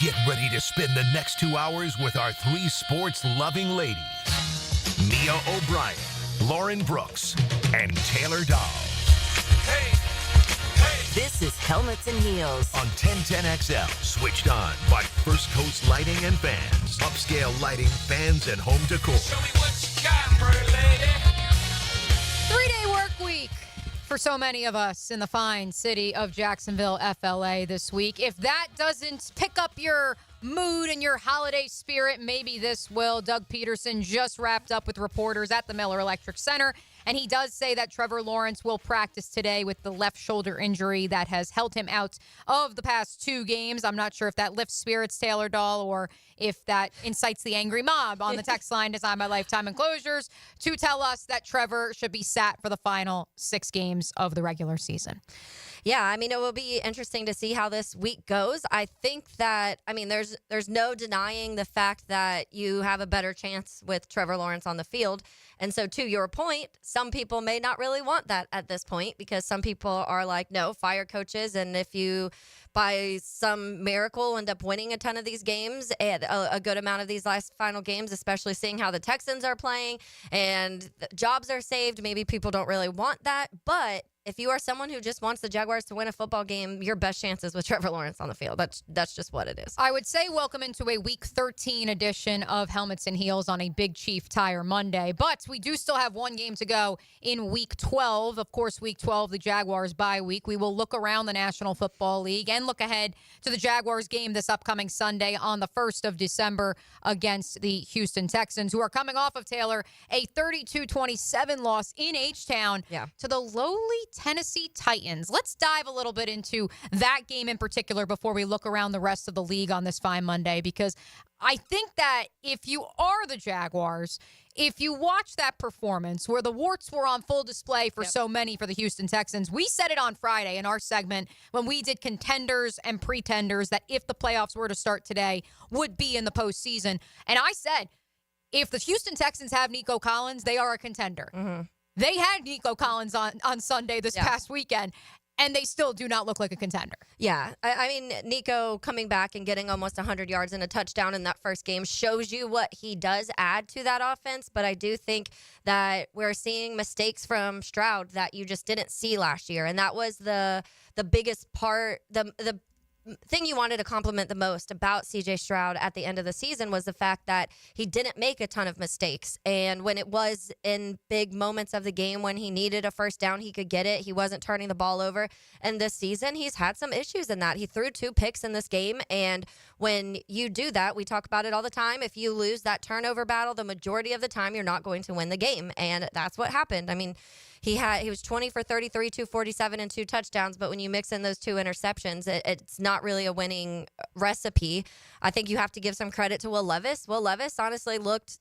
Get ready to spend the next 2 hours with our three sports-loving ladies, Mia O'Brien, Lauren Brooks, and Taylor Dahl. Hey, hey. This is Helmets and Heels On 1010XL, switched on by First Coast Lighting and Fans. Upscale lighting, fans, and home decor. Show me what you got, pretty lady. 3-day work week for so many of us in the fine city of Jacksonville, FLA this week. If that doesn't pick up your mood and your holiday spirit, maybe this will. Doug Peterson just wrapped up with reporters at the Miller Electric Center, and he does say that Trevor Lawrence will practice today with the left shoulder injury that has held him out of the past 2 games. I'm not sure if that lifts spirits, Taylor Dahl, or if that incites the angry mob on the text line Design by Lifetime Enclosures to tell us that Trevor should be sat for the final 6 games of the regular season. Yeah, I mean, it will be interesting to see how this week goes. I think that, I mean, there's no denying the fact that you have a better chance with Trevor Lawrence on the field. And so to your point, some people may not really want that at this point because some people are like, no, fire coaches. And if you, by some miracle, end up winning a ton of these games, and a good amount of these last final games, especially seeing how the Texans are playing and jobs are saved, maybe people don't really want that. But if you are someone who just wants the Jaguars to win a football game, your best chance is with Trevor Lawrence on the field. That's just what it is. I would say welcome into a Week 13 edition of Helmets and Heels on a Big Chief Tire Monday. But we do still have one game to go in Week 12. Of course, Week 12, the Jaguars bye week. We will look around the National Football League and look ahead to the Jaguars game this upcoming Sunday on the 1st of December against the Houston Texans, who are coming off of, Taylor, a 32-27 loss in H-Town to the lowly Tennessee Titans. Let's dive a little bit into that game in particular before we look around the rest of the league on this fine Monday, because I think that if you are the Jaguars, if you watch that performance where the warts were on full display for so many for the Houston Texans, we said it on Friday in our segment when we did contenders and pretenders that if the playoffs were to start today, would be in the postseason. And I said, if the Houston Texans have Nico Collins, they are a contender. Mm-hmm. They had Nico Collins on Sunday this past weekend, and they still do not look like a contender. Yeah. I mean, Nico coming back and getting almost 100 yards and a touchdown in that first game shows you what he does add to that offense. But I do think that we're seeing mistakes from Stroud that you just didn't see last year. And that was the biggest part, the thing you wanted to compliment the most about CJ Stroud at the end of the season was the fact that he didn't make a ton of mistakes. And when it was in big moments of the game when he needed a first down, he could get it. He wasn't turning the ball over. And this season, he's had some issues in that. He threw 2 picks in this game. And when you do that, we talk about it all the time. If you lose that turnover battle, the majority of the time, you're not going to win the game. And that's what happened. I mean, he was 20 for 33, 247, and 2 touchdowns. But when you mix in those 2 interceptions, it's not really a winning recipe. I think you have to give some credit to Will Levis. Will Levis honestly looked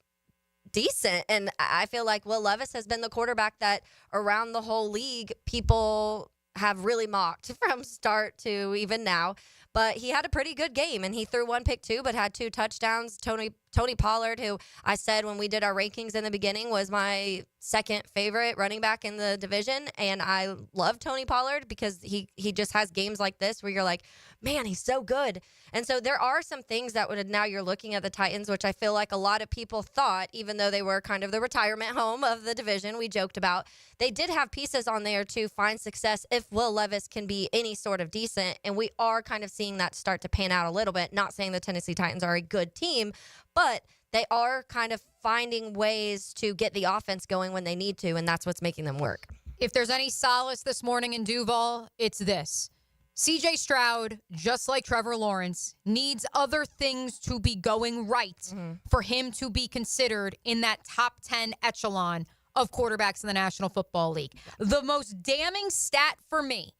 decent. And I feel like Will Levis has been the quarterback that around the whole league, people have really mocked from start to even now. But he had a pretty good game, and he threw 1 pick too, but had 2 touchdowns. Tony Pollard, who I said when we did our rankings in the beginning was my second favorite running back in the division, and I love Tony Pollard because he just has games like this where you're like, man, he's so good. And so there are some things that now you're looking at the Titans, which I feel like a lot of people thought, even though they were kind of the retirement home of the division we joked about, they did have pieces on there to find success if Will Levis can be any sort of decent, and we are kind of seeing that start to pan out a little bit. Not saying the Tennessee Titans are a good team, but they are kind of finding ways to get the offense going when they need to, and that's what's making them work. If there's any solace this morning in Duval, it's this. CJ Stroud, just like Trevor Lawrence, needs other things to be going right for him to be considered in that top 10 echelon of quarterbacks in the National Football League. The most damning stat for me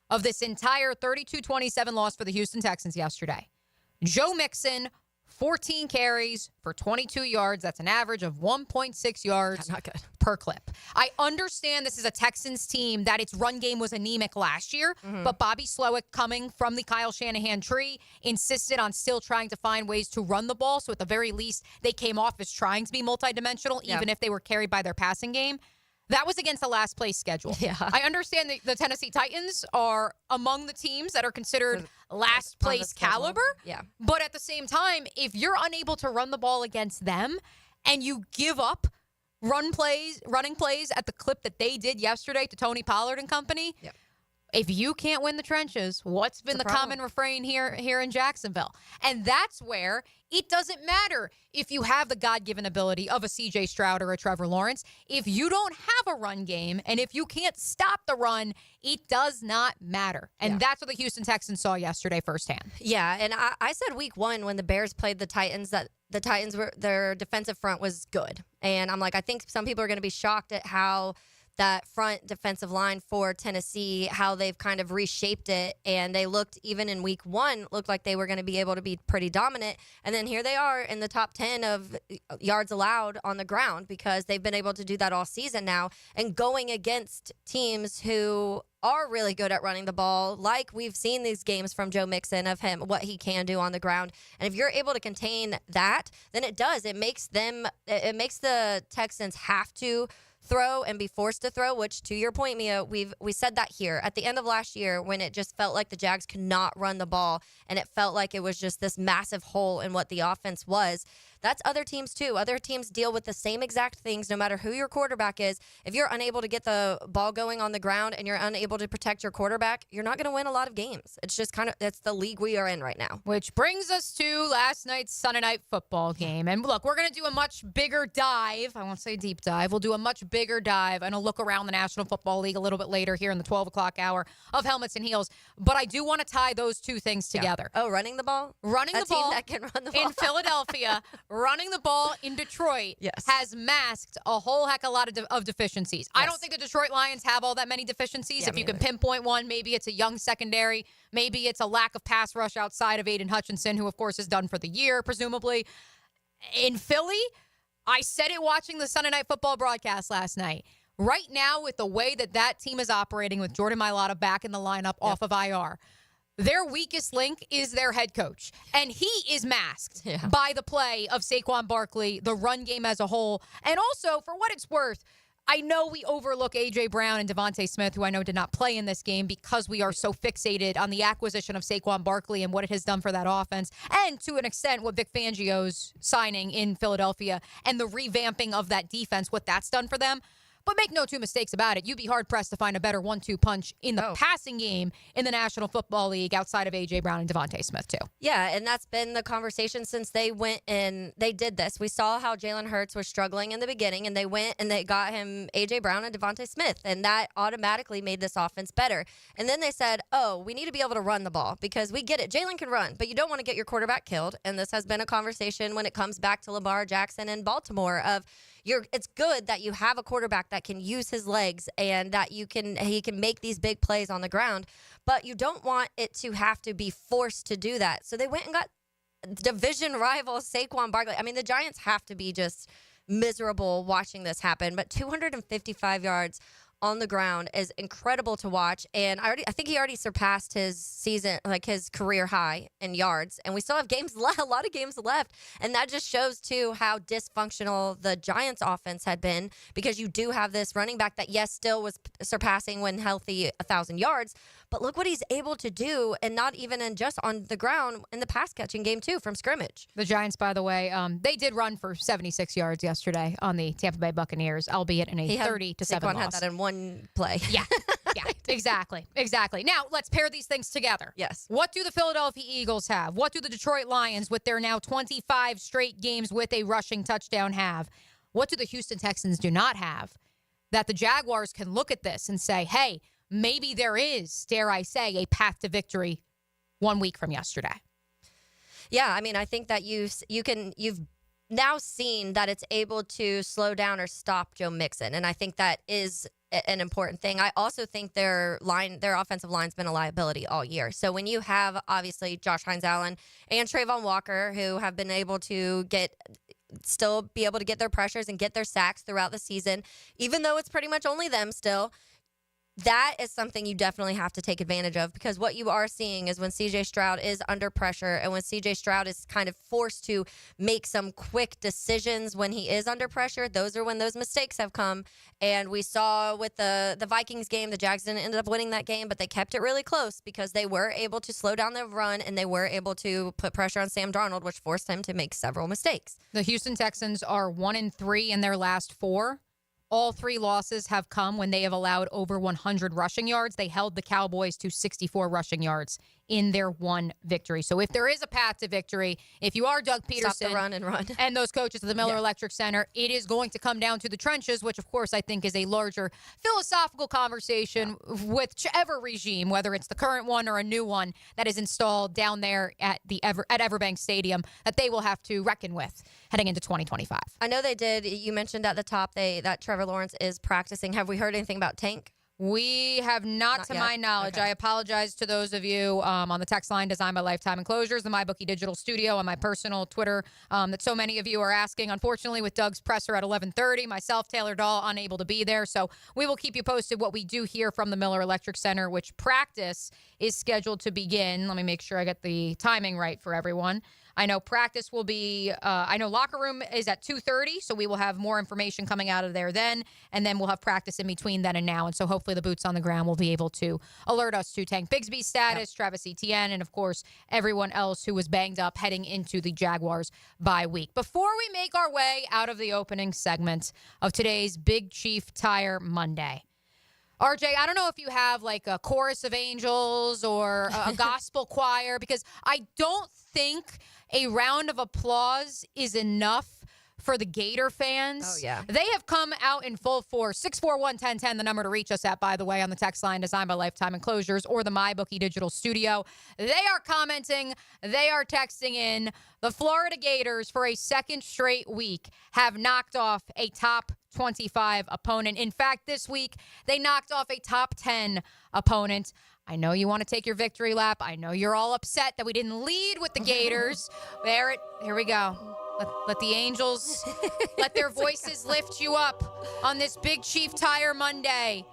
of this entire 32-27 loss for the Houston Texans yesterday, Joe Mixon, 14 carries for 22 yards. That's an average of 1.6 yards per clip. I understand this is a Texans team that its run game was anemic last year, but Bobby Slowick, coming from the Kyle Shanahan tree, insisted on still trying to find ways to run the ball. So at the very least, they came off as trying to be multidimensional, even if they were carried by their passing game. That was against the last place schedule. Yeah. I understand that the Tennessee Titans are among the teams that are considered last place caliber. Yeah. But at the same time, if you're unable to run the ball against them and you give up running plays at the clip that they did yesterday to Tony Pollard and company, Yep. if you can't win the trenches, what's been the common refrain here in Jacksonville? And that's where it doesn't matter if you have the God-given ability of a C.J. Stroud or a Trevor Lawrence. If you don't have a run game and if you can't stop the run, it does not matter. And that's what the Houston Texans saw yesterday firsthand. Yeah, and I said week 1 when the Bears played the Titans that the Titans their defensive front was good. And I'm like, I think some people are going to be shocked at how that front defensive line for Tennessee, how they've kind of reshaped it. And they looked, even in week 1, looked like they were going to be able to be pretty dominant. And then here they are in the top 10 of yards allowed on the ground because they've been able to do that all season now. And going against teams who are really good at running the ball, like we've seen these games from Joe Mixon of him, what he can do on the ground. And if you're able to contain that, then it makes the Texans have to throw and be forced to throw, which to your point, Mia, we said that here at the end of last year when it just felt like the Jags could not run the ball and it felt like it was just this massive hole in what the offense was. That's other teams too. Other teams deal with the same exact things no matter who your quarterback is. If you're unable to get the ball going on the ground and you're unable to protect your quarterback, you're not going to win a lot of games. It's just that's the league we are in right now. Which brings us to last night's Sunday night football game. And look, we're going to do a much bigger dive. I won't say deep dive. We'll do a much bigger dive and a look around the National Football League a little bit later here in the 12 o'clock hour of Helmets and Heels. But I do want to tie those two things together. Oh, running the ball? Running the ball team that can run the ball. in Philadelphia, running the ball in Detroit has masked a whole heck of a lot of deficiencies. I don't think the Detroit Lions have all that many deficiencies. Yeah, if you can pinpoint one, maybe it's a young secondary. Maybe it's a lack of pass rush outside of Aiden Hutchinson, who, of course, is done for the year, presumably. In Philly, I said it watching the Sunday Night Football broadcast last night. Right now, with the way that team is operating with Jordan Mailata back in the lineup off of IR, their weakest link is their head coach. And he is masked by the play of Saquon Barkley, the run game as a whole. And also, for what it's worth, I know we overlook A.J. Brown and Devontae Smith, who I know did not play in this game because we are so fixated on the acquisition of Saquon Barkley and what it has done for that offense. And to an extent, what Vic Fangio's signing in Philadelphia and the revamping of that defense, what that's done for them. But make no two mistakes about it. You'd be hard-pressed to find a better 1-2 punch in the passing game in the National Football League outside of A.J. Brown and Devontae Smith, too. Yeah, and that's been the conversation since they went and they did this. We saw how Jalen Hurts was struggling in the beginning, and they went and they got him A.J. Brown and Devontae Smith, and that automatically made this offense better. And then they said, we need to be able to run the ball because we get it. Jalen can run, but you don't want to get your quarterback killed. And this has been a conversation when it comes back to Lamar Jackson in Baltimore of it's good that you have a quarterback that can use his legs and that he can make these big plays on the ground, but you don't want it to have to be forced to do that. So they went and got division rival Saquon Barkley. I mean, the Giants have to be just miserable watching this happen, but 255 yards on the ground is incredible to watch. And I think he already surpassed his season, like his career high in yards. And we still have a lot of games left. And that just shows too how dysfunctional the Giants offense had been, because you do have this running back that, yes, still was surpassing when healthy 1,000 yards. But look what he's able to do, and not even just on the ground in the pass catching game too from scrimmage. The Giants, by the way, they did run for 76 yards yesterday on the Tampa Bay Buccaneers, albeit in a 30-7 Saquon loss. had that in one play. Yeah, exactly. Now, let's pair these things together. Yes. What do the Philadelphia Eagles have? What do the Detroit Lions, with their now 25 straight games with a rushing touchdown, have? What do the Houston Texans do not have that the Jaguars can look at this and say, hey, maybe there is, dare I say, a path to victory 1 week from yesterday? Yeah, I mean, I think that you've now seen that it's able to slow down or stop Joe Mixon, and I think that is an important thing. I also think their offensive line's been a liability all year. So when you have, obviously, Josh Hines-Allen and Trayvon Walker, who have been able to still be able to get their pressures and get their sacks throughout the season, even though it's pretty much only them still, that is something you definitely have to take advantage of, because what you are seeing is when C.J. Stroud is under pressure and when C.J. Stroud is kind of forced to make some quick decisions when he is under pressure, those are when those mistakes have come. And we saw with the Vikings game, the Jags didn't end up winning that game, but they kept it really close because they were able to slow down the run and they were able to put pressure on Sam Darnold, which forced him to make several mistakes. The Houston Texans are 1-3 in their last 4. All 3 losses have come when they have allowed over 100 rushing yards. They held the Cowboys to 64 rushing yards in their one victory. So if there is a path to victory, if you are Doug Peterson Stop the run and run. and those coaches of the Miller Electric Center, it is going to come down to the trenches, which, of course, I think is a larger philosophical conversation with whichever regime, whether it's the current one or a new one that is installed down there at at Everbank Stadium, that they will have to reckon with heading into 2025. I know they did. You mentioned at the top that Trevor Lawrence is practicing. Have we heard anything about Tank? We have not to yet. my knowledge. Okay. I apologize to those of you on the text line designed by Lifetime Enclosures, the MyBookie Digital Studio, and my personal Twitter that so many of you are asking. Unfortunately, with Doug's presser at 11:30, myself, Taylor Dahl, unable to be there. So we will keep you posted what we do hear from the Miller Electric Center, which practice is scheduled to begin. Let me make sure I get the timing right for everyone. I know practice will be, I know locker room is at 2:30, so we will have more information coming out of there then, and then we'll have practice in between then and now. And so hopefully the boots on the ground will be able to alert us to Tank Bigsby's status, Travis Etienne, and of course, everyone else who was banged up heading into the Jaguars bye week. Before we make our way out of the opening segment of today's Big Chief Tire Monday, RJ, I don't know if you have like a chorus of angels or a gospel choir, because I don't think a round of applause is enough for the Gator fans. Oh, yeah. They have come out in full force. 641-1010, the number to reach us at, by the way, on the text line designed by Lifetime Enclosures or the MyBookie Digital Studio. They are commenting. They are texting in. The Florida Gators, for a second straight week, have knocked off a top 25 opponent. In fact, this week, they knocked off a top 10 opponent. I know you want to take your victory lap. I know you're all upset that we didn't lead with the Gators. Here we go. Let the angels, let their voices lift you up on this Big Chief Tire Monday.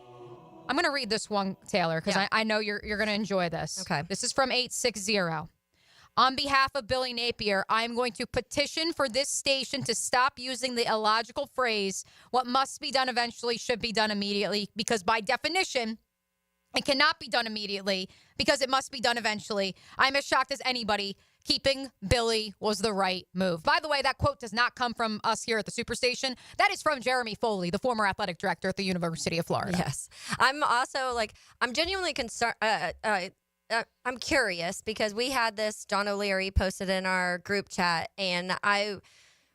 I'm going to read this one, Taylor, because I know you're going to enjoy this. Okay. This is from 860. On behalf of Billy Napier, I'm going to petition for this station to stop using the illogical phrase, what must be done eventually should be done immediately, because by definition, it cannot be done immediately because it must be done eventually. I'm as shocked as anybody. Keeping Billy was the right move. By the way, that quote does not come from us here at the Superstation. That is from Jeremy Foley, the former athletic director at the University of Florida. Yes. I'm also I'm genuinely concerned. I'm curious because we had this, John O'Leary posted in our group chat, and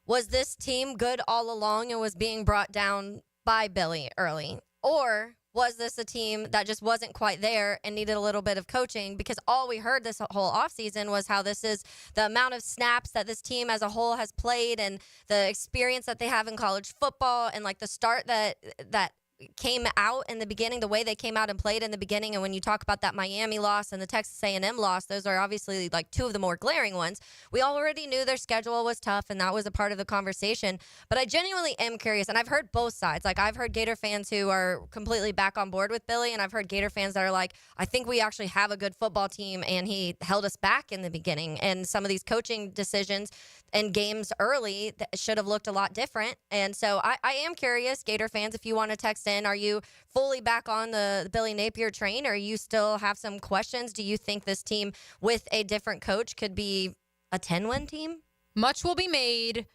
was this team good all along and was being brought down by Billy early? Or was this a team that just wasn't quite there and needed a little bit of coaching? Because all we heard this whole offseason was how this is the amount of snaps that this team as a whole has played and the experience that they have in college football and like the start that came out in the beginning, the way they came out and played in the beginning. And when you talk about that Miami loss and the Texas A&M loss, those are obviously like two of the more glaring ones. We already knew their schedule was tough, and that was a part of the conversation. But I genuinely am curious, and I've heard both sides. Like, I've heard Gator fans who are completely back on board with Billy, and I've heard Gator fans that are like, I think we actually have a good football team, and he held us back in the beginning. And some of these coaching decisions and games early that should have looked a lot different. And so I am curious, Gator fans, if you want to text in, are you fully back on the Billy Napier train, or you still have some questions? Do you think this team with a different coach could be a 10-win team? Much will be made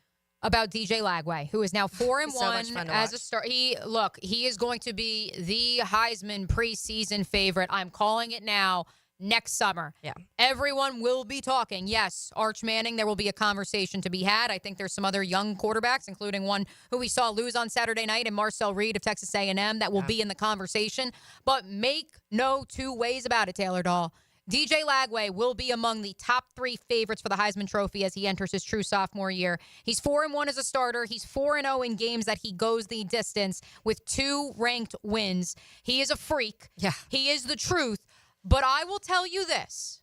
about DJ Lagway, who is now 4-1 So much fun to as watch. a start. He is going to be the Heisman preseason favorite. I'm calling it now. Next summer. Yeah. Everyone will be talking. Yes, Arch Manning, there will be a conversation to be had. I think there's some other young quarterbacks, including one who we saw lose on Saturday night, and Marcel Reed of Texas A&M, that will be in the conversation. But make no two ways about it, Taylor Dahl. DJ Lagway will be among the top 3 favorites for the Heisman Trophy as he enters his true sophomore year. He's 4-1 as a starter. He's 4-0 in games that he goes the distance with 2 ranked wins. He is a freak. Yeah. He is the truth. But I will tell you this.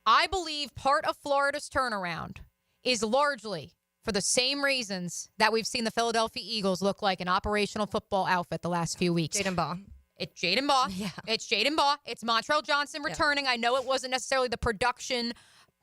I believe part of Florida's turnaround is largely for the same reasons that we've seen the Philadelphia Eagles look like an operational football outfit the last few weeks. Jaden Ball. It's Jaden Baugh. Yeah. It's Jaden Baugh. It's Montrell Johnson returning. I know it wasn't necessarily the production.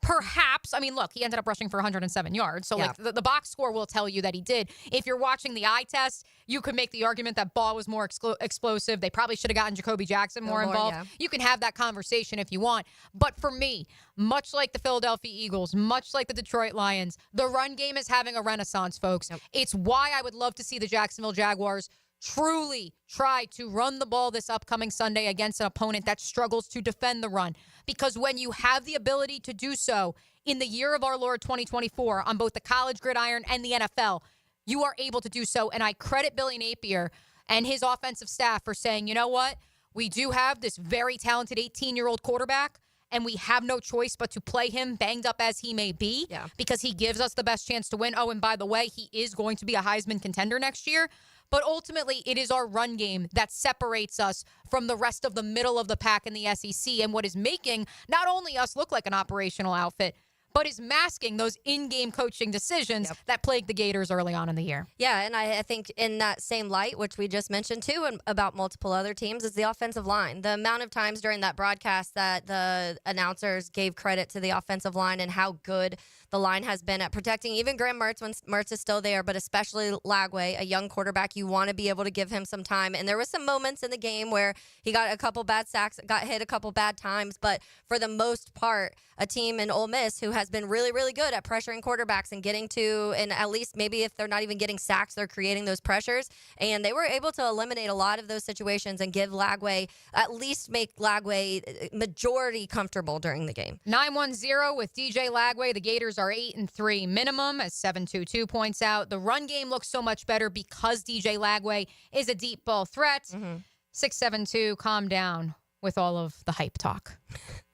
Perhaps. I mean, look, he ended up rushing for 107 yards. So, like, the box score will tell you that he did. If you're watching the eye test, you could make the argument that Baugh was more explosive. They probably should have gotten Jacoby Jackson more involved. Yeah. You can have that conversation if you want. But for me, much like the Philadelphia Eagles, much like the Detroit Lions, the run game is having a renaissance, folks. Yep. It's why I would love to see the Jacksonville Jaguars truly try to run the ball this upcoming Sunday against an opponent that struggles to defend the run. Because when you have the ability to do so in the year of our Lord 2024 on both the college gridiron and the NFL, you are able to do so. And I credit Billy Napier and his offensive staff for saying, you know what? We do have this very talented 18-year-old quarterback, and we have no choice but to play him, banged up as he may be, because he gives us the best chance to win. Oh, and by the way, he is going to be a Heisman contender next year. But ultimately, it is our run game that separates us from the rest of the middle of the pack in the SEC, and what is making not only us look like an operational outfit, but is masking those in-game coaching decisions that plagued the Gators early on in the year. Yeah, and I think in that same light, which we just mentioned too, and about multiple other teams, is the offensive line. The amount of times during that broadcast that the announcers gave credit to the offensive line and how good the line has been at protecting even Graham Mertz when Mertz is still there, but especially Lagway, a young quarterback. You want to be able to give him some time. And there was some moments in the game where he got a couple bad sacks, got hit a couple bad times, but for the most part, a team in Ole Miss who has been really, really good at pressuring quarterbacks and getting to, and at least maybe if they're not even getting sacks, they're creating those pressures. And they were able to eliminate a lot of those situations and give Lagway, at least make Lagway majority comfortable during the game. 9-1-0 with DJ Lagway. The Gators are 8-3 minimum, as 722 points out. The run game looks so much better because DJ Lagway is a deep ball threat. 672, calm down with all of the hype talk.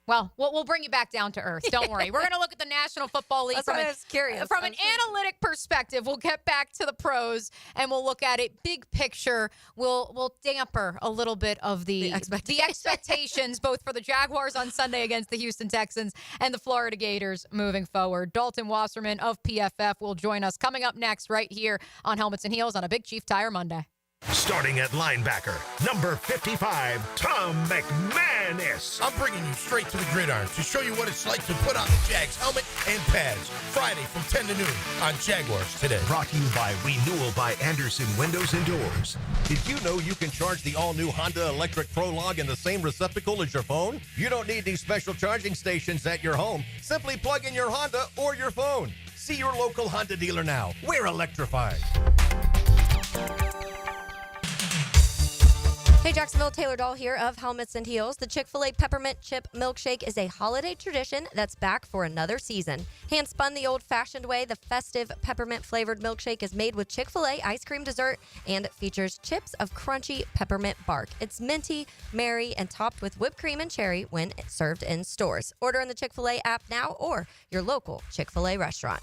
Well, we'll bring you back down to earth. Don't worry. We're going to look at the National Football League from an analytic perspective. We'll get back to the pros, and we'll look at it big picture. We'll damper a little bit of the expectations, both for the Jaguars on Sunday against the Houston Texans and the Florida Gators moving forward. Dalton Wasserman of PFF will join us coming up next right here on Helmets and Heels on a Big Chief Tire Monday. Starting at linebacker, number 55, Tom McManus. I'm bringing you straight to the gridiron to show you what it's like to put on the Jags helmet and pads. Friday from 10 to noon on Jaguars Today. Brought to you by Renewal by Anderson Windows and Doors. Did you know you can charge the all-new Honda Electric Prologue in the same receptacle as your phone? You don't need these special charging stations at your home. Simply plug in your Honda or your phone. See your local Honda dealer now. We're electrified. Hey, Jacksonville, Taylor Dahl here of Helmets and Heels. The Chick-fil-A Peppermint Chip Milkshake is a holiday tradition that's back for another season. Hand-spun the old-fashioned way, the festive peppermint-flavored milkshake is made with Chick-fil-A ice cream dessert and features chips of crunchy peppermint bark. It's minty, merry, and topped with whipped cream and cherry when served in stores. Order in the Chick-fil-A app now or your local Chick-fil-A restaurant.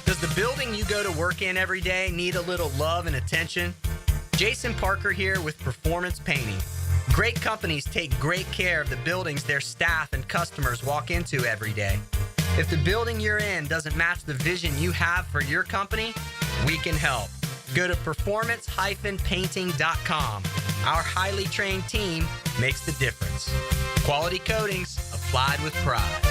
Does the building you go to work in every day need a little love and attention? Jason Parker here with Performance Painting. Great companies take great care of the buildings their staff and customers walk into every day. If the building you're in doesn't match the vision you have for your company, we can help. Go to performance-painting.com. Our highly trained team makes the difference. Quality coatings applied with pride.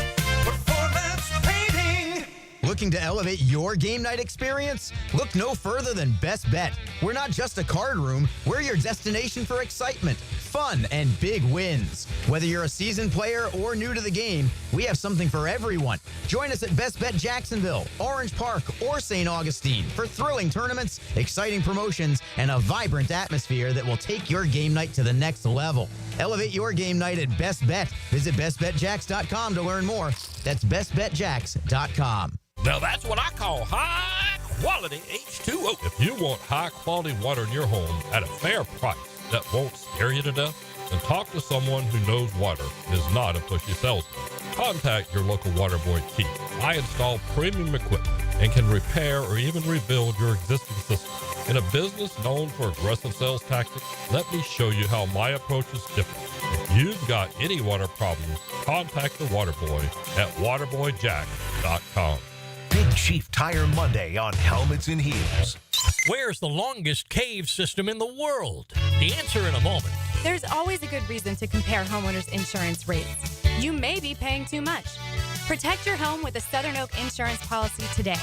Performance painting. Looking to elevate your game night experience? Look no further than Best Bet. We're not just a card room, we're your destination for excitement, fun, and big wins. Whether you're a seasoned player or new to the game, we have something for everyone. Join us at Best Bet Jacksonville, Orange Park, or St. Augustine for thrilling tournaments, exciting promotions, and a vibrant atmosphere that will take your game night to the next level. Elevate your game night at Best Bet. Visit bestbetjacks.com to learn more. That's bestbetjacks.com. Now that's what I call high-quality H2O. If you want high-quality water in your home at a fair price that won't scare you to death, then talk to someone who knows water and is not a pushy salesman. Contact your local water boy, Keith. I install premium equipment and can repair or even rebuild your existing system. In a business known for aggressive sales tactics, let me show you how my approach is different. If you've got any water problems, contact the water boy at waterboyjack.com. Big Chief Tire Monday on Helmets and Heels. Where's the longest cave system in the world? The answer in a moment. There's always a good reason to compare homeowners insurance rates. You may be paying too much. Protect your home with a Southern Oak insurance policy today.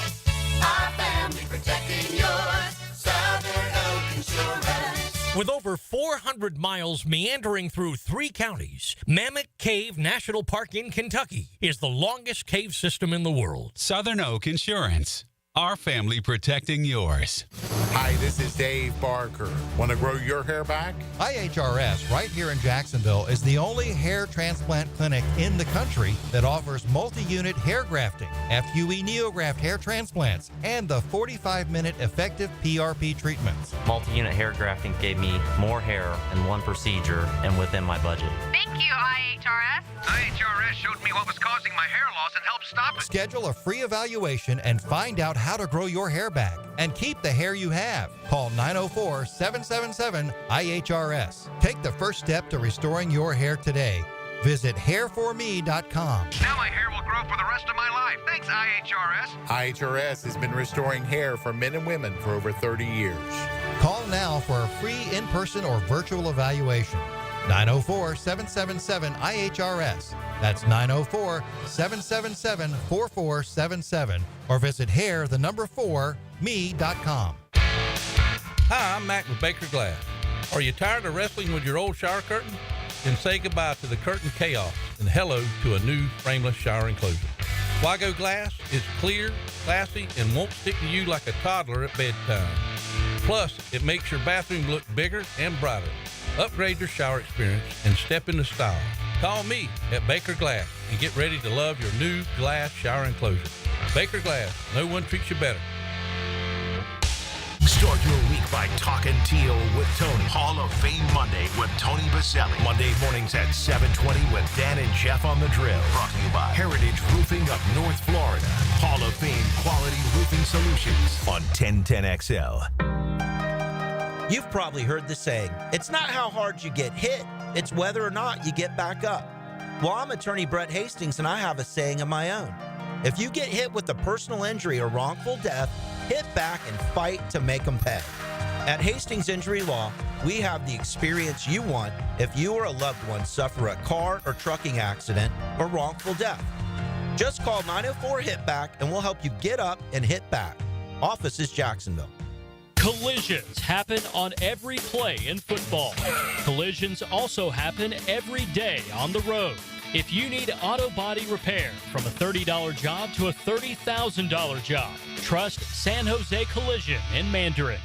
Our family protecting yours. Southern Oak Insurance. With over 400 miles meandering through 3 counties, Mammoth Cave National Park in Kentucky is the longest cave system in the world. Southern Oak Insurance. Our family protecting yours. Hi, this is Dave Barker. Want to grow your hair back? IHRS, right here in Jacksonville, is the only hair transplant clinic in the country that offers multi-unit hair grafting, FUE neograft hair transplants, and the 45-minute effective PRP treatments. Multi-unit hair grafting gave me more hair in one procedure and within my budget. Thank you, IHRS. IHRS showed me what was causing my hair loss and helped stop it. Schedule a free evaluation and find out how to grow your hair back and keep the hair you have. Call 904-777-IHRS. Take the first step to restoring your hair today. Visit hairforme.com. Now my hair will grow for the rest of my life. Thanks, IHRS. IHRS has been restoring hair for men and women for over 30 years. Call now for a free in-person or virtual evaluation. 904-777-IHRS. That's 904-777-4477. Or visit hair4me.com. Hi, I'm Mac with Baker Glass. Are you tired of wrestling with your old shower curtain? Then say goodbye to the curtain chaos and hello to a new frameless shower enclosure. Wago Glass is clear, classy, and won't stick to you like a toddler at bedtime. Plus, it makes your bathroom look bigger and brighter. Upgrade your shower experience and step into style. Call me at Baker Glass and get ready to love your new glass shower enclosure. Baker Glass, no one treats you better. Start your week by talking teal with Tony. Hall of Fame Monday with Tony Baselli. Monday mornings at 7:20 with Dan and Jeff on the drill. Brought to you by Heritage Roofing of North Florida. Hall of Fame Quality Roofing Solutions on 1010XL. You've probably heard the saying, it's not how hard you get hit, it's whether or not you get back up. Well, I'm attorney Brett Hastings, and I have a saying of my own. If you get hit with a personal injury or wrongful death, hit back and fight to make them pay. At Hastings Injury Law, we have the experience you want if you or a loved one suffer a car or trucking accident or wrongful death. Just call 904-HIT-BACK and we'll help you get up and hit back. Office is Jacksonville. Collisions happen on every play in football. Collisions also happen every day on the road. If you need auto body repair, from a $30 job to a $30,000 job, trust San Jose Collision in Mandarin.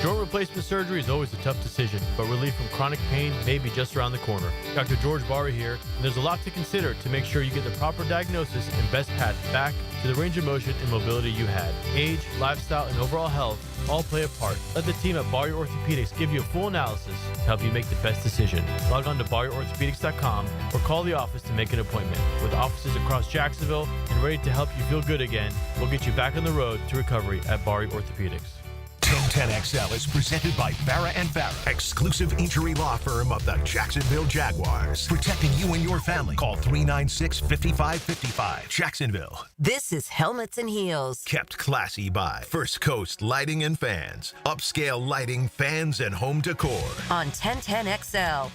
Joint replacement surgery is always a tough decision, but relief from chronic pain may be just around the corner. Dr. George Barry here, and there's a lot to consider to make sure you get the proper diagnosis and best path back to the range of motion and mobility you had. Age, lifestyle, and overall health all play a part. Let the team at Barry Orthopedics give you a full analysis to help you make the best decision. Log on to BarryOrthopedics.com or call the office to make an appointment. With offices across Jacksonville and ready to help you feel good again, we'll get you back on the road to recovery at Barry Orthopedics. 1010XL is presented by Farah and Farah, exclusive injury law firm of the Jacksonville Jaguars. Protecting you and your family. Call 396-5555. Jacksonville. This is Helmets and Heels. Kept classy by First Coast Lighting and Fans. Upscale lighting, fans, and home decor. On 1010XL.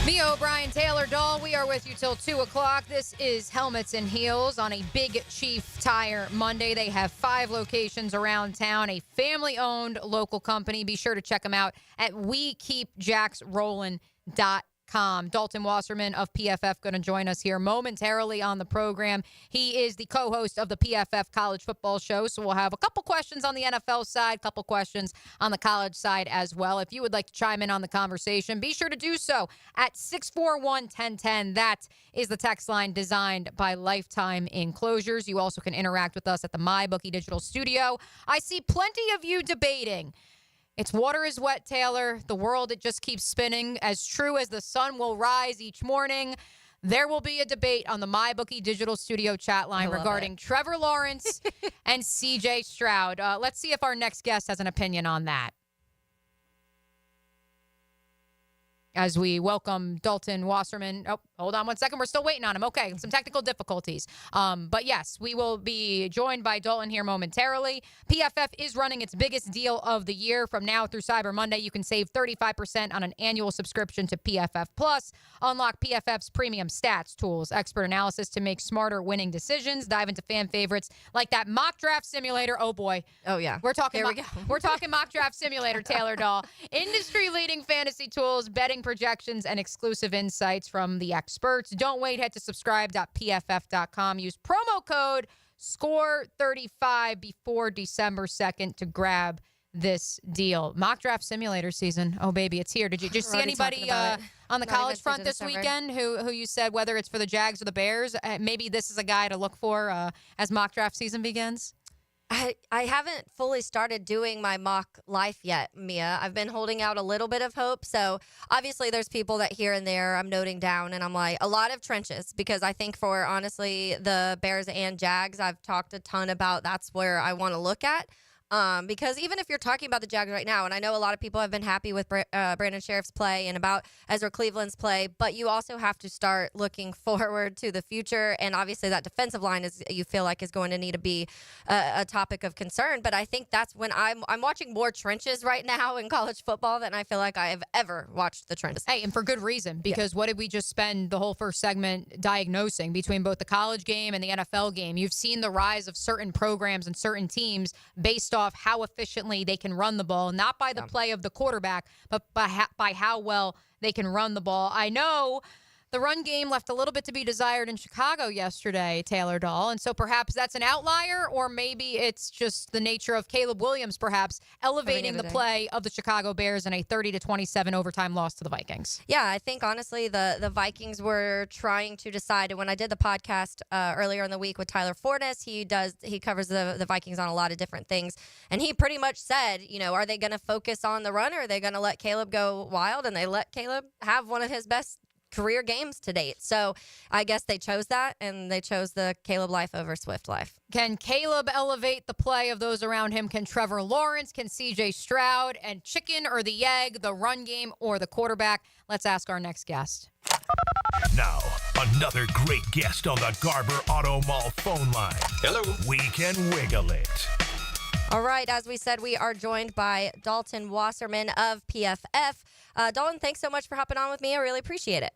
Mia O'Brien, Taylor Dahl, we are with you till 2 o'clock. This is Helmets and Heels on a Big Chief Tire Monday. They have 5 locations around town, a family-owned local company. Be sure to check them out at wekeepjacksrollin.com. Dalton Wasserman of PFF going to join us here momentarily on the program. He is the co-host of the PFF College Football Show, so we'll have a couple questions on the NFL side, couple questions on the college side as well. If you would like to chime in on the conversation, be sure to do so at 641-1010. That is the text line designed by Lifetime Enclosures. You also can interact with us at the MyBookie Digital Studio. I see plenty of you debating. It's water is wet, Taylor. The world, it just keeps spinning. As true as the sun will rise each morning, there will be a debate on the MyBookie Digital Studio chat line regarding Trevor Lawrence and C.J. Stroud. Let's see if our next guest has an opinion on that. as we welcome Dalton Wasserman. Oh, hold on one second. We're still waiting on him. Okay, some technical difficulties. But yes, we will be joined by Dalton here momentarily. PFF is running its biggest deal of the year. From now through Cyber Monday, you can save 35% on an annual subscription to PFF Plus. Unlock PFF's premium stats, tools, expert analysis to make smarter winning decisions. Dive into fan favorites like that mock draft simulator. Oh boy. Oh yeah. We're talking. Here we go. We're talking mock draft simulator. Taylor Dahl, industry-leading fantasy tools, betting projections, and exclusive insights from the experts. Don't wait. Head to subscribe.pff.com. Use promo code SCORE35 before December 2nd to grab this deal. Mock draft simulator season. Oh, baby, it's here. Did you just see anybody on the college front this weekend who you said, whether it's for the Jags or the Bears, maybe this is a guy to look for as mock draft season begins? I haven't fully started doing my mock life yet, Mia. I've been holding out a little bit of hope. So obviously there's people that here and there I'm noting down, and I'm like, a lot of trenches, because I think for honestly the Bears and Jags, I've talked a ton about that's where I want to look at. Because even if you're talking about the Jags right now, and I know a lot of people have been happy with Brandon Sheriff's play and about Ezra Cleveland's play, but you also have to start looking forward to the future. And obviously that defensive line is, you feel like, is going to need to be a topic of concern. But I think that's when I'm watching more trenches right now in college football than I feel like I have ever watched the trenches. Hey, and for good reason, because what did we just spend the whole first segment diagnosing between both the college game and the NFL game? You've seen the rise of certain programs and certain teams based off how efficiently they can run the ball, not by the play of the quarterback, but by how well they can run the ball. I know the run game left a little bit to be desired in Chicago yesterday, Taylor Dahl, and so perhaps that's an outlier, or maybe it's just the nature of Caleb Williams perhaps elevating the play of the Chicago Bears in a 30-27 overtime loss to the Vikings. Yeah, I think honestly the Vikings were trying to decide, and when I did the podcast earlier in the week with Tyler Fornes, he covers the Vikings on a lot of different things, and he pretty much said, are they going to focus on the run, or are they going to let Caleb go wild? And they let Caleb have one of his best career games to date. So I guess they chose that, and they chose the Caleb life over Swift life. Can Caleb elevate the play of those around him? Can Trevor Lawrence? Can C.J. Stroud? And chicken or the egg, the run game or the quarterback? Let's ask our next guest. Now, another great guest on the Garber Auto Mall phone line. Hello. We can wiggle it. All right, as we said, we are joined by Dalton Wasserman of PFF. Dalton, thanks so much for hopping on with me. I really appreciate it.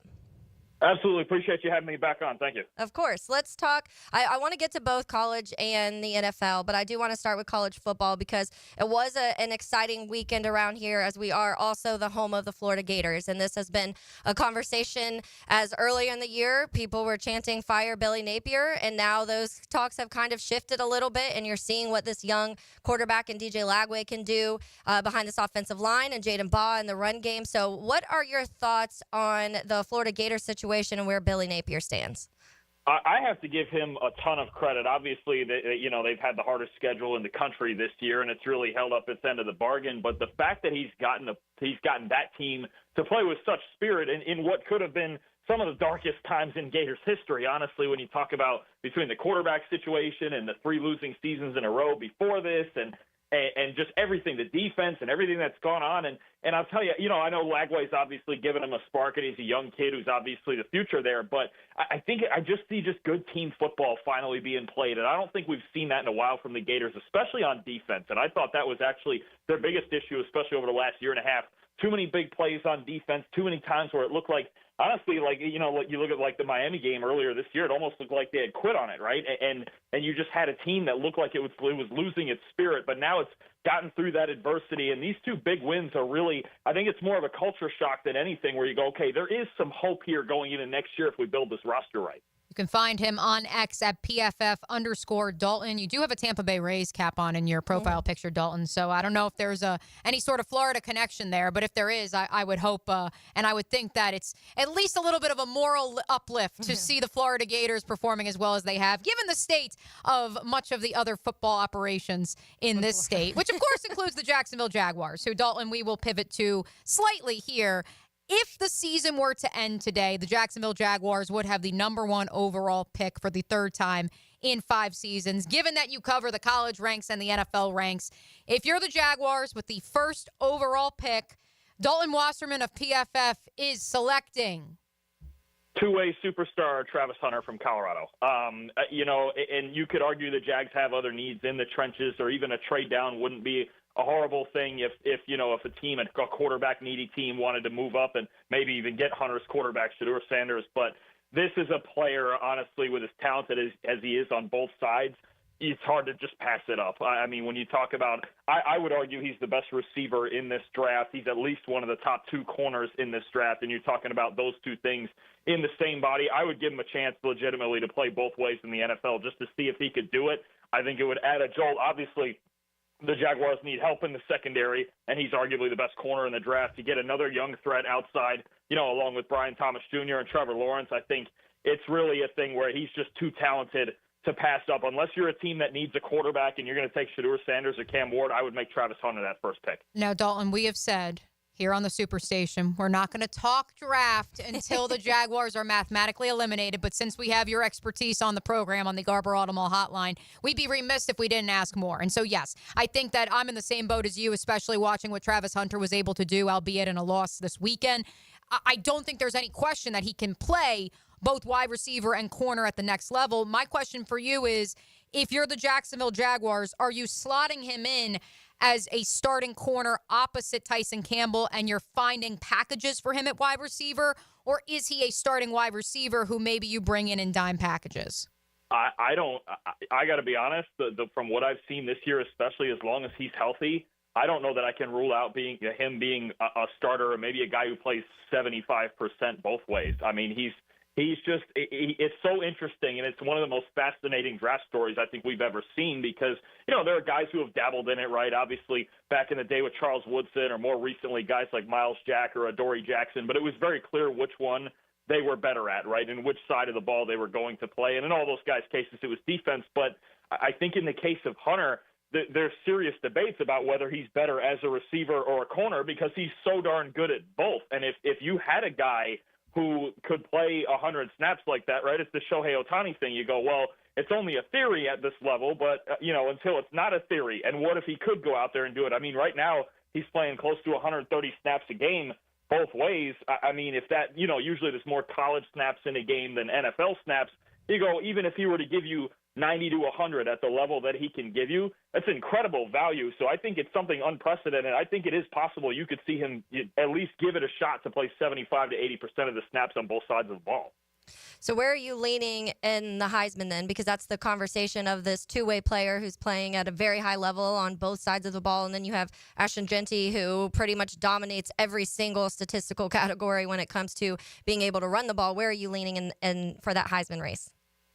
Absolutely. Appreciate you having me back on. Thank you. Of course. Let's talk. I want to get to both college and the NFL, but I do want to start with college football because it was an exciting weekend around here, as we are also the home of the Florida Gators. And this has been a conversation as early in the year, people were chanting fire Billy Napier, and now those talks have kind of shifted a little bit, and you're seeing what this young quarterback and DJ Lagway can do behind this offensive line, and Jaden Baugh in the run game. So what are your thoughts on the Florida Gators situation and where Billy Napier stands? I have to give him a ton of credit. Obviously, they've had the hardest schedule in the country this year, and it's really held up its end of the bargain. But the fact that he's gotten that team to play with such spirit in what could have been some of the darkest times in Gators history, honestly, when you talk about between the quarterback situation and the 3 losing seasons in a row before this, and just everything, the defense and everything that's gone on. And I'll tell you, I know Lagway's obviously given him a spark, and he's a young kid who's obviously the future there. But I think I just see just good team football finally being played. And I don't think we've seen that in a while from the Gators, especially on defense. And I thought that was actually their biggest issue, especially over the last year and a half. Too many big plays on defense, too many times where it looked like, honestly, you look at like the Miami game earlier this year, it almost looked like they had quit on it, right? And you just had a team that looked like it was losing its spirit, but now it's gotten through that adversity. And these 2 big wins are really, I think it's more of a culture shock than anything, where you go, okay, there is some hope here going into next year if we build this roster right. You can find him on X at PFF_Dalton. You do have a Tampa Bay Rays cap on in your profile picture, Dalton. So I don't know if there's any sort of Florida connection there, but if there is, I would hope and I would think that it's at least a little bit of a moral uplift to see the Florida Gators performing as well as they have, given the state of much of the other football operations in this state, which of course includes the Jacksonville Jaguars, who, Dalton, we will pivot to slightly here. If the season were to end today, the Jacksonville Jaguars would have the #1 overall pick for the 3rd time in 5 seasons. Given that you cover the college ranks and the NFL ranks, if you're the Jaguars with the 1st overall pick, Dalton Wasserman of PFF is selecting two-way superstar Travis Hunter from Colorado. You know, and you could argue the Jags have other needs in the trenches, or even a trade down wouldn't be a horrible thing if a team, a quarterback needy team, wanted to move up and maybe even get Hunter's quarterback, Shedeur Sanders. But this is a player, honestly, with as talented as he is on both sides, it's hard to just pass it up. I mean, when you talk about, I would argue he's the best receiver in this draft. He's at least one of the top two corners in this draft, and you're talking about those two things in the same body. I would give him a chance legitimately to play both ways in the NFL just to see if he could do it. I think it would add a jolt. Obviously, the Jaguars need help in the secondary, and he's arguably the best corner in the draft. To get another young threat outside, along with Brian Thomas Jr. and Trevor Lawrence, I think it's really a thing where he's just too talented to pass up. Unless you're a team that needs a quarterback and you're going to take Shedeur Sanders or Cam Ward, I would make Travis Hunter that first pick. Now, Dalton, we have said here on the Superstation, we're not going to talk draft until the Jaguars are mathematically eliminated. But since we have your expertise on the program on the Garber Automall hotline, we'd be remiss if we didn't ask more. And so, yes, I think that I'm in the same boat as you, especially watching what Travis Hunter was able to do, albeit in a loss this weekend. I don't think there's any question that he can play both wide receiver and corner at the next level. My question for you is, if you're the Jacksonville Jaguars, are you slotting him in as a starting corner opposite Tyson Campbell and you're finding packages for him at wide receiver? Or is he a starting wide receiver who maybe you bring in dime packages? I got to be honest, from what I've seen this year, especially as long as he's healthy, I don't know that I can rule out him being a starter or maybe a guy who plays 75% both ways. I mean, it's so interesting, and it's one of the most fascinating draft stories I think we've ever seen because, there are guys who have dabbled in it, right? Obviously, back in the day with Charles Woodson, or more recently, guys like Miles Jack or Adoree Jackson, but it was very clear which one they were better at, right, and which side of the ball they were going to play. And in all those guys' cases, it was defense. But I think in the case of Hunter, there's serious debates about whether he's better as a receiver or a corner because he's so darn good at both. And if you had a guy who could play 100 snaps like that, right? It's the Shohei Ohtani thing. You go, well, it's only a theory at this level, but, until it's not a theory. And what if he could go out there and do it? I mean, right now he's playing close to 130 snaps a game both ways. I mean, if that, usually there's more college snaps in a game than NFL snaps. You go, even if he were to give you 90 to 100 at the level that he can give you, that's incredible value. So I think it's something unprecedented. I think it is possible you could see him at least give it a shot to play 75 to 80% of the snaps on both sides of the ball. So where are you leaning in the Heisman then? Because that's the conversation of this two-way player who's playing at a very high level on both sides of the ball. And then you have Ashton Jeanty, who pretty much dominates every single statistical category when it comes to being able to run the ball. Where are you leaning in for that Heisman race?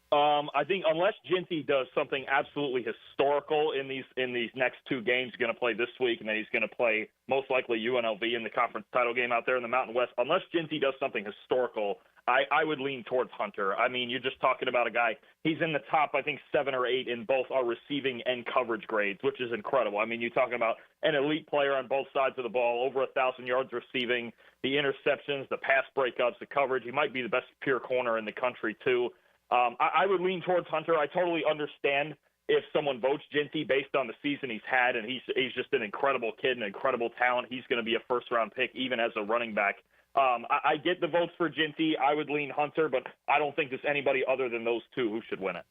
I think unless Jeanty does something absolutely historical in these next two games, he's going to play this week, and then he's going to play most likely UNLV in the conference title game out there in the Mountain West. Unless Jeanty does something historical, I would lean towards Hunter. I mean, you're just talking about a guy, he's in the top, I think, 7 or 8 in both our receiving and coverage grades, which is incredible. I mean, you're talking about an elite player on both sides of the ball, over 1,000 yards receiving, the interceptions, the pass breakups, the coverage. He might be the best pure corner in the country, too. I would lean towards Hunter. I totally understand if someone votes Jeanty based on the season he's had, and he's just an incredible kid, an incredible talent. He's going to be a first-round pick even as a running back. I get the votes for Jeanty. I would lean Hunter, but I don't think there's anybody other than those two who should win it.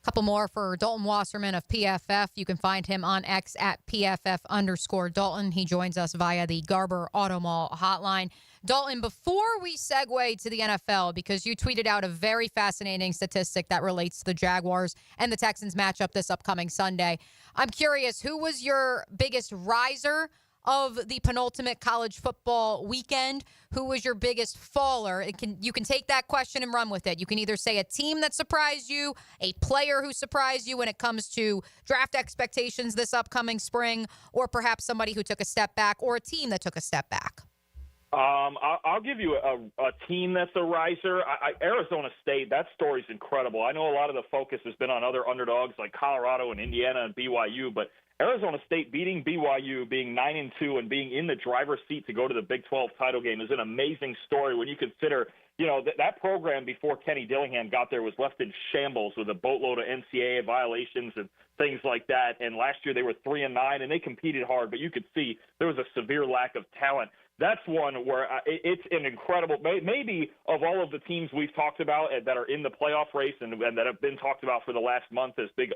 Couple more for Dalton Wasserman of PFF. You can find him on X at PFF_Dalton. He joins us via the Garber Automall hotline. Dalton, before we segue to the NFL, because you tweeted out a very fascinating statistic that relates to the Jaguars and the Texans matchup this upcoming Sunday, I'm curious, who was your biggest riser of the penultimate college football weekend? Who was your biggest faller? You can take that question and run with it. You can either say a team that surprised you, a player who surprised you when it comes to draft expectations this upcoming spring, or perhaps somebody who took a step back, or a team that took a step back. I'll give you a team that's a riser. Arizona State, that story's incredible. I know a lot of the focus has been on other underdogs like Colorado and Indiana and BYU, but Arizona State beating BYU, being 9-2, and being in the driver's seat to go to the Big 12 title game is an amazing story when you consider, that program before Kenny Dillingham got there was left in shambles with a boatload of NCAA violations and things like that. And last year they were 3-9, and they competed hard, but you could see there was a severe lack of talent. that's one where it's an incredible, maybe of all of the teams we've talked about that are in the playoff race and that have been talked about for the last month as big,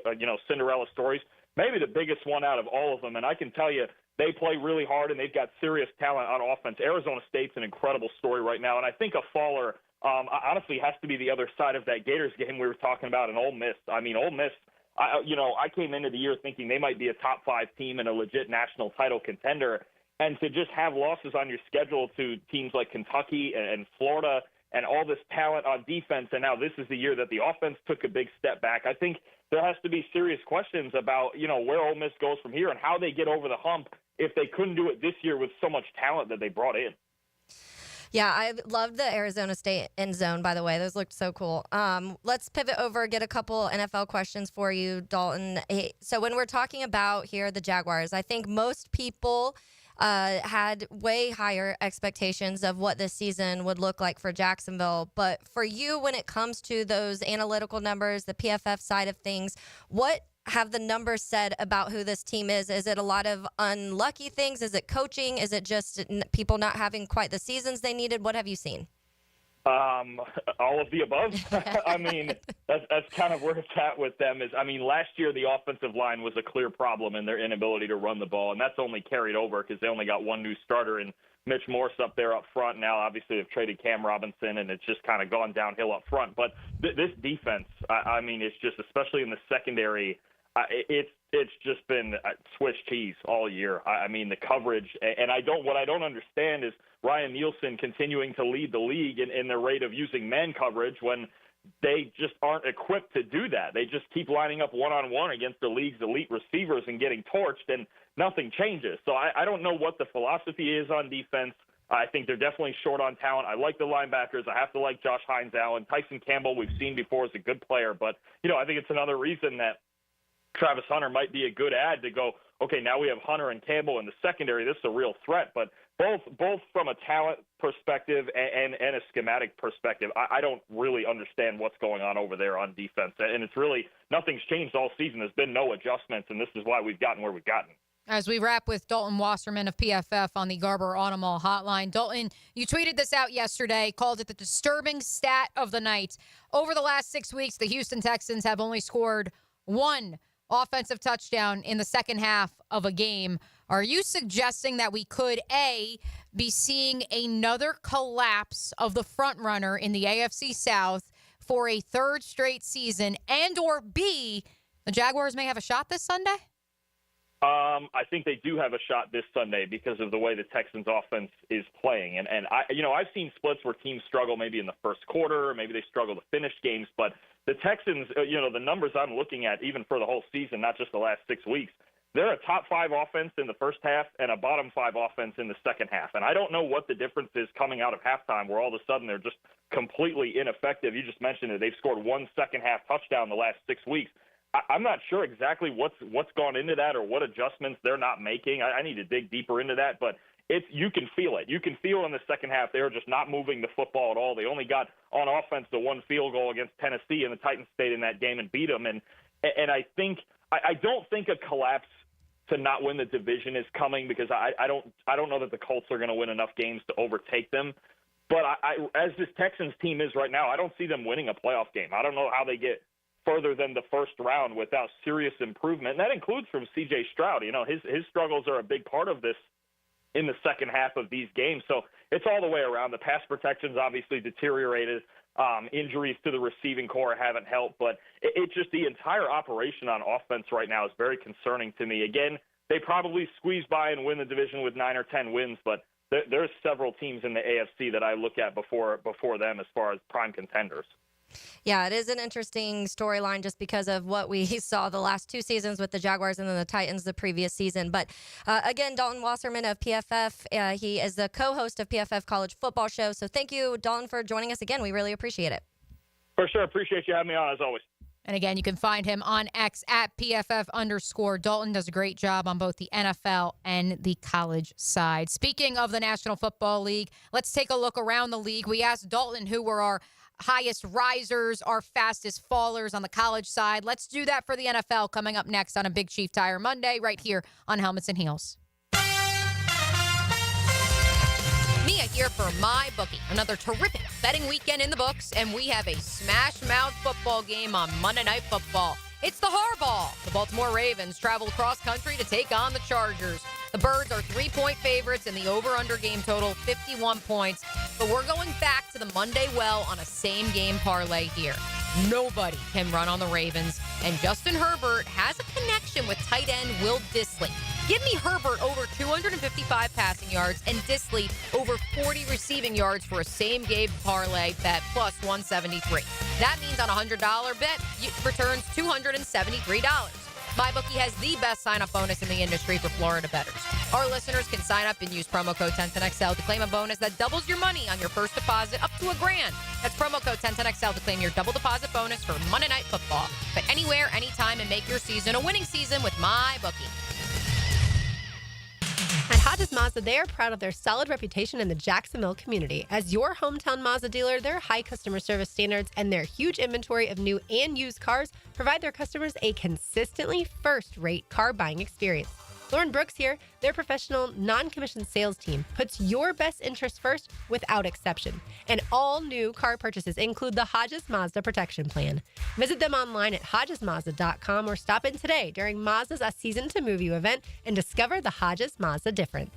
Cinderella stories, maybe the biggest one out of all of them. And I can tell you, they play really hard and they've got serious talent on offense. Arizona State's an incredible story right now. And I think a faller, honestly, has to be the other side of that Gators game we were talking about in Ole Miss. I mean, Ole Miss, I came into the year thinking they might be a top 5 team and a legit national title contender. And to just have losses on your schedule to teams like Kentucky and Florida and all this talent on defense, and now this is the year that the offense took a big step back, I think there has to be serious questions about, where Ole Miss goes from here and how they get over the hump if they couldn't do it this year with so much talent that they brought in. Yeah, I loved the Arizona State end zone, by the way. Those looked so cool. Let's pivot over, get a couple NFL questions for you, Dalton. So when we're talking about here the Jaguars, I think most people had way higher expectations of what this season would look like for Jacksonville. But for you, when it comes to those analytical numbers, the PFF side of things, what have the numbers said about who this team is? Is it a lot of unlucky things? Is it coaching? Is it just people not having quite the seasons they needed? What have you seen? All of the above. I mean, that's kind of where it's at with them. Last year the offensive line was a clear problem in their inability to run the ball, and that's only carried over because they only got one new starter in Mitch Morse up there up front. Now, obviously, they've traded Cam Robinson, and it's just kind of gone downhill up front. But this defense, it's just, especially in the secondary, it's just been Swiss cheese all year. The coverage, and what I don't understand is Ryan Nielsen continuing to lead the league in their rate of using man coverage when they just aren't equipped to do that. They just keep lining up one-on-one against the league's elite receivers and getting torched, and nothing changes. So I don't know what the philosophy is on defense. I think they're definitely short on talent. I like the linebackers. I have to like Josh Hines Allen. Tyson Campbell, we've seen before, is a good player. But, I think it's another reason that Travis Hunter might be a good ad to go, okay, now we have Hunter and Campbell in the secondary. This is a real threat. But both from a talent perspective and a schematic perspective, I don't really understand what's going on over there on defense. And it's really, nothing's changed all season. There's been no adjustments, and this is why we've gotten where we've gotten. As we wrap with Dalton Wasserman of PFF on the Garber Automall hotline. Dalton, you tweeted this out yesterday, called it the disturbing stat of the night. Over the last 6 weeks, the Houston Texans have only scored one offensive touchdown in the second half of a game. Are you suggesting that we could, A, be seeing another collapse of the front runner in the AFC South for a third straight season, and or B, the Jaguars may have a shot this Sunday? I think they do have a shot this Sunday because of the way the Texans offense is playing. And I've seen splits where teams struggle maybe in the first quarter, maybe they struggle to finish games, but the Texans, the numbers I'm looking at, even for the whole season, not just the last 6 weeks, they're a top 5 offense in the first half and a bottom 5 offense in the second half. And I don't know what the difference is coming out of halftime where all of a sudden they're just completely ineffective. You just mentioned it. They've scored one second half touchdown the last 6 weeks. I'm not sure exactly what's gone into that or what adjustments they're not making. I need to dig deeper into that, but you can feel it. You can feel in the second half they were just not moving the football at all. They only got on offense the one field goal against Tennessee, and the Titans stayed in that game and beat them. And I don't think a collapse to not win the division is coming because I don't know that the Colts are going to win enough games to overtake them. But as this Texans team is right now, I don't see them winning a playoff game. I don't know how they get further than the first round without serious improvement. And that includes from C.J. Stroud. His struggles are a big part of this in the second half of these games. So it's all the way around. The pass protection's obviously deteriorated. Injuries to the receiving core haven't helped. But it's just the entire operation on offense right now is very concerning to me. Again, they probably squeeze by and win the division with 9 or 10 wins, but there's several teams in the AFC that I look at before them as far as prime contenders. Yeah, it is an interesting storyline just because of what we saw the last 2 seasons with the Jaguars and then the Titans the previous season. But again, Dalton Wasserman of PFF, he is the co-host of PFF College Football Show. So thank you, Dalton, for joining us again. We really appreciate it. For sure. Appreciate you having me on, as always. And again, you can find him on X at PFF_. Dalton does a great job on both the NFL and the college side. Speaking of the National Football League, let's take a look around the league. We asked Dalton who were our highest risers, our fastest fallers on the college side. Let's do that for the NFL coming up next on a Big Chief Tire Monday right here on Helmets and Heels. Mia here for MyBookie. Another terrific betting weekend in the books, and we have a smash-mouth football game on Monday Night Football. It's the Harbaugh. The Baltimore Ravens travel cross country to take on the Chargers. The Birds are 3-point favorites, and the over-under game total 51 points. But we're going back to the Monday well on a same-game parlay here. Nobody can run on the Ravens, and Justin Herbert has a connection with tight end Will Dissly. Give me Herbert over 255 passing yards and Dissly over 40 receiving yards for a same-game parlay bet plus 173. That means on a $100 bet, it returns $273. MyBookie has the best sign-up bonus in the industry for Florida bettors. Our listeners can sign up and use promo code 1010XL to claim a bonus that doubles your money on your first deposit up to $1,000. That's promo code 1010XL to claim your double deposit bonus for Monday Night Football. Bet anywhere, anytime, and make your season a winning season with MyBookie. At Hodges Mazda, they are proud of their solid reputation in the Jacksonville community. As your hometown Mazda dealer, their high customer service standards and their huge inventory of new and used cars provide their customers a consistently first-rate car buying experience. Lauren Brooks here, their professional, non-commissioned sales team puts your best interest first without exception. And all new car purchases include the Hodges Mazda Protection Plan. Visit them online at hodgesmazda.com or stop in today during Mazda's A Season to Move You event and discover the Hodges Mazda difference.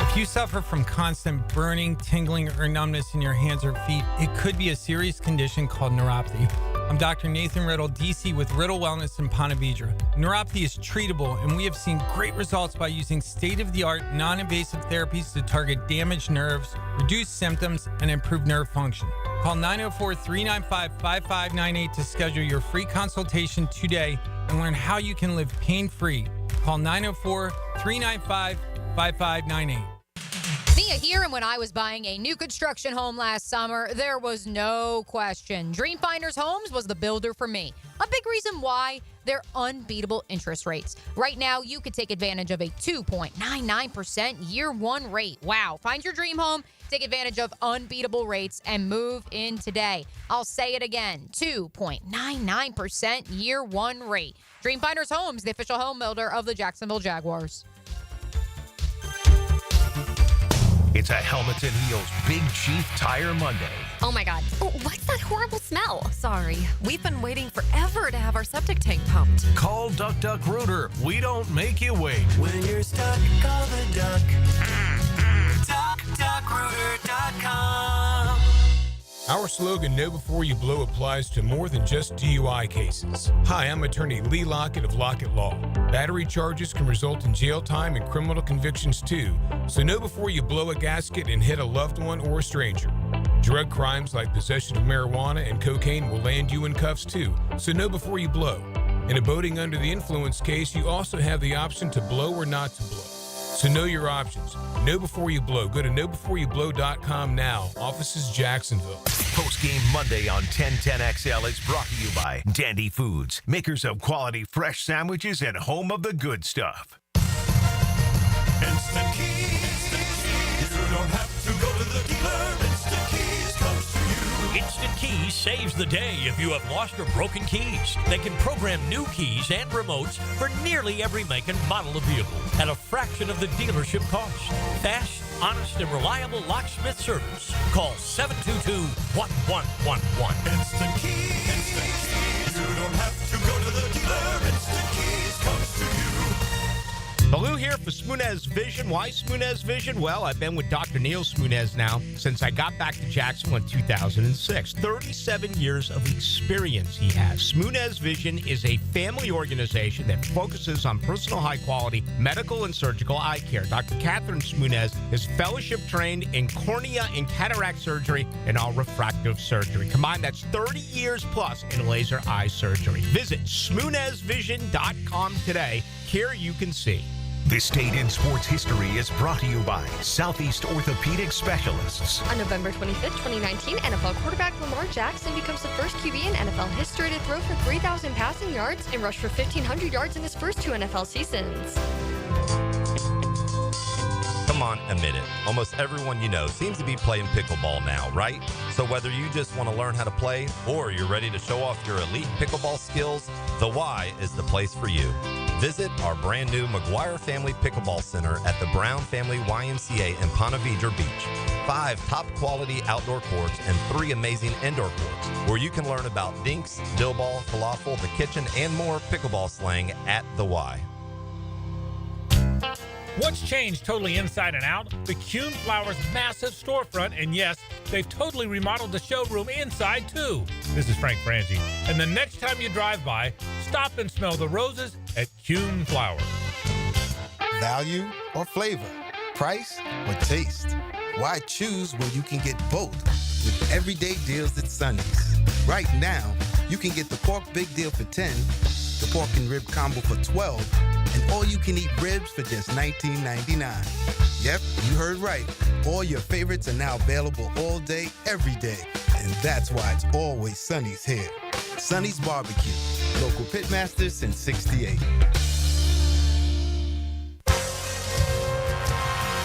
If you suffer from constant burning, tingling, or numbness in your hands or feet, it could be a serious condition called neuropathy. I'm Dr. Nathan Riddle, DC with Riddle Wellness in Ponte Vedra. Neuropathy is treatable, and we have seen great results by using state-of-the-art, non-invasive therapies to target damaged nerves, reduce symptoms, and improve nerve function. Call 904-395-5598 to schedule your free consultation today and learn how you can live pain-free. Call 904-395-5598. Mia here, and when I was buying a new construction home last summer, there was no question. Dreamfinders Homes was the builder for me. A big reason why, their unbeatable interest rates. Right now, you could take advantage of a 2.99% year one rate. Wow. Find your dream home, take advantage of unbeatable rates, and move in today. I'll say it again, 2.99% year one rate. Dreamfinders Homes, the official home builder of the Jacksonville Jaguars. It's a Helmets and Heels Big Chief Tire Monday. Oh my God. Oh, what's that horrible smell? Sorry. We've been waiting forever to have our septic tank pumped. Call Duck Duck Rooter. We don't make you wait. When you're stuck, call the duck. DuckDuckRooter.com. Our slogan, Know Before You Blow, applies to more than just DUI cases. Hi, I'm attorney Lee Lockett of Lockett Law. Battery charges can result in jail time and criminal convictions too, so know before you blow a gasket and hit a loved one or a stranger. Drug crimes like possession of marijuana and cocaine will land you in cuffs too, so know before you blow. In a boating under the influence case, you also have the option to blow or not to blow. So know your options. Know before you blow. Go to knowbeforeyouBlow.com now. Offices Jacksonville. Post-game Monday on 1010XL is brought to you by Dandy Foods, makers of quality fresh sandwiches and home of the good stuff. Instant Keys. You don't have to go to the dealer. Instant Keys comes to you. Instant Keys saves the day if you have lost or broken keys. They can program new keys and remotes for nearly every make and model of vehicle at a fraction of the dealership cost. Fast, honest, and reliable locksmith service. Call 722-1111. Instant Keys. Instant Keys. You don't have to go to the dealer. Instant Keys comes to you. Baloo here for Smoonez Vision. Why Smoonez Vision? Well, I've been with Dr. Neil Smoonez now since I got back to Jacksonville in 2006. 37 years of experience he has. Smoonez Vision is a family organization that focuses on personal high-quality medical and surgical eye care. Dr. Catherine Smoonez is fellowship trained in cornea and cataract surgery and all refractive surgery. Combined, that's 30 years plus in laser eye surgery. Visit SmoonezVision.com today. Here you can see. This State in Sports History is brought to you by Southeast Orthopedic Specialists. On November 25th, 2019, NFL quarterback Lamar Jackson becomes the first QB in NFL history to throw for 3,000 passing yards and rush for 1,500 yards in his first two NFL seasons. Come on, admit it. Almost everyone you know seems to be playing pickleball now, right? So whether you just want to learn how to play or you're ready to show off your elite pickleball skills, the Y is the place for you. Visit our brand new McGuire Family Pickleball Center at the Brown Family YMCA in Ponte Vedra Beach. 5 top quality outdoor courts and 3 amazing indoor courts where you can learn about dinks, billball, falafel, the kitchen, and more pickleball slang at the Y. What's changed totally inside and out? The Kuhn Flowers massive storefront, and yes, they've totally remodeled the showroom inside too. This is Frank Frangie, and the next time you drive by, stop and smell the roses at Kuhn Flowers. Value or flavor? Price or taste? Why choose when you can get both? With everyday deals at Sonny's. Right now, you can get the pork big deal for 10, the pork and rib combo for 12, and all you can eat ribs for just $19.99. Yep, you heard right. All your favorites are now available all day, every day. And that's why it's always Sonny's here. Sonny's Barbecue. Local pitmasters since '68.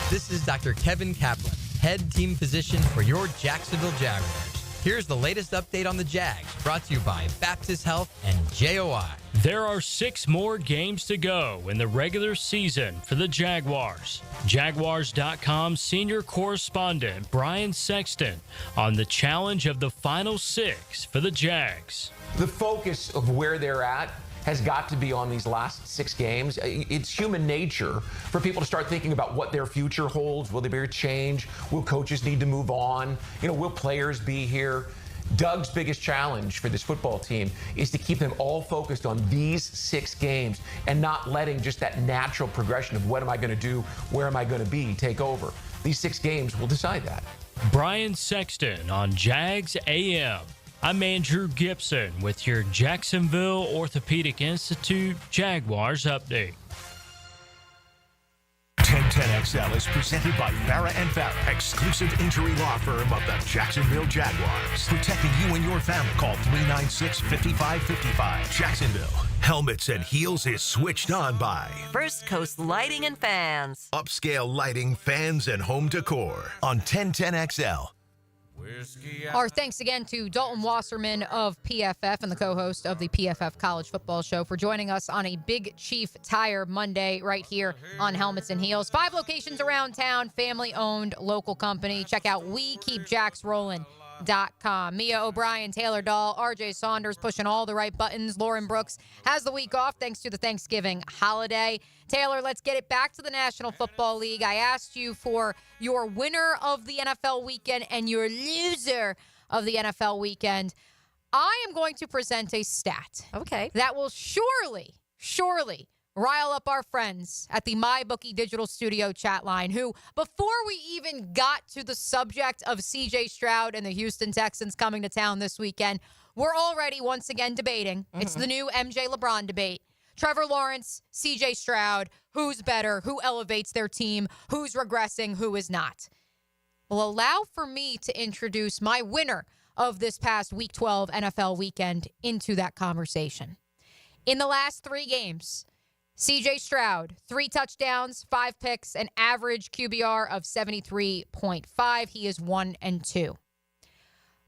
This is Dr. Kevin Kaplan, head team physician for your Jacksonville Jaguars. Here's the latest update on the Jags, brought to you by Baptist Health and JOI. There are 6 more games to go in the regular season for the Jaguars. Jaguars.com senior correspondent Brian Sexton on the challenge of the final 6 for the Jags. The focus of where they're at has got to be on these last 6 games. It's human nature for people to start thinking about what their future holds. Will there be a change? Will coaches need to move on? Will players be here? Doug's biggest challenge for this football team is to keep them all focused on these 6 games and not letting just that natural progression of what am I going to do, where am I going to be, take over. These 6 games will decide that. Brian Sexton on Jags AM. I'm Andrew Gibson with your Jacksonville Orthopedic Institute Jaguars update. 1010XL is presented by Farah & Farah, exclusive injury law firm of the Jacksonville Jaguars. Protecting you and your family. Call 396-5555. Jacksonville. Helmets and Heels is switched on by First Coast Lighting and Fans. Upscale Lighting, Fans, and Home Decor on 1010XL. Our thanks again to Dalton Wasserman of PFF and the co-host of the PFF College Football Show for joining us on a Big Chief Tire Monday right here on Helmets and Heels. 5 locations around town, family-owned, local company. Check out WeKeepJacksRollin.com. Mia O'Brien, Taylor Dahl, RJ Saunders pushing all the right buttons. Lauren Brooks has the week off thanks to the Thanksgiving holiday. Taylor, let's get it back to the National Football League. I asked you for your winner of the NFL weekend and your loser of the NFL weekend. I am going to present a stat. Okay. That will surely rile up our friends at the MyBookie Digital Studio chat line, who, before we even got to the subject of C.J. Stroud and the Houston Texans coming to town this weekend, we're already once again debating. Mm-hmm. It's the new MJ LeBron debate. Trevor Lawrence, C.J. Stroud, who's better, who elevates their team, who's regressing, who is not. Will allow for me to introduce my winner of this past Week 12 NFL weekend into that conversation. In the last 3 games, C.J. Stroud, 3 touchdowns, 5 picks, an average QBR of 73.5. He is 1-2.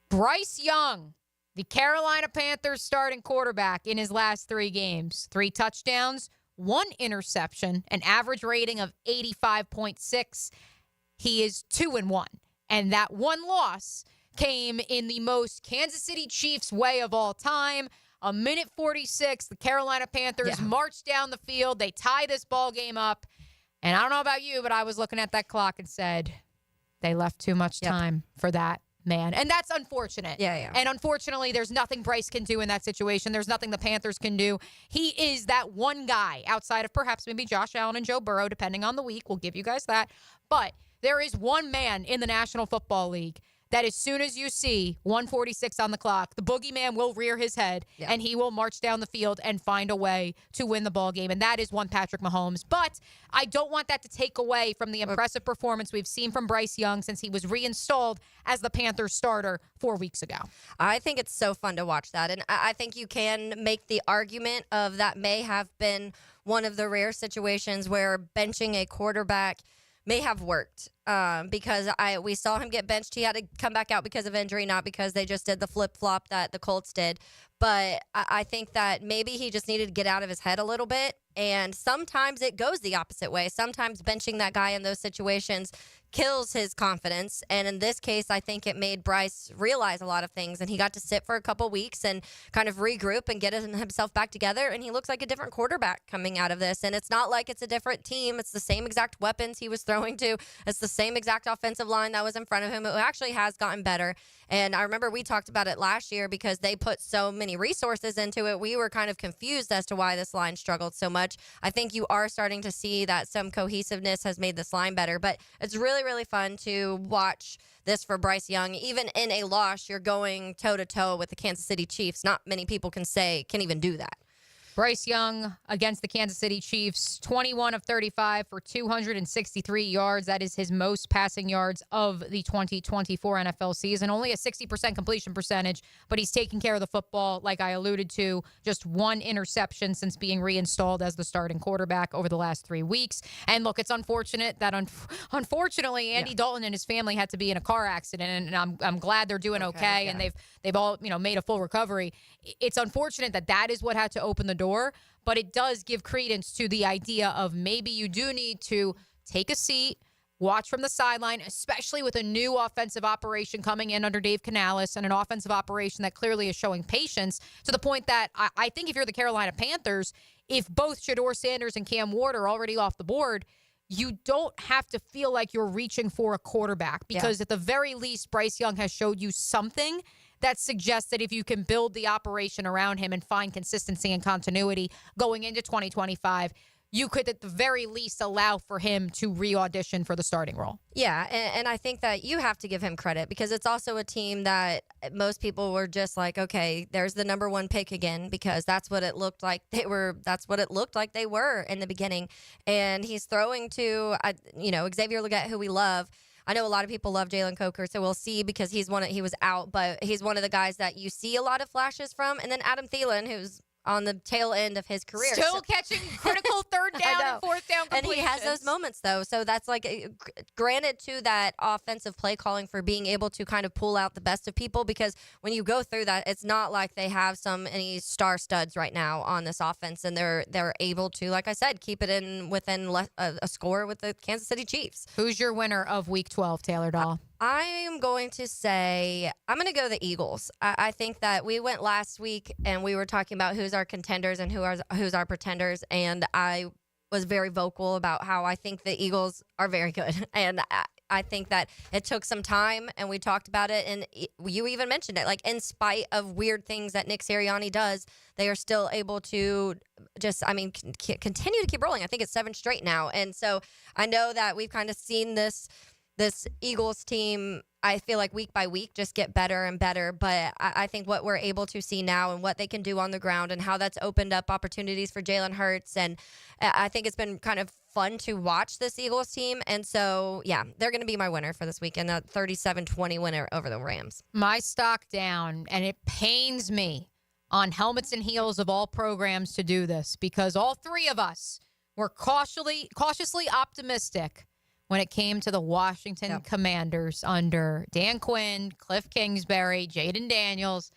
Bryce Young, the Carolina Panthers starting quarterback in his last 3 games, 3 touchdowns, 1 interception, an average rating of 85.6. He is 2-1. And that 1 loss came in the most Kansas City Chiefs way of all time. A minute 46, the Carolina Panthers march down the field. They tie this ball game up. And I don't know about you, but I was looking at that clock and said, they left too much time for that man. And that's unfortunate. Yeah. And unfortunately, there's nothing Bryce can do in that situation. There's nothing the Panthers can do. He is that one guy outside of perhaps maybe Josh Allen and Joe Burrow, depending on the week. We'll give you guys that. But there is one man in the National Football League that as soon as you see 1:46 on the clock, the boogeyman will rear his head and he will march down the field and find a way to win the ball game. And that is one Patrick Mahomes. But I don't want that to take away from the impressive performance we've seen from Bryce Young since he was reinstalled as the Panthers starter 4 weeks ago. I think it's so fun to watch that. And I think you can make the argument of that may have been one of the rare situations where benching a quarterback may have worked. because we saw him get benched. He had to come back out because of injury, not because they just did the flip-flop that the Colts did. But I think that maybe he just needed to get out of his head a little bit. And sometimes it goes the opposite way. Sometimes benching that guy in those situations kills his confidence. And in this case, I think it made Bryce realize a lot of things. And he got to sit for a couple weeks and kind of regroup and get himself back together. And he looks like a different quarterback coming out of this. And it's not like it's a different team. It's the same exact weapons he was throwing to. It's the same exact offensive line that was in front of him. It actually has gotten better. And I remember we talked about it last year because they put so many resources into it. We were kind of confused as to why this line struggled so much. I think you are starting to see that some cohesiveness has made this line better. But it's really, really fun to watch this for Bryce Young. Even in a loss, you're going toe-to-toe with the Kansas City Chiefs. Not many people can even do that. Bryce Young against the Kansas City Chiefs, 21 of 35 for 263 yards. That is his most passing yards of the 2024 NFL season. Only a 60% completion percentage, but he's taking care of the football, like I alluded to. Just one interception since being reinstalled as the starting quarterback over the last 3 weeks. And look, it's unfortunate that unfortunately Andy Dalton and his family had to be in a car accident, and I'm glad they're doing okay. And they've all made a full recovery. It's unfortunate that is what had to open the door. But it does give credence to the idea of maybe you do need to take a seat, watch from the sideline, especially with a new offensive operation coming in under Dave Canales and an offensive operation that clearly is showing patience to the point that I think if you're the Carolina Panthers, if both Shedeur Sanders and Cam Ward are already off the board, you don't have to feel like you're reaching for a quarterback because at the very least, Bryce Young has showed you something that suggests that if you can build the operation around him and find consistency and continuity going into 2025, you could at the very least allow for him to re-audition for the starting role. Yeah, and I think that you have to give him credit because it's also a team that most people were just like, okay, there's the number one pick again because that's what it looked like they were. That's what it looked like they were in the beginning. And he's throwing to, Xavier Legette, who we love. I know a lot of people love Jalen Coker, so we'll see because he was out, but he's one of the guys that you see a lot of flashes from. And then Adam Thielen, who's on the tail end of his career. Still catching critical third down and fourth down completions. And he has those moments, though. So that's granted to that offensive play calling for being able to kind of pull out the best of people because when you go through that, it's not like they have any star studs right now on this offense. And they're able to, like I said, keep it within a score with the Kansas City Chiefs. Who's your winner of Week 12, Taylor Dahl? I am going to say I'm going to go the Eagles. I think that we went last week and we were talking about who's our contenders and who's our pretenders, and I was very vocal about how I think the Eagles are very good, and I think that it took some time, and we talked about it, and you even mentioned it. Like, in spite of weird things that Nick Sirianni does, they are still able to continue to keep rolling. I think it's 7 straight now, and so I know that we've kind of seen this Eagles team, I feel like week by week, just get better and better. But I think what we're able to see now and what they can do on the ground and how that's opened up opportunities for Jalen Hurts. And I think it's been kind of fun to watch this Eagles team. And so, yeah, they're going to be my winner for this weekend, a 37-20 winner over the Rams. My stock down, and it pains me on helmets and heels of all programs to do this because all three of us were cautiously optimistic when it came to the Washington Commanders under Dan Quinn, Cliff Kingsbury, Jaden Daniels.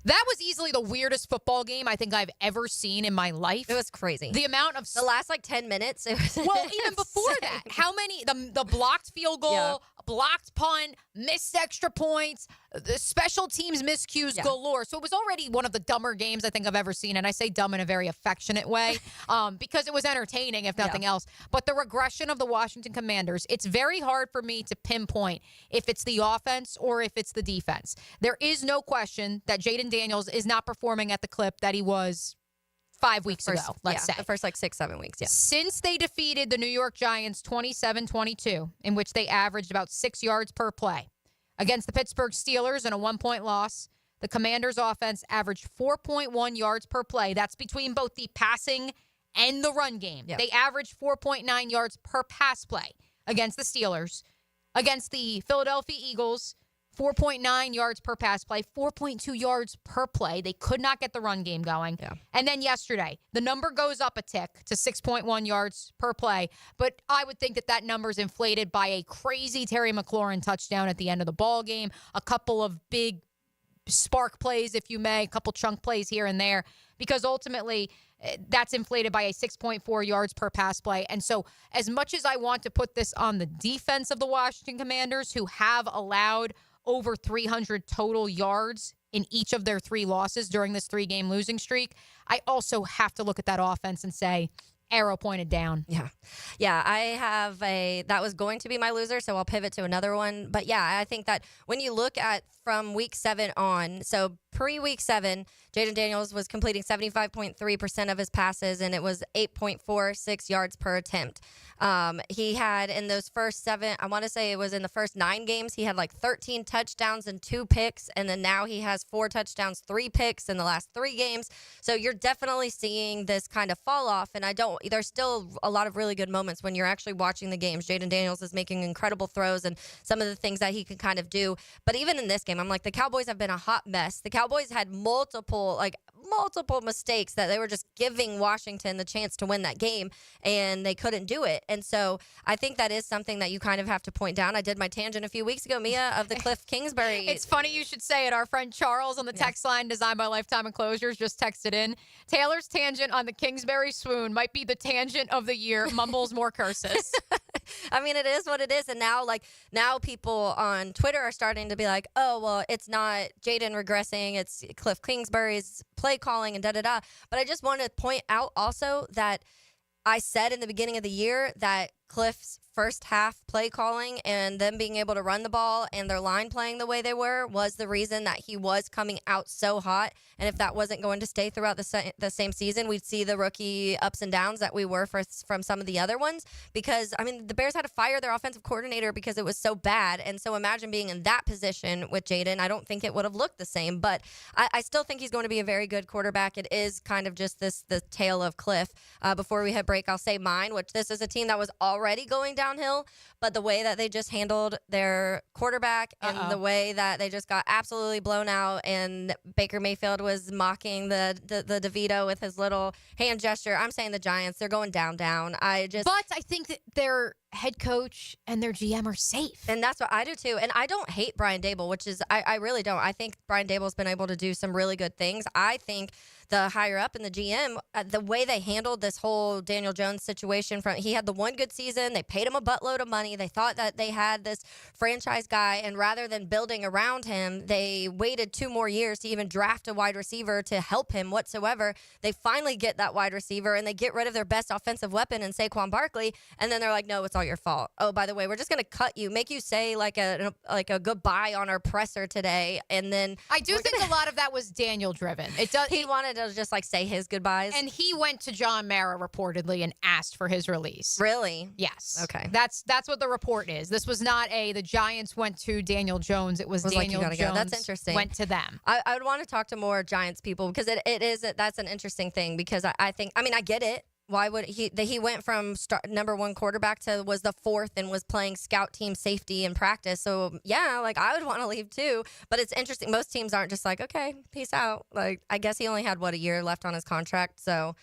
That was easily the weirdest football game I think I've ever seen in my life. It was crazy. The amount of the last 10 minutes. It was even before that, how many the blocked field goal, blocked punt, missed extra points, the special teams miscues galore. So it was already one of the dumber games I think I've ever seen, and I say dumb in a very affectionate way because it was entertaining, if nothing else. But the regression of the Washington Commanders, it's very hard for me to pinpoint if it's the offense or if it's the defense. There is no question that Jaden Daniels is not performing at the clip that he was 5 weeks ago, let's say. The first 6-7 weeks, Since they defeated the New York Giants 27-22, in which they averaged about 6 yards per play, against the Pittsburgh Steelers in a 1-point loss, the Commanders' offense averaged 4.1 yards per play. That's between both the passing and the run game. They averaged 4.9 yards per pass play against the Steelers. Against the Philadelphia Eagles, 4.9 yards per pass play, 4.2 yards per play. They could not get the run game going. Yeah. And then yesterday, the number goes up a tick to 6.1 yards per play. But I would think that number is inflated by a crazy Terry McLaurin touchdown at the end of the ball game, a couple of big spark plays, if you may, a couple chunk plays here and there, because ultimately that's inflated by a 6.4 yards per pass play. And so as much as I want to put this on the defense of the Washington Commanders, who have allowed over 300 total yards in each of their 3 losses during this 3-game losing streak, I also have to look at that offense and say, arrow pointed down. Yeah, I have that was going to be my loser, so I'll pivot to another one. But yeah, I think that when you look at from week 7 on, so pre-week 7, Jaden Daniels was completing 75.3% of his passes, and it was 8.46 yards per attempt. He had in those first 7, I want to say it was in the first 9 games, he had like 13 touchdowns and 2 picks, and then now he has 4 touchdowns, 3 picks in the last 3 games. So you're definitely seeing this kind of fall off, and there's still a lot of really good moments when you're actually watching the games. Jaden Daniels is making incredible throws and some of the things that he can kind of do. But even in this game, I'm like, the Cowboys have been a hot mess. The Cowboys had multiple mistakes that they were just giving Washington the chance to win that game, and they couldn't do it. And so I think that is something that you kind of have to point down. I did my tangent a few weeks ago, Mia, of the Cliff Kingsbury. It's funny you should say it. Our friend Charles on the text line, designed by Lifetime Enclosures, just texted in, Taylor's tangent on the Kingsbury swoon might be the tangent of the year. Mumbles more curses. I mean, it is what it is. And now people on Twitter are starting to be like, oh, well, it's not Jaden regressing. It's Cliff Kingsbury's play calling and da-da-da. But I just want to point out also that I said in the beginning of the year that Cliff's first half play calling and them being able to run the ball and their line playing the way they were was the reason that he was coming out so hot. And if that wasn't going to stay throughout the same season, we'd see the rookie ups and downs that we were from some of the other ones. Because, I mean, the Bears had to fire their offensive coordinator because it was so bad. And so imagine being in that position with Jaden. I don't think it would have looked the same. But I still think he's going to be a very good quarterback. It is kind of just the tale of Cliff. Before we hit break, I'll say mine, which this is a team that was already going downhill, but the way that they just handled their quarterback and the way that they just got absolutely blown out, and Baker Mayfield was mocking the DeVito with his little hand gesture. I'm saying the Giants, they're going down. But I think that their head coach and their GM are safe. And that's what I do too. And I don't hate Brian Dable, which is, I really don't. I think Brian Dable's been able to do some really good things. I think the higher up in the GM, the way they handled this whole Daniel Jones situation, he had the one good season. They paid him a buttload of money. They thought that they had this franchise guy, and rather than building around him, they waited 2 more years to even draft a wide receiver to help him whatsoever. They finally get that wide receiver, and they get rid of their best offensive weapon in Saquon Barkley, and then they're like, no, it's all your fault. Oh, by the way, we're just going to cut you, make you say like a goodbye on our presser today, and then I do think a lot of that was Daniel driven. He wanted to just like say his goodbyes, and he went to John Mara reportedly and asked for his release. Really? Yes. Okay. That's what the report is. This was not the Giants went to Daniel Jones. It was Daniel Jones. That's interesting. Went to them. I would want to talk to more Giants people because that's an interesting thing, because I get it. Why would he went from number 1 quarterback to was the 4th and was playing scout team safety in practice. So yeah, like I would want to leave too. But it's interesting. Most teams aren't just like, okay, peace out. Like I guess he only had a year left on his contract. So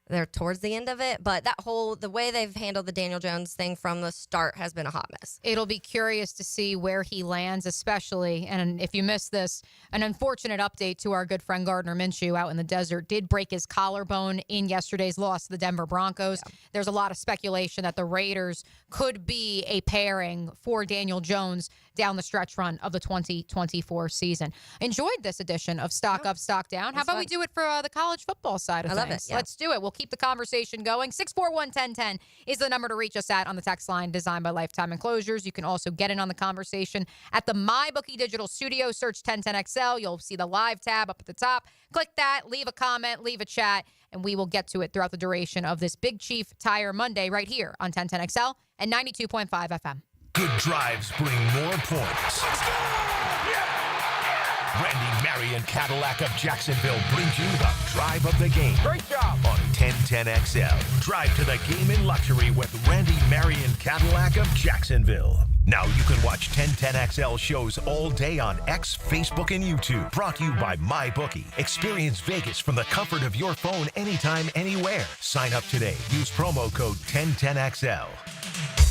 they're towards the end of it. But the way they've handled the Daniel Jones thing from the start has been a hot mess. It'll be curious to see where he lands, especially, and if you missed this, an unfortunate update to our good friend Gardner Minshew out in the desert did break his collarbone in yesterday's loss to the Denver Broncos. Yeah. There's a lot of speculation that the Raiders could be a pairing for Daniel Jones down the stretch run of the 2024 season. Enjoyed this edition of Stock Up, Stock Down. How about we do it for the college football side of things? I love it. Yeah. Let's do it. We'll keep the conversation going. 641-1010 is the number to reach us at on the text line designed by Lifetime Enclosures. You can also get in on the conversation at the MyBookie Digital Studio. Search 1010XL. You'll see the live tab up at the top. Click that, leave a comment, leave a chat, and we will get to it throughout the duration of this Big Chief Tire Monday right here on 1010XL and 92.5 FM. Good drives bring more points. Randy Marion Cadillac of Jacksonville brings you the drive of the game. Great job. On 1010XL. Drive to the game in luxury with Randy Marion Cadillac of Jacksonville. Now you can watch 1010XL shows all day on X, Facebook, and YouTube. Brought to you by MyBookie. Experience Vegas from the comfort of your phone anytime, anywhere. Sign up today. Use promo code 1010XL.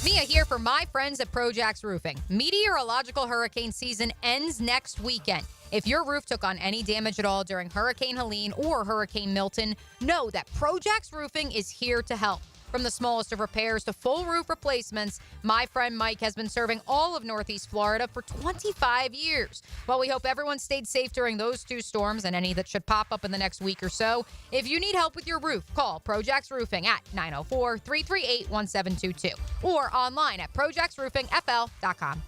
Mia here for my friends at Projax Roofing. Meteorological hurricane season ends next weekend. If your roof took on any damage at all during Hurricane Helene or Hurricane Milton, know that Projax Roofing is here to help. From the smallest of repairs to full roof replacements, my friend Mike has been serving all of Northeast Florida for 25 years. Well, we hope everyone stayed safe during those two storms and any that should pop up in the next week or so. If you need help with your roof, call Projax Roofing at 904-338-1722 or online at projaxroofingfl.com.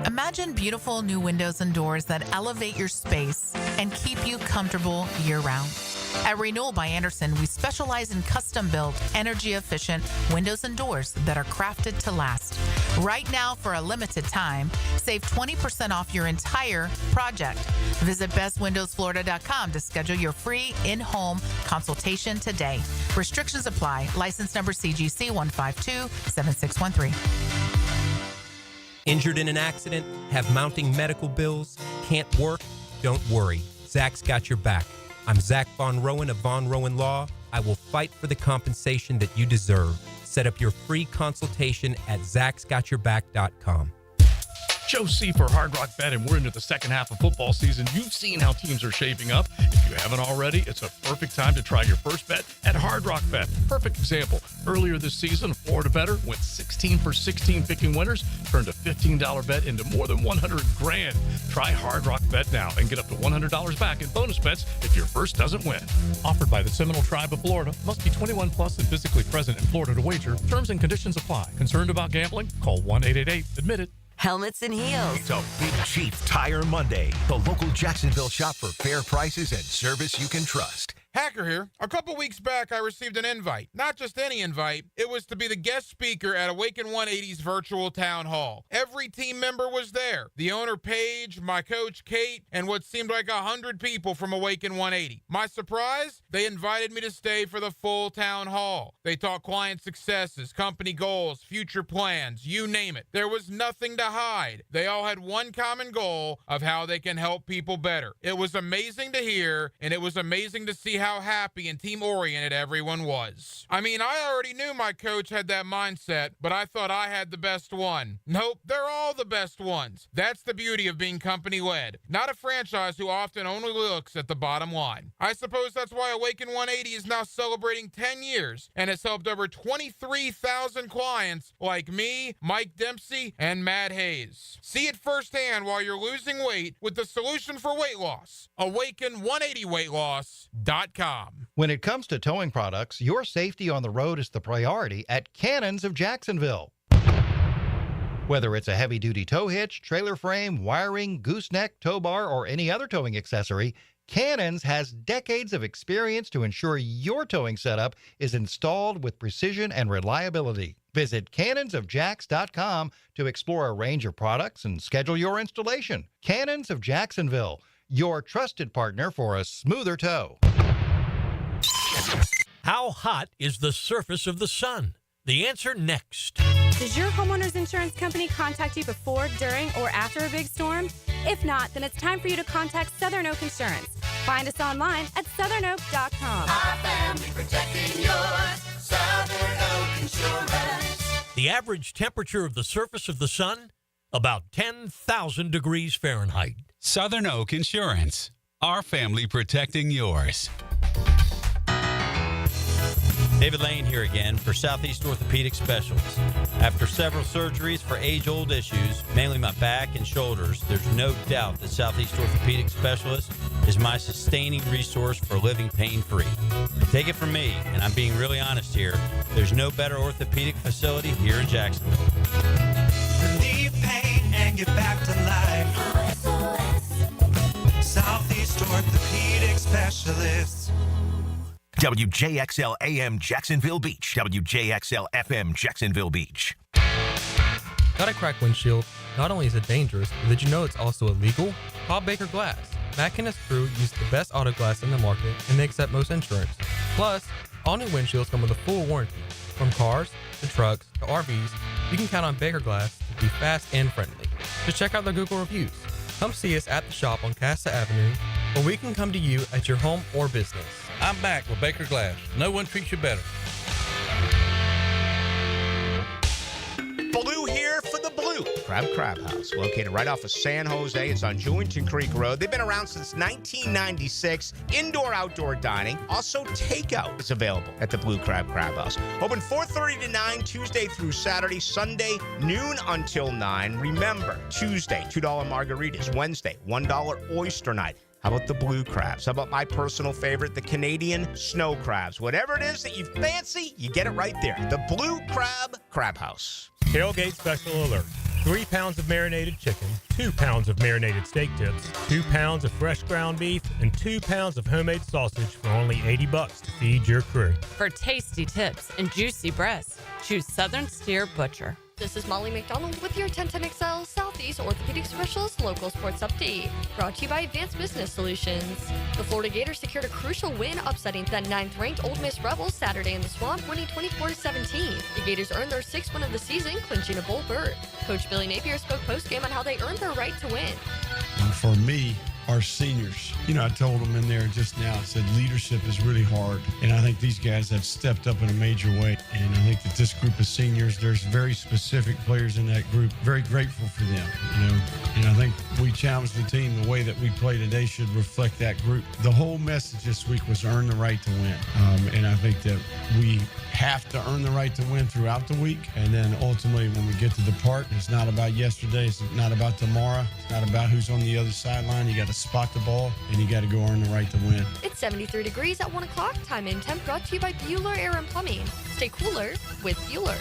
Imagine beautiful new windows and doors that elevate your space and keep you comfortable year-round. At Renewal by Andersen, we specialize in custom-built, energy-efficient windows and doors that are crafted to last. Right now, for a limited time, save 20% off your entire project. Visit bestwindowsflorida.com to schedule your free in-home consultation today. Restrictions apply. License number CGC 1527613. Injured in an accident? Have mounting medical bills? Can't work? Don't worry. Zach's got your back. I'm Zach Von Rowan of Von Rowan Law. I will fight for the compensation that you deserve. Set up your free consultation at zachsgotyourback.com. Joe C. for Hard Rock Bet, and we're into the second half of football season. You've seen how teams are shaping up. If you haven't already, it's a perfect time to try your first bet at Hard Rock Bet. Perfect example. Earlier this season, Florida Better went 16 for 16 picking winners, turned a $15 bet into more than $100,000. Try Hard Rock Bet now and get up to $100 back in bonus bets if your first doesn't win. Offered by the Seminole Tribe of Florida. Must be 21 plus and physically present in Florida to wager. Terms and conditions apply. Concerned about gambling? Call 1-888-ADMIT-IT. Helmets and heels. It's a Big Chief Tire Monday. The local Jacksonville shop for fair prices and service you can trust. Hacker here. A couple weeks back, I received an invite. Not just any invite. It was to be the guest speaker at Awaken 180's virtual town hall. Every team member was there. The owner, Paige, my coach, Kate, and what seemed like 100 people from Awaken 180. My surprise? They invited me to stay for the full town hall. They talked client successes, company goals, future plans, you name it. There was nothing to hide. They all had one common goal of how they can help people better. It was amazing to hear, and it was amazing to see how happy and team-oriented everyone was. I mean, I already knew my coach had that mindset, but I thought I had the best one. Nope, they're all the best ones. That's the beauty of being company-led, not a franchise who often only looks at the bottom line. I suppose that's why Awaken 180 is now celebrating 10 years and has helped over 23,000 clients like me, Mike Dempsey, and Matt Hayes. See it firsthand while you're losing weight with the solution for weight loss. Awaken180weightloss.com. When it comes to towing products, your safety on the road is the priority at Cannons of Jacksonville. Whether it's a heavy-duty tow hitch, trailer frame, wiring, gooseneck, tow bar, or any other towing accessory, Cannons has decades of experience to ensure your towing setup is installed with precision and reliability. Visit cannonsofjax.com to explore a range of products and schedule your installation. Cannons of Jacksonville, your trusted partner for a smoother tow. How hot is the surface of the sun? The answer next. Does your homeowner's insurance company contact you before, during, or after a big storm? If not, then it's time for you to contact Southern Oak Insurance. Find us online at southernoak.com. Our family protecting yours. Southern Oak Insurance. The average temperature of the surface of the sun? About 10,000 degrees Fahrenheit. Southern Oak Insurance. Our family protecting yours. David Lane here again for Southeast Orthopedic Specialists. After several surgeries for age-old issues, mainly my back and shoulders, there's no doubt that Southeast Orthopedic Specialists is my sustaining resource for living pain-free. Take it from me, and I'm being really honest here, there's no better orthopedic facility here in Jacksonville. Relieve pain and get back to life. Southeast Orthopedic Specialists. WJXL AM Jacksonville Beach. WJXL FM Jacksonville Beach. Got a cracked windshield? Not only is it dangerous, but did you know it's also illegal? Call Baker Glass. Mack and his crew use the best auto glass in the market, and they accept most insurance. Plus, all new windshields come with a full warranty. From cars to trucks to RVs, you can count on Baker Glass to be fast and friendly. Just check out their Google reviews. Come see us at the shop on Cassa Avenue, or we can come to you at your home or business. I'm back with Baker Glass. No one treats you better. Blue here for the Blue Crab House, located right off of San Jose. It's on Jewington Creek Road. They've been around since 1996. Indoor-outdoor dining. Also, takeout is available at the Blue Crab House. Open 4:30 to 9, Tuesday through Saturday. Sunday, noon until 9. Remember, Tuesday, $2 margaritas. Wednesday, $1 oyster night. How about the blue crabs? How about my personal favorite, the Canadian snow crabs? Whatever it is that you fancy, you get it right there. The Blue Crab House. Tailgate special alert. 3 pounds of marinated chicken, 2 pounds of marinated steak tips, 2 pounds of fresh ground beef, and 2 pounds of homemade sausage for only $80 to feed your crew. For tasty tips and juicy breasts, choose Southern Steer Butcher. This is Molly McDonald with your 1010XL Southeast Orthopedic Specialist Local Sports Update. Brought to you by Advanced Business Solutions. The Florida Gators secured a crucial win, upsetting the 9th-ranked Ole Miss Rebels Saturday in the Swamp, winning 24-17. The Gators earned their 6th win of the season, clinching a bowl berth. Coach Billy Napier spoke post-game on how they earned their right to win. For me, our seniors, I told them in there just now, I said leadership is really hard. And I think these guys have stepped up in a major way. And I think that this group of seniors, there's very specific players in that group, very grateful for them, And I think we challenged the team. The way that we play today should reflect that group. The whole message this week was earn the right to win. And I think that we have to earn the right to win throughout the week. And then ultimately, when we get to the part, it's not about yesterday. It's not about tomorrow. It's not about who's on the other sideline. You got to spot the ball, and you got to go earn the right to win. It's 73 degrees at 1 o'clock. Time and temp brought to you by Bueller Air and Plumbing. Stay cooler with Bueller.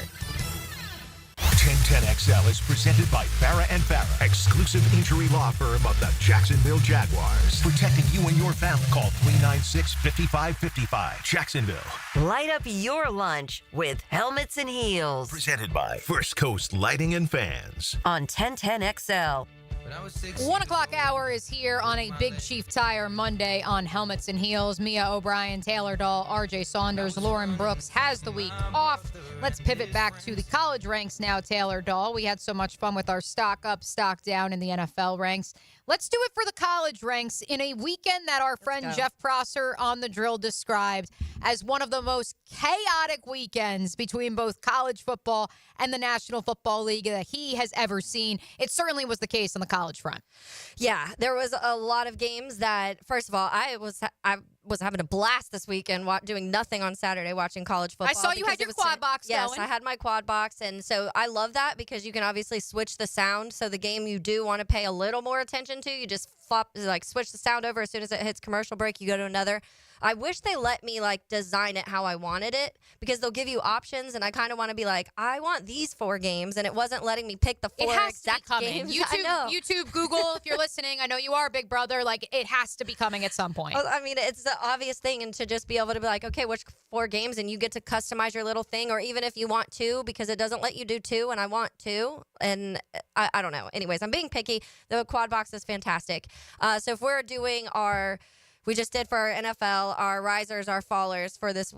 1010XL is presented by Farah and Farah, exclusive injury law firm of the Jacksonville Jaguars. Protecting you and your family. Call 396-5555. Jacksonville. Light up your lunch with Helmets and Heels. Presented by First Coast Lighting and Fans. On 1010XL. 1 o'clock hour is here on a Big Chief Tire Monday on Helmets and Heels. Mia O'Brien, Taylor Dahl, RJ Saunders, Lauren Brooks has the week off. Let's pivot back to the college ranks now, Taylor Dahl. We had so much fun with our stock up, stock down in the NFL ranks. Let's do it for the college ranks in a weekend that our friend Jeff Prosser on The Drill described as one of the most chaotic weekends between both college football and the National Football League that he has ever seen. It certainly was the case on the college front. Yeah, there was a lot of games that, first of all, I was having a blast this weekend doing nothing on Saturday watching college football. I saw you had your quad box going. Yes, I had my quad box, and so I love that because you can obviously switch the sound. So the game you do want to pay a little more attention to, you just switch the sound over as soon as it hits commercial break, you go to another. I wish they let me design it how I wanted it because they'll give you options, and I kind of want to be like, I want these 4 games, and it wasn't letting me pick the 4 exact games. YouTube, Google, if you're listening, I know you are, big brother. It has to be coming at some point. Well, I mean, it's the obvious thing, and to just be able to be like, okay, which 4 games, and you get to customize your little thing, or even if you want 2, because it doesn't let you do 2, and I want 2, and I don't know. Anyways, I'm being picky. The quad box is fantastic. So if we're doing we just did for our NFL, our risers, our fallers for this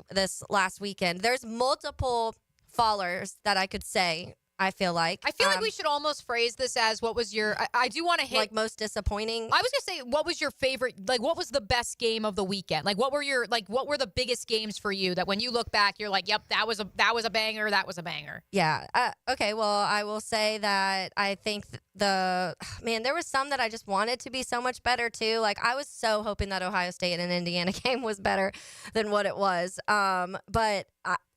last weekend. There's multiple fallers that I could say, I feel like. I feel like we should almost phrase this as what was your, I do want to hit. Most disappointing. I was going to say, what was your favorite, what was the best game of the weekend? What were the biggest games for you that when you look back, you're like, yep, that was a banger, that was a banger. Yeah. Okay, well, I will say that I think there was some that I just wanted to be so much better too. I was so hoping that Ohio State and Indiana game was better than what it was. But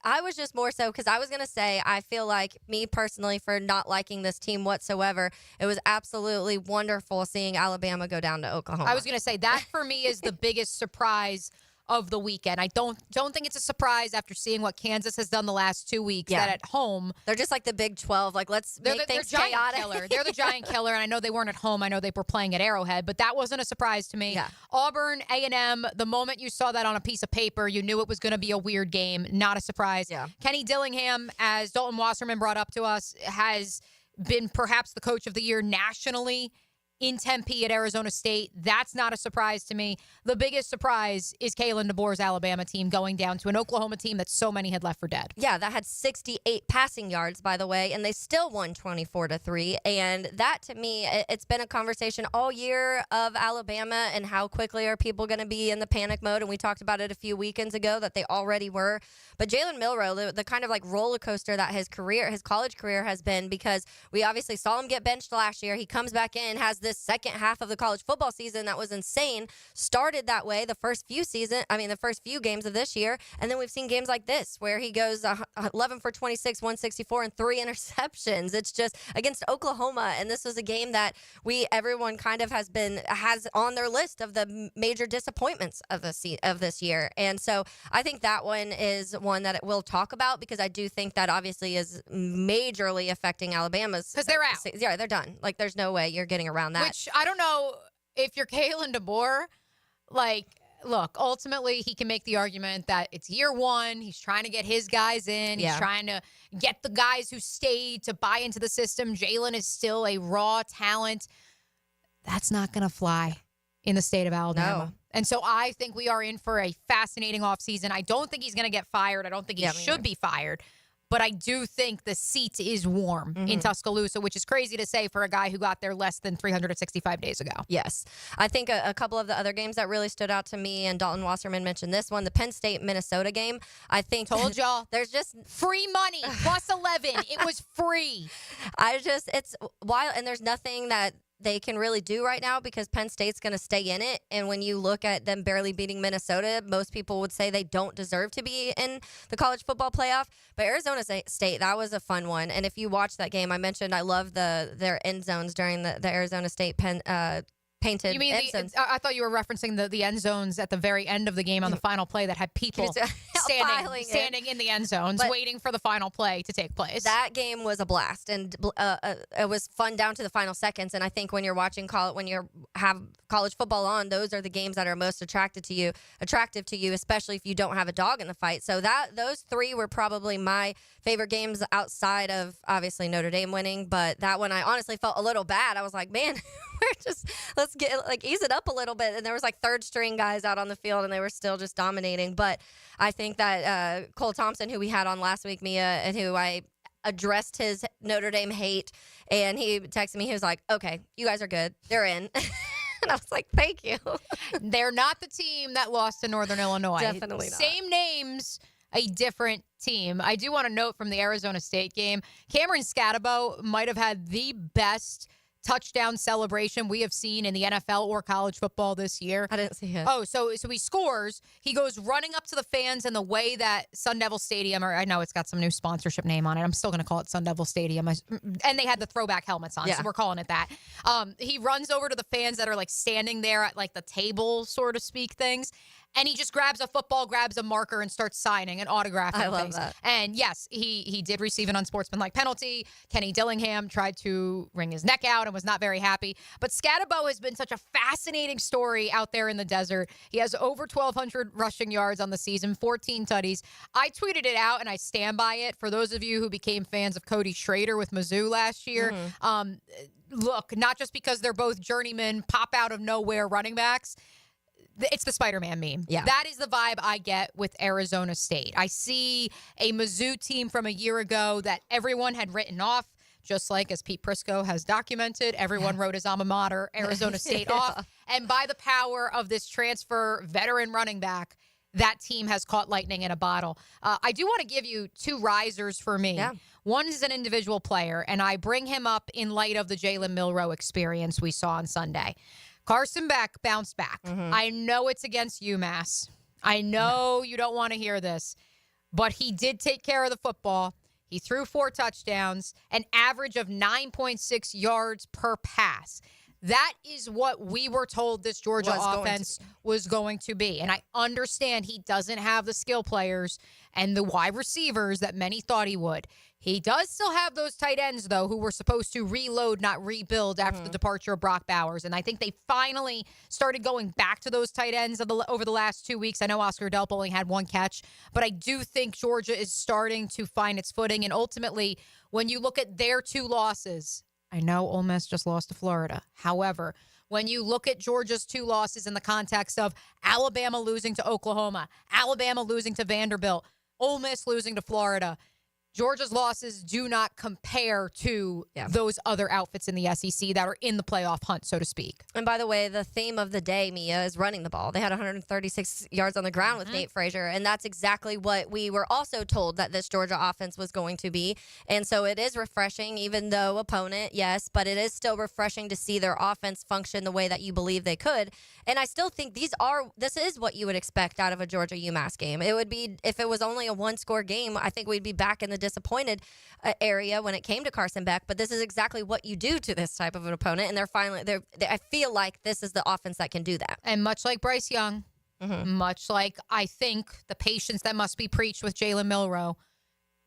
I was just more so because I was going to say, I feel like me personally for not liking this team whatsoever, it was absolutely wonderful seeing Alabama go down to Oklahoma. I was going to say that for me is the biggest surprise of the weekend. I don't think it's a surprise after seeing what Kansas has done the last 2 weeks. Yeah. That at home they're just like the Big 12. Let's make things chaotic. Killer. They're the giant killer, and I know they weren't at home. I know they were playing at Arrowhead, but that wasn't a surprise to me. Yeah. Auburn, A&M. The moment you saw that on a piece of paper, you knew it was going to be a weird game. Not a surprise. Yeah. Kenny Dillingham, as Dalton Wasserman brought up to us, has been perhaps the coach of the year nationally. in Tempe at Arizona State. That's not a surprise to me. The biggest surprise is Kalen DeBoer's Alabama team going down to an Oklahoma team that so many had left for dead. Yeah, that had 68 passing yards, by the way, and they still won 24-3. And that, to me, it's been a conversation all year of Alabama and how quickly are people going to be in the panic mode. And we talked about it a few weekends ago that they already were. But Jalen Milroe, the kind of like roller coaster that his college career has been, because we obviously saw him get benched last year. He comes back in, has this second half of the college football season that was insane. Started that way the first few games of this year, and then we've seen games like this where he goes 11 for 26, 164, and 3 interceptions. It's just against Oklahoma, and this was a game that everyone kind of has on their list of the major disappointments of this year. And so I think that one is one that we'll talk about, because I do think that obviously is majorly affecting Alabama's, because they're out. Yeah, they're done. Like, there's no way you're getting around that. Which I don't know if you're Kalen DeBoer. Like, look, ultimately he can make the argument that it's year one. He's trying to get his guys in. He's trying to get the guys who stayed to buy into the system. Jalen is still a raw talent. That's not going to fly in the state of Alabama. No. And so I think we are in for a fascinating offseason. I don't think he's going to get fired. I don't think he should be fired. But I do think the seat is warm in Tuscaloosa, which is crazy to say for a guy who got there less than 365 days ago. Yes. I think a couple of the other games that really stood out to me, and Dalton Wasserman mentioned this one, the Penn State-Minnesota game. I think told y'all, there's just free money, plus 11. It was free. It's wild, and there's nothing that they can really do right now, because Penn State's going to stay in it. And when you look at them barely beating Minnesota, most people would say they don't deserve to be in the college football playoff. But Arizona State, that was a fun one. And if you watch that game, I mentioned I love their end zones during the Arizona State painted. You mean I thought you were referencing the end zones at the very end of the game on the final play that had people standing in the end zones waiting for the final play to take place. That game was a blast, and it was fun down to the final seconds. And I think when you're watching when you have college football on, those are the games that are most attractive to you, especially if you don't have a dog in the fight. So those three were probably my favorite games outside of obviously Notre Dame winning. But that one, I honestly felt a little bad. I was like, man, let's ease it up a little bit. And there was like third string guys out on the field, and they were still just dominating. But I think that Cole Thompson, who we had on last week, Mia, and who I addressed his Notre Dame hate, and he texted me, he was like, okay, you guys are good. They're in. And I was like, thank you. They're not the team that lost to Northern Illinois. Definitely not. Same names, a different team. I do want to note from the Arizona State game, Cameron Scatabo might have had the best touchdown celebration we have seen in the NFL or college football this year. I didn't see it. Oh, so he scores. He goes running up to the fans in the way that Sun Devil Stadium, or I know it's got some new sponsorship name on it. I'm still going to call it Sun Devil Stadium. And they had the throwback helmets on, so we're calling it that. He runs over to the fans that are like standing there at like the table, so to speak, things. And he just grabs a football, grabs a marker, and starts signing and autographing I love things. that. And yes, he did receive an unsportsmanlike penalty. Kenny Dillingham tried to wring his neck out and was not very happy. But Scatabo has been such a fascinating story out there in the desert. He has over 1,200 rushing yards on the season, 14 tutties. I tweeted it out, and I stand by it. For those of you who became fans of Cody Schrader with Mizzou last year, look, not just because they're both journeyman, pop out of nowhere running backs. It's the Spider-Man meme. Yeah. That is the vibe I get with Arizona State. I see a Mizzou team from a year ago that everyone had written off, just like as Pete Prisco has documented. Everyone wrote his alma mater, Arizona State, off. And by the power of this transfer veteran running back, that team has caught lightning in a bottle. I do want to give you two risers for me. Yeah. One is an individual player, and I bring him up in light of the Jalen Milroe experience we saw on Sunday. Carson Beck bounced back. I know it's against UMass. I know you don't want to hear this, but he did take care of the football. He threw 4 touchdowns, an average of 9.6 yards per pass. That is what we were told this Georgia offense was going to be. And I understand he doesn't have the skill players and the wide receivers that many thought he would. He does still have those tight ends, though, who were supposed to reload, not rebuild after the departure of Brock Bowers. And I think they finally started going back to those tight ends over the last 2 weeks. I know Oscar Delp only had 1 catch, but I do think Georgia is starting to find its footing. And ultimately, when you look at their 2 losses I know Ole Miss just lost to Florida. However, when you look at Georgia's 2 losses in the context of Alabama losing to Oklahoma, Alabama losing to Vanderbilt, Ole Miss losing to Florida, Georgia's losses do not compare to those other outfits in the SEC that are in the playoff hunt, so to speak. And by the way, the theme of the day, Mia, is running the ball. They had 136 yards on the ground with Nate Frazier, and that's exactly what we were also told that this Georgia offense was going to be. And so it is refreshing, even though opponent, yes, but it is still refreshing to see their offense function the way that you believe they could. And I still think this is what you would expect out of a Georgia UMass game. It would be, if it was only a 1-score game, I think we'd be back in the disappointed area when it came to Carson Beck, but this is exactly what you do to this type of an opponent, and I feel like this is the offense that can do that. And much like Bryce Young, much like I think the patience that must be preached with Jalen Milroe,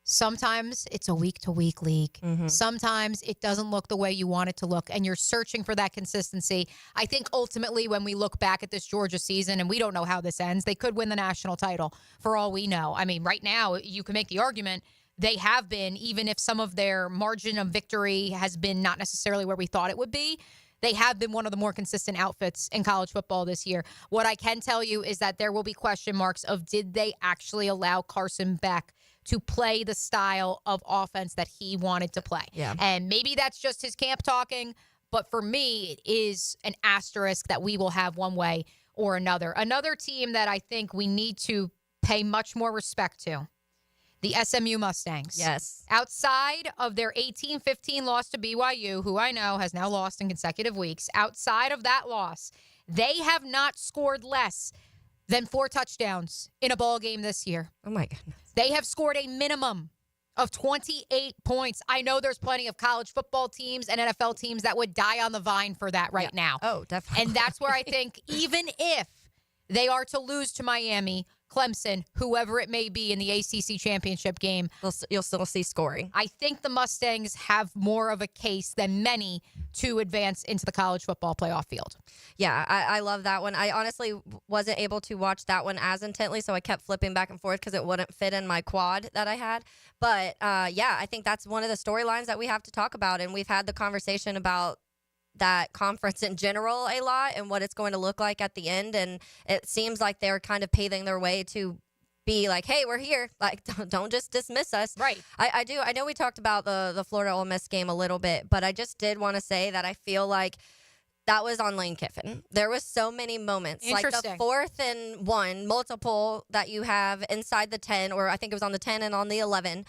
sometimes it's a week-to-week league. Sometimes it doesn't look the way you want it to look, and you're searching for that consistency. I think ultimately when we look back at this Georgia season, and we don't know how this ends, they could win the national title for all we know. I mean, right now you can make the argument they have been, even if some of their margin of victory has been not necessarily where we thought it would be, they have been one of the more consistent outfits in college football this year. What I can tell you is that there will be question marks of did they actually allow Carson Beck to play the style of offense that he wanted to play. Yeah. And maybe that's just his camp talking, but for me, it is an asterisk that we will have one way or another. Another team that I think we need to pay much more respect to, the SMU Mustangs. Yes. Outside of their 18-15 loss to BYU, who I know has now lost in consecutive weeks, outside of that loss, they have not scored less than 4 touchdowns in a ball game this year. Oh, my goodness. They have scored a minimum of 28 points. I know there's plenty of college football teams and NFL teams that would die on the vine for that right now. Oh, definitely. And that's where I think even if they are to lose to Miami, Clemson, whoever it may be in the ACC championship game, you'll still see scoring. I think the Mustangs have more of a case than many to advance into the college football playoff field. Yeah, I love that one. I honestly wasn't able to watch that one as intently, so I kept flipping back and forth because it wouldn't fit in my quad that I had. But, yeah, I think that's one of the storylines that we have to talk about, and we've had the conversation about that conference in general a lot and what it's going to look like at the end. And it seems like they're kind of paving their way to be like, hey, we're here. Like, don't just dismiss us. Right. I know we talked about the Florida Ole Miss game a little bit, but I just did want to say that I feel like that was on Lane Kiffin. There was so many moments, like the 4th and 1 multiple that you have inside the 10, or I think it was on the 10 and on the 11.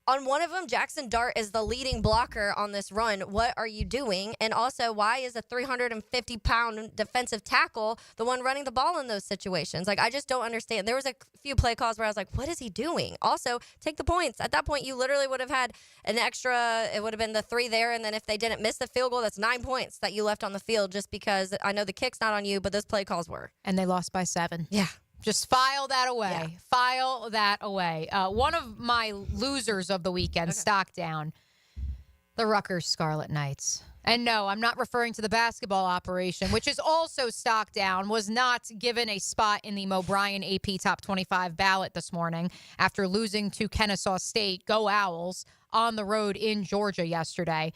On one of them, Jackson Dart is the leading blocker on this run. What are you doing? And also, why is a 350-pound defensive tackle the one running the ball in those situations? Like, I just don't understand. There was a few play calls where I was like, what is he doing? Also, take the points. At that point, you literally would have had an extra, it would have been the 3 there, and then if they didn't miss the field goal, that's 9 points that you left on the field just because I know the kick's not on you, but those play calls were. And they lost by 7. Yeah. Just file that away. Yeah. File that away. One of my losers of the weekend, stock down, the Rutgers Scarlet Knights. And no, I'm not referring to the basketball operation, which is also stock down, was not given a spot in the Mo Bryan AP Top 25 ballot this morning after losing to Kennesaw State. Go Owls on the road in Georgia yesterday.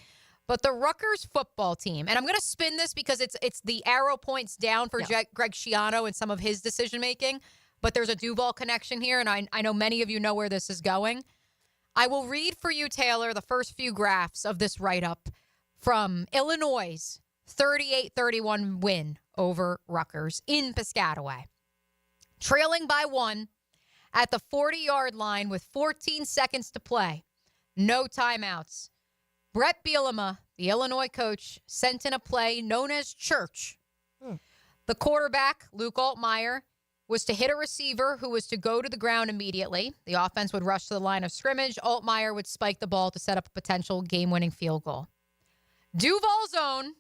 But the Rutgers football team, and I'm going to spin this because it's the arrow points down for Greg Schiano and some of his decision-making, but there's a Duval connection here, and I know many of you know where this is going. I will read for you, Taylor, the first few graphs of this write-up from Illinois' 38-31 win over Rutgers in Piscataway. Trailing by 1 at the 40-yard line with 14 seconds to play. No timeouts. Brett Bielema, the Illinois coach, sent in a play known as church. The quarterback, Luke Altmaier, was to hit a receiver who was to go to the ground immediately. The offense would rush to the line of scrimmage. Altmaier would spike the ball to set up a potential game-winning field goal. Duval's own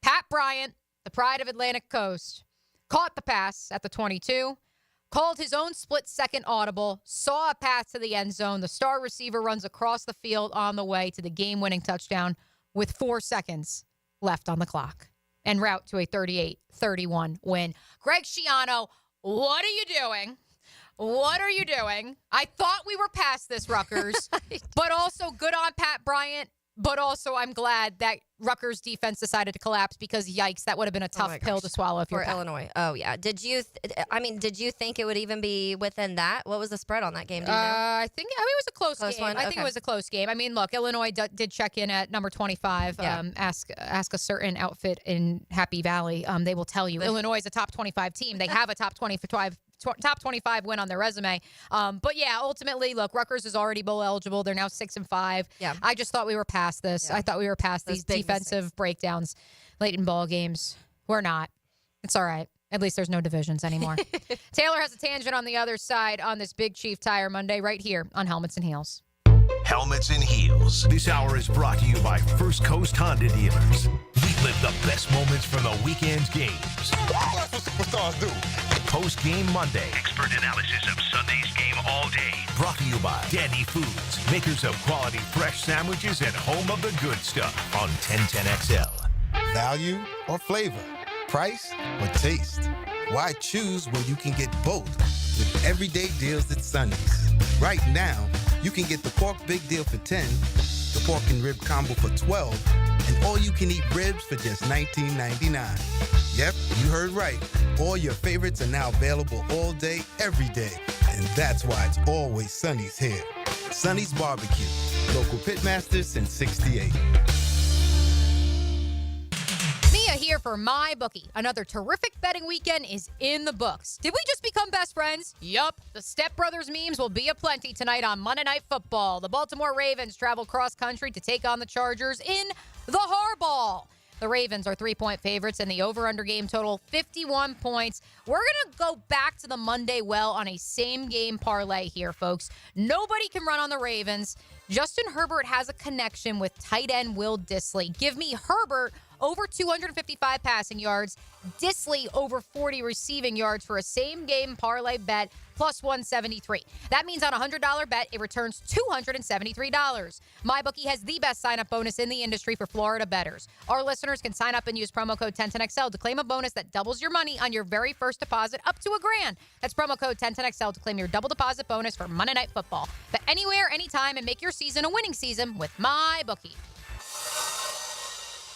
Pat Bryant, the pride of Atlantic Coast, caught the pass at the 22, called his own split-second audible, saw a pass to the end zone. The star receiver runs across the field on the way to the game-winning touchdown with 4 seconds left on the clock en route to a 38-31 win. Greg Schiano, what are you doing? What are you doing? I thought we were past this, Rutgers, but also good on Pat Bryant. But also, I'm glad that Rutgers defense decided to collapse because, yikes, that would have been a tough pill to swallow if you're Illinois. Oh, yeah. Did you think it would even be within that? What was the spread on that game? Do you know? I think it was a close game. One? I think it was a close game. I mean, look, Illinois did check in at number 25. Yeah. Ask a certain outfit in Happy Valley. They will tell you Illinois is a top 25 team. They have a top 25 win on their resume. But yeah, ultimately, look, Rutgers is already bowl eligible. They're now 6-5. Yeah. I just thought we were past this. Yeah. I thought we were past these defensive breakdowns late in ball games. We're not. It's all right. At least there's no divisions anymore. Taylor has a tangent on the other side on this Big Chief Tire Monday right here on Helmets and Heels. Helmets and Heels. This hour is brought to you by First Coast Honda Dealers. We live the best moments from the weekend's games. That's what superstars do. Post-game Monday. Expert analysis of Sunday's game all day. Brought to you by Dandy Foods, makers of quality fresh sandwiches and home of the good stuff on 1010XL. Value or flavor? Price or taste? Why choose when you can get both with everyday deals at Sunny's? Right now, you can get the pork big deal for $10, the pork and rib combo for $12, and all you can eat ribs for just $19.99. Yep, you heard right. All your favorites are now available all day, every day. And that's why it's always Sunny's here. Sunny's Barbecue, local pitmasters since '68. Mia here for MyBookie. Another terrific betting weekend is in the books. Did we just become best friends? Yup. The Step Brothers memes will be aplenty tonight on Monday Night Football. The Baltimore Ravens travel cross-country to take on the Chargers in the Harball. The Ravens are 3-point favorites, and the over-under game total 51 points. We're going to go back to the Monday well on a same-game parlay here, folks. Nobody can run on the Ravens. Justin Herbert has a connection with tight end Will Dissly. Give me Herbert over 255 passing yards, Dissly over 40 receiving yards for a same-game parlay bet, plus 173. That means on a $100 bet, it returns $273. MyBookie has the best sign-up bonus in the industry for Florida bettors. Our listeners can sign up and use promo code 1010XL to claim a bonus that doubles your money on your very first deposit up to $1,000. That's promo code 1010XL to claim your double deposit bonus for Monday Night Football. Bet anywhere, anytime, and make your season a winning season with MyBookie.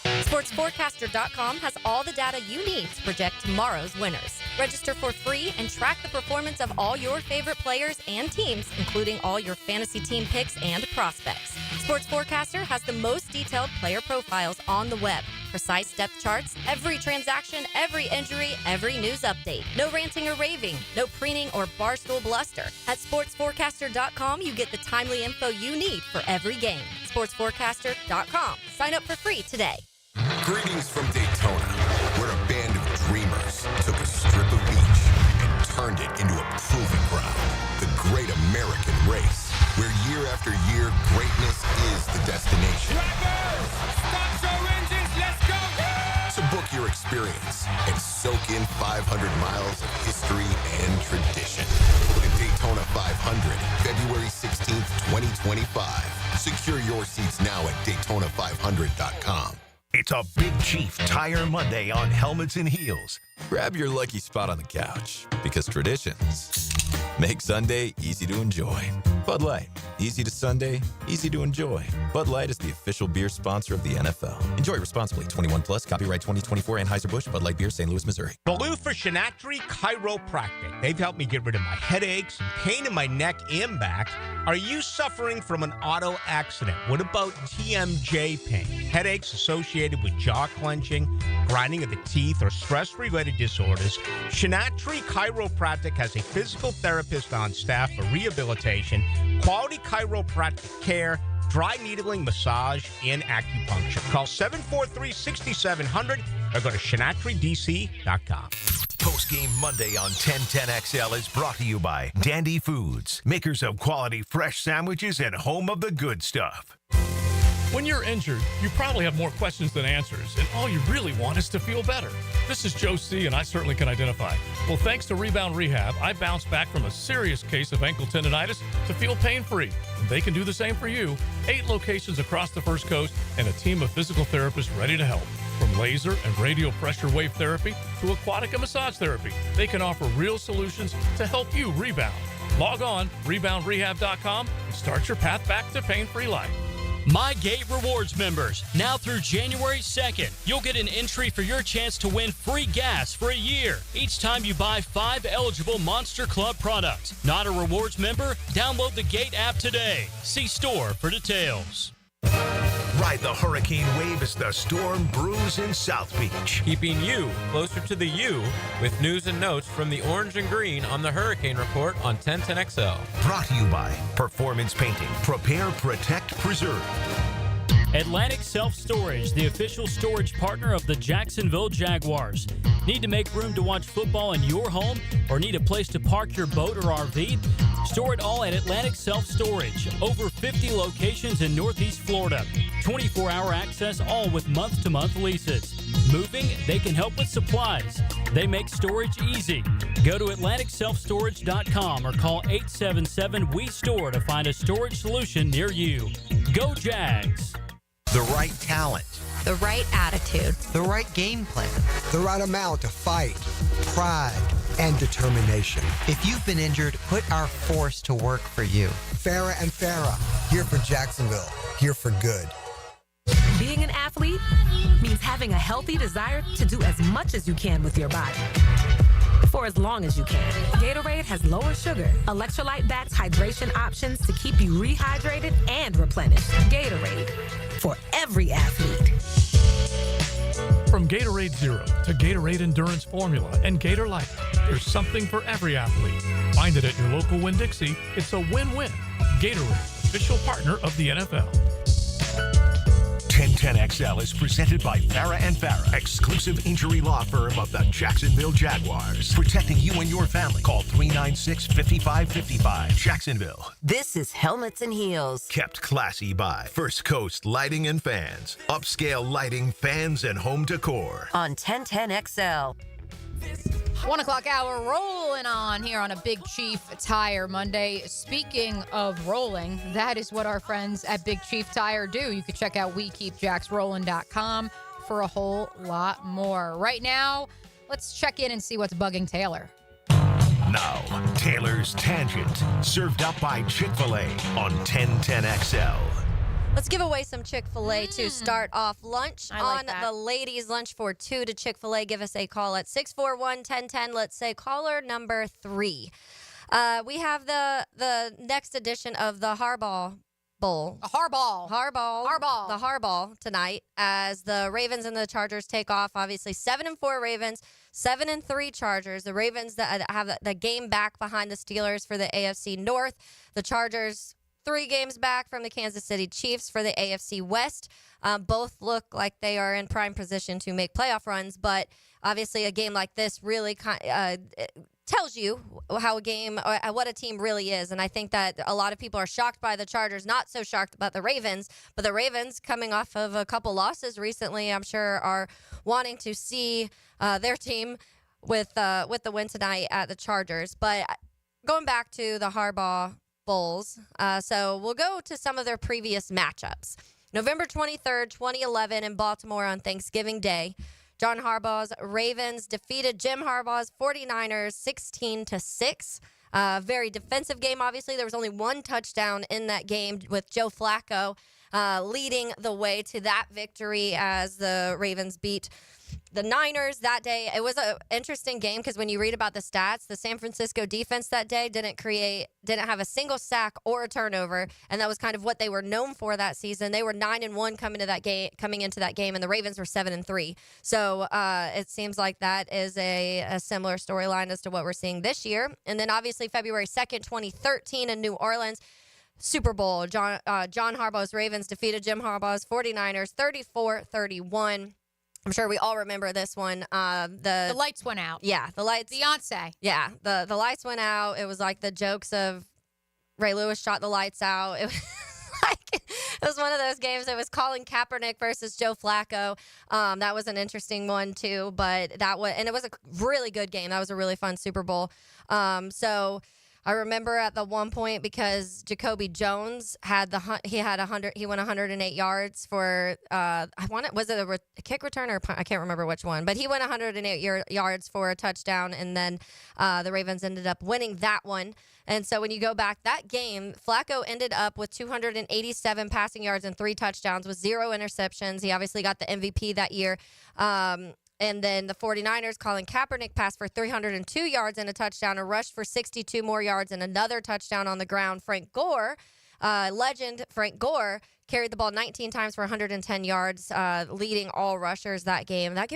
SportsForecaster.com has all the data you need to project tomorrow's winners. Register for free and track the performance of all your favorite players and teams, including all your fantasy team picks and prospects. Sports Forecaster has the most detailed player profiles on the web, precise depth charts, every transaction, every injury, every news update. No ranting or raving, no preening or barstool bluster. At SportsForecaster.com, you get the timely info you need for every game. SportsForecaster.com. Sign up for free today. Greetings from Daytona, where a band of dreamers took a strip of beach and turned it into a proving ground. The Great American Race, where year after year, greatness is the destination. Drivers, start your engines, let's go! So book your experience and soak in 500 miles of history and tradition. The Daytona 500, February 16th, 2025. Secure your seats now at Daytona500.com. It's a Big Chief Tire Monday on Helmets and Heels. Grab your lucky spot on the couch, because traditions make Sunday easy to enjoy. Bud Light, easy to Sunday, easy to enjoy. Bud Light is the official beer sponsor of the NFL. Enjoy responsibly. 21 plus. Copyright 2024 Anheuser-Busch. Bud Light Beer, St. Louis, Missouri. Blue for Shinatri Chiropractic. They've helped me get rid of my headaches and pain in my neck and back. Are you suffering from an auto accident? What about TMJ pain? Headaches associated with jaw clenching, grinding of the teeth, or stress-related disorders? Shinatri Chiropractic has a physical therapist on staff for rehabilitation, quality chiropractic care, dry needling, massage, and acupuncture. Call 743-6700 or go to ShinatriDC.com. Post-game Monday on 1010XL is brought to you by Dandy Foods, makers of quality fresh sandwiches and home of the good stuff. When you're injured, you probably have more questions than answers, and all you really want is to feel better. This is Joe C., and I certainly can identify. Well, thanks to Rebound Rehab, I bounced back from a serious case of ankle tendonitis to feel pain-free. They can do the same for you. 8 locations across the First Coast and a team of physical therapists ready to help. From laser and radio pressure wave therapy to aquatic and massage therapy, they can offer real solutions to help you rebound. Log on, reboundrehab.com, and start your path back to pain-free life. My Gate Rewards members, now through January 2nd, you'll get an entry for your chance to win free gas for a year each time you buy 5 eligible Monster Club products. Not a rewards member? Download the Gate app today. See store for details. Ride the hurricane wave as the storm brews in South Beach. Keeping you closer to the U with news and notes from the orange and green on the Hurricane Report on 1010XL. Brought to you by Performance Painting. Prepare, protect, preserve. Atlantic Self-Storage, the official storage partner of the Jacksonville Jaguars. Need to make room to watch football in your home or need a place to park your boat or RV? Store it all at Atlantic Self-Storage. Over 50 locations in Northeast Florida. 24-hour access, all with month-to-month leases. Moving? They can help with supplies. They make storage easy. Go to AtlanticSelfStorage.com or call 877-WE-STORE to find a storage solution near you. Go Jags! The right talent. The right attitude. The right game plan. The right amount of fight, pride, and determination. If you've been injured, put our force to work for you. Farah and Farah, here for Jacksonville, here for good. Being an athlete means having a healthy desire to do as much as you can with your body. For as long as you can. Gatorade has lower sugar, electrolyte-backed hydration options to keep you rehydrated and replenished. Gatorade, for every athlete. From Gatorade Zero to Gatorade Endurance Formula and Gator Life, there's something for every athlete. Find it at your local Winn-Dixie. It's a win-win. Gatorade, official partner of the NFL. 1010XL is presented by Farah and Farah, exclusive injury law firm of the Jacksonville Jaguars. Protecting you and your family. Call 396-5555. Jacksonville. This is Helmets and Heels. Kept classy by First Coast Lighting and Fans. Upscale lighting, fans, and home decor. On 1010XL. 1 o'clock hour rolling on here on a Big Chief Tire Monday. Speaking of rolling, that is what our friends at Big Chief Tire do. You can check out WeKeepJacksRollin.com for a whole lot more. Right now, let's check in and see what's bugging Taylor. Now, Taylor's Tangent, served up by Chick-fil-A on 1010XL. Let's give away some Chick-fil-A to start off lunch like on the ladies' lunch for 2 to Chick-fil-A. Give us a call at 641-1010. Let's say caller number 3. We have the next edition of the Harbaugh Bowl. A Harbaugh. The Harbaugh tonight as the Ravens and the Chargers take off. Obviously, 7-4 Ravens, 7-3 Chargers. The Ravens that have the game back behind the Steelers for the AFC North. The Chargers 3 games back from the Kansas City Chiefs for the AFC West. Both look like they are in prime position to make playoff runs, but obviously a game like this really tells you how a game or what a team really is. And I think that a lot of people are shocked by the Chargers, not so shocked about the Ravens, but the Ravens coming off of a couple losses recently, I'm sure are wanting to see their team with the win tonight at the Chargers. But going back to the Harbaugh Bowls. So we'll go to some of their previous matchups. November 23rd, 2011 in Baltimore on Thanksgiving Day. John Harbaugh's Ravens defeated Jim Harbaugh's 49ers 16-6. Very defensive game, obviously. There was only 1 touchdown in that game with Joe Flacco leading the way to that victory as the Ravens beat the Niners that day. It was an interesting game because when you read about the stats, the San Francisco defense that day didn't have a single sack or a turnover, and that was kind of what they were known for that season. They were 9-1 coming into that game, and the Ravens were 7-3. So it seems like that is a similar storyline as to what we're seeing this year. And then obviously February 2nd, 2013 in New Orleans, Super Bowl. John Harbaugh's Ravens defeated Jim Harbaugh's 49ers 34-31. I'm sure we all remember this one. The lights went out. Yeah, the lights. Beyonce. Yeah, the lights went out. It was like the jokes of Ray Lewis shot the lights out. It was it was one of those games. It was Colin Kaepernick versus Joe Flacco. That was an interesting one too. But it was a really good game. That was a really fun Super Bowl. So I remember at the one point because Jacoby Jones had he went 108 yards for was it a kick return or punt? I can't remember which one, but he went 108 yards for a touchdown, and then the Ravens ended up winning that one. And so when you go back that game, Flacco ended up with 287 passing yards and 3 touchdowns with 0 interceptions. He obviously got the MVP that year. And then the 49ers, Colin Kaepernick passed for 302 yards and a touchdown, a rush for 62 more yards and another touchdown on the ground. Frank Gore, legend Frank Gore, carried the ball 19 times for 110 yards, leading all rushers that game. That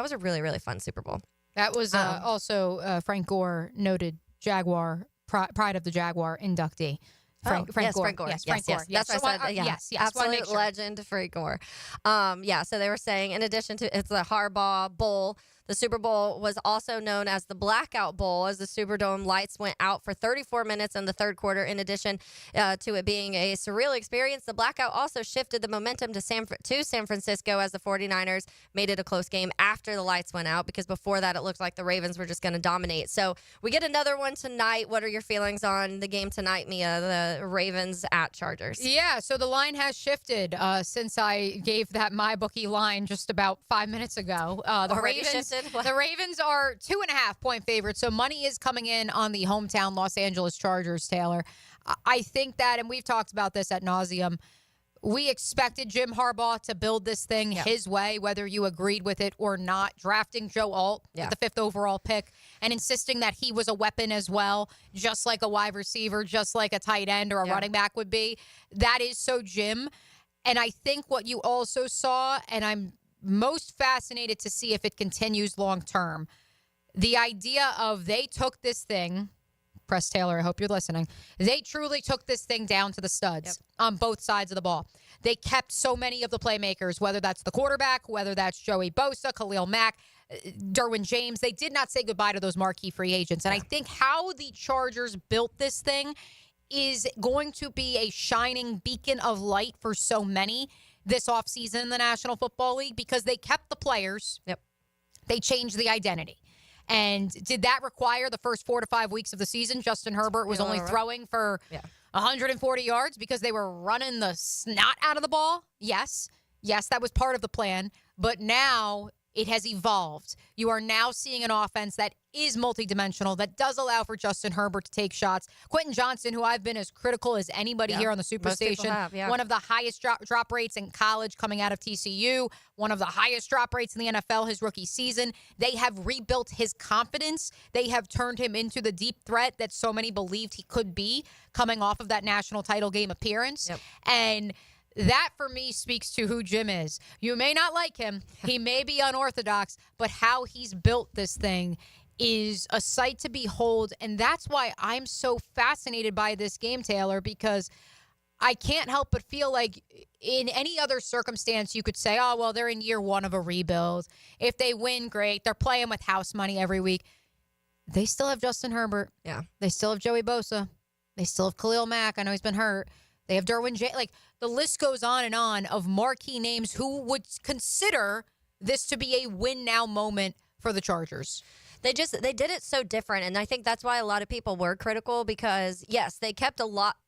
was a really, really fun Super Bowl. That was also Frank Gore, noted Jaguar, pride of the Jaguar inductee. Frank Gore. Yes, Frank Gore. Yes, Frank Gore. Gore. That's what I said. Yes. Absolute legend, Frank Gore. So they were saying, in addition to, it's the Harbaugh Bowl, the Super Bowl was also known as the Blackout Bowl, as the Superdome lights went out for 34 minutes in the third quarter. In addition to it being a surreal experience, the blackout also shifted the momentum to San Francisco, as the 49ers made it a close game after the lights went out, because before that it looked like the Ravens were just going to dominate. So we get another one tonight. What are your feelings on the game tonight, Mia, the Ravens at Chargers? Yeah, so the line has shifted since I gave that MyBookie line just about 5 minutes ago. The Ravens are 2.5-point favorites, so money is coming in on the hometown Los Angeles Chargers, Taylor. I think that, and we've talked about this ad nauseum, we expected Jim Harbaugh to build this thing his way, whether you agreed with it or not, drafting Joe Alt with the 5th overall pick and insisting that he was a weapon as well, just like a wide receiver, just like a tight end or a running back would be. That is so Jim. And I think what you also saw, and I'm most fascinated to see if it continues long term, the idea of they took this thing, Press Taylor, I hope you're listening, they truly took this thing down to the studs on both sides of the ball. They kept so many of the playmakers, whether that's the quarterback, whether that's Joey Bosa, Khalil Mack, Derwin James. They did not say goodbye to those marquee free agents. And I think how the Chargers built this thing is going to be a shining beacon of light for so many this offseason in the National Football League, because they kept the players. They changed the identity. And did that require the first 4 to 5 weeks of the season? Justin Herbert was only throwing for 140 yards because they were running the snot out of the ball? Yes. Yes, that was part of the plan. But now it has evolved. You are now seeing an offense that is multidimensional, that does allow for Justin Herbert to take shots. Quentin Johnson, who I've been as critical as anybody here on the Superstation, one of the highest drop rates in college coming out of TCU, one of the highest drop rates in the NFL his rookie season. They have rebuilt his confidence. They have turned him into the deep threat that so many believed he could be coming off of that national title game appearance. And that, for me, speaks to who Jim is. You may not like him. He may be unorthodox, but how he's built this thing is a sight to behold. And that's why I'm so fascinated by this game, Taylor, because I can't help but feel like in any other circumstance, you could say, oh, well, they're in year 1 of a rebuild. If they win, great. They're playing with house money every week. They still have Justin Herbert. They still have Joey Bosa. They still have Khalil Mack. I know he's been hurt. They have Derwin James. Like, the list goes on and on of marquee names who would consider this to be a win now moment for the Chargers. They did it so different, and I think that's why a lot of people were critical, because yes, they kept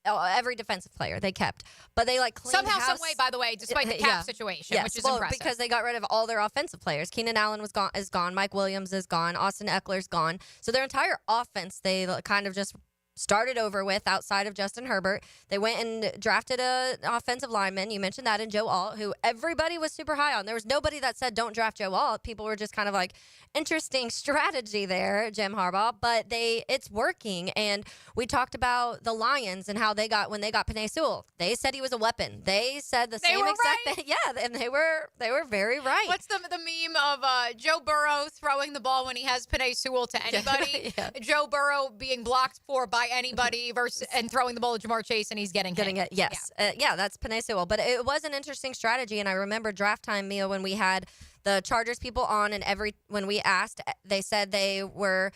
every defensive player they kept, but they cleaned somehow, house. some way, by the way, despite the cap situation, which is impressive. Because they got rid of all their offensive players. Keenan Allen is gone. Mike Williams is gone. Austin Eckler's gone. So their entire offense, they kind of just started over with outside of Justin Herbert. They went and drafted an offensive lineman. You mentioned that in Joe Alt, who everybody was super high on. There was nobody that said don't draft Joe Alt. People were just kind of like, interesting strategy there, Jim Harbaugh, but it's working. And we talked about the Lions and how when they got Penei Sewell, they said he was a weapon. They said the same exact thing. Yeah, and they were very right. What's the meme of Joe Burrow throwing the ball when he has Penei Sewell to anybody? Joe Burrow being blocked for by anybody and throwing the ball to Jamar Chase and he's getting it. Yes. That's Penei Sewell. But it was an interesting strategy. And I remember draft time, Mia, when we had the Chargers people on, and when we asked, they said they were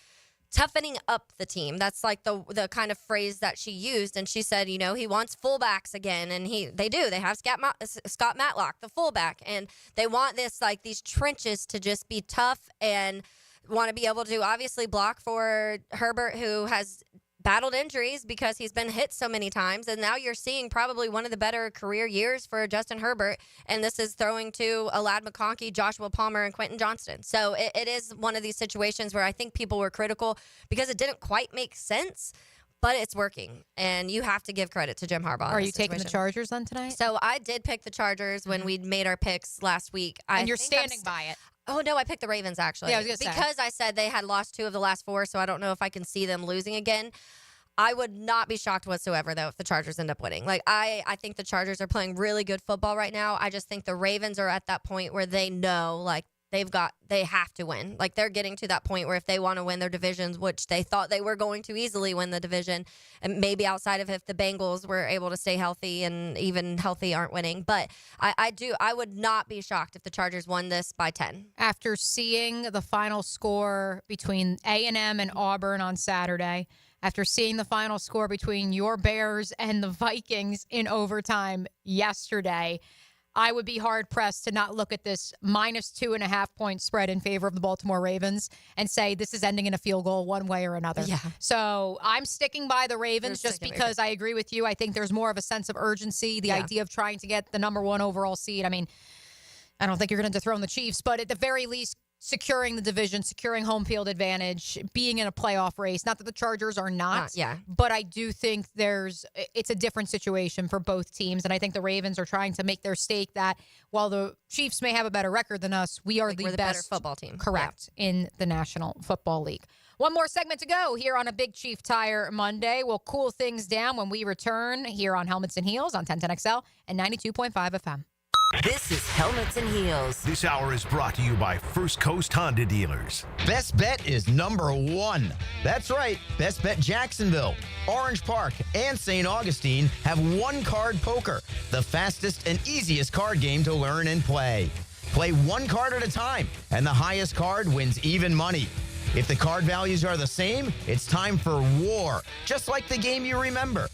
toughening up the team. That's like the kind of phrase that she used. And she said, he wants fullbacks again. And they do. They have Scott Matlock, the fullback. And they want these trenches to just be tough and want to be able to obviously block for Herbert, who has battled injuries because he's been hit so many times, and now you're seeing probably one of the better career years for Justin Herbert, and this is throwing to Alad McConkey, Joshua Palmer, and Quentin Johnston. So it is one of these situations where I think people were critical because it didn't quite make sense, but it's working, and you have to give credit to Jim Harbaugh. Are you taking the Chargers then tonight? So I did pick the Chargers when we made our picks last week. And you're standing by it. Oh, no, I picked the Ravens, actually. Yeah, I was gonna say. Because I said they had lost 2 of the last 4, so I don't know if I can see them losing again. I would not be shocked whatsoever, though, if the Chargers end up winning. Like, I think the Chargers are playing really good football right now. I just think the Ravens are at that point where they know, like, they have to win. Like, they're getting to that point where if they want to win their divisions, which they thought they were going to easily win the division, and maybe outside of if the Bengals were able to stay healthy and even healthy aren't winning. But I would not be shocked if the Chargers won this by 10. After seeing the final score between A&M and Auburn on Saturday, after seeing the final score between your Bears and the Vikings in overtime yesterday, I would be hard-pressed to not look at this minus 2.5-point spread in favor of the Baltimore Ravens and say this is ending in a field goal one way or another. Yeah. So I'm sticking by the Ravens just because I agree with you. I think there's more of a sense of urgency, the idea of trying to get the number 1 overall seed. I mean, I don't think you're going to dethrone the Chiefs, but at the very least, securing the division, securing home field advantage, being in a playoff race. Not that the Chargers are not, but I do think it's a different situation for both teams. And I think the Ravens are trying to make their stake that while the Chiefs may have a better record than us, we're the best better football team. Correct, in the National Football League. One more segment to go here on a Big Chief Tire Monday. We'll cool things down when we return here on Helmets and Heels on 1010XL and 92.5 FM. This is Helmets and Heels. This hour is brought to you by First Coast Honda Dealers. Best Bet is number 1. That's right. Best Bet Jacksonville, Orange Park, and St. Augustine have one-card poker, the fastest and easiest card game to learn and play. Play one card at a time, and the highest card wins even money. If the card values are the same, it's time for war, just like the game you remember.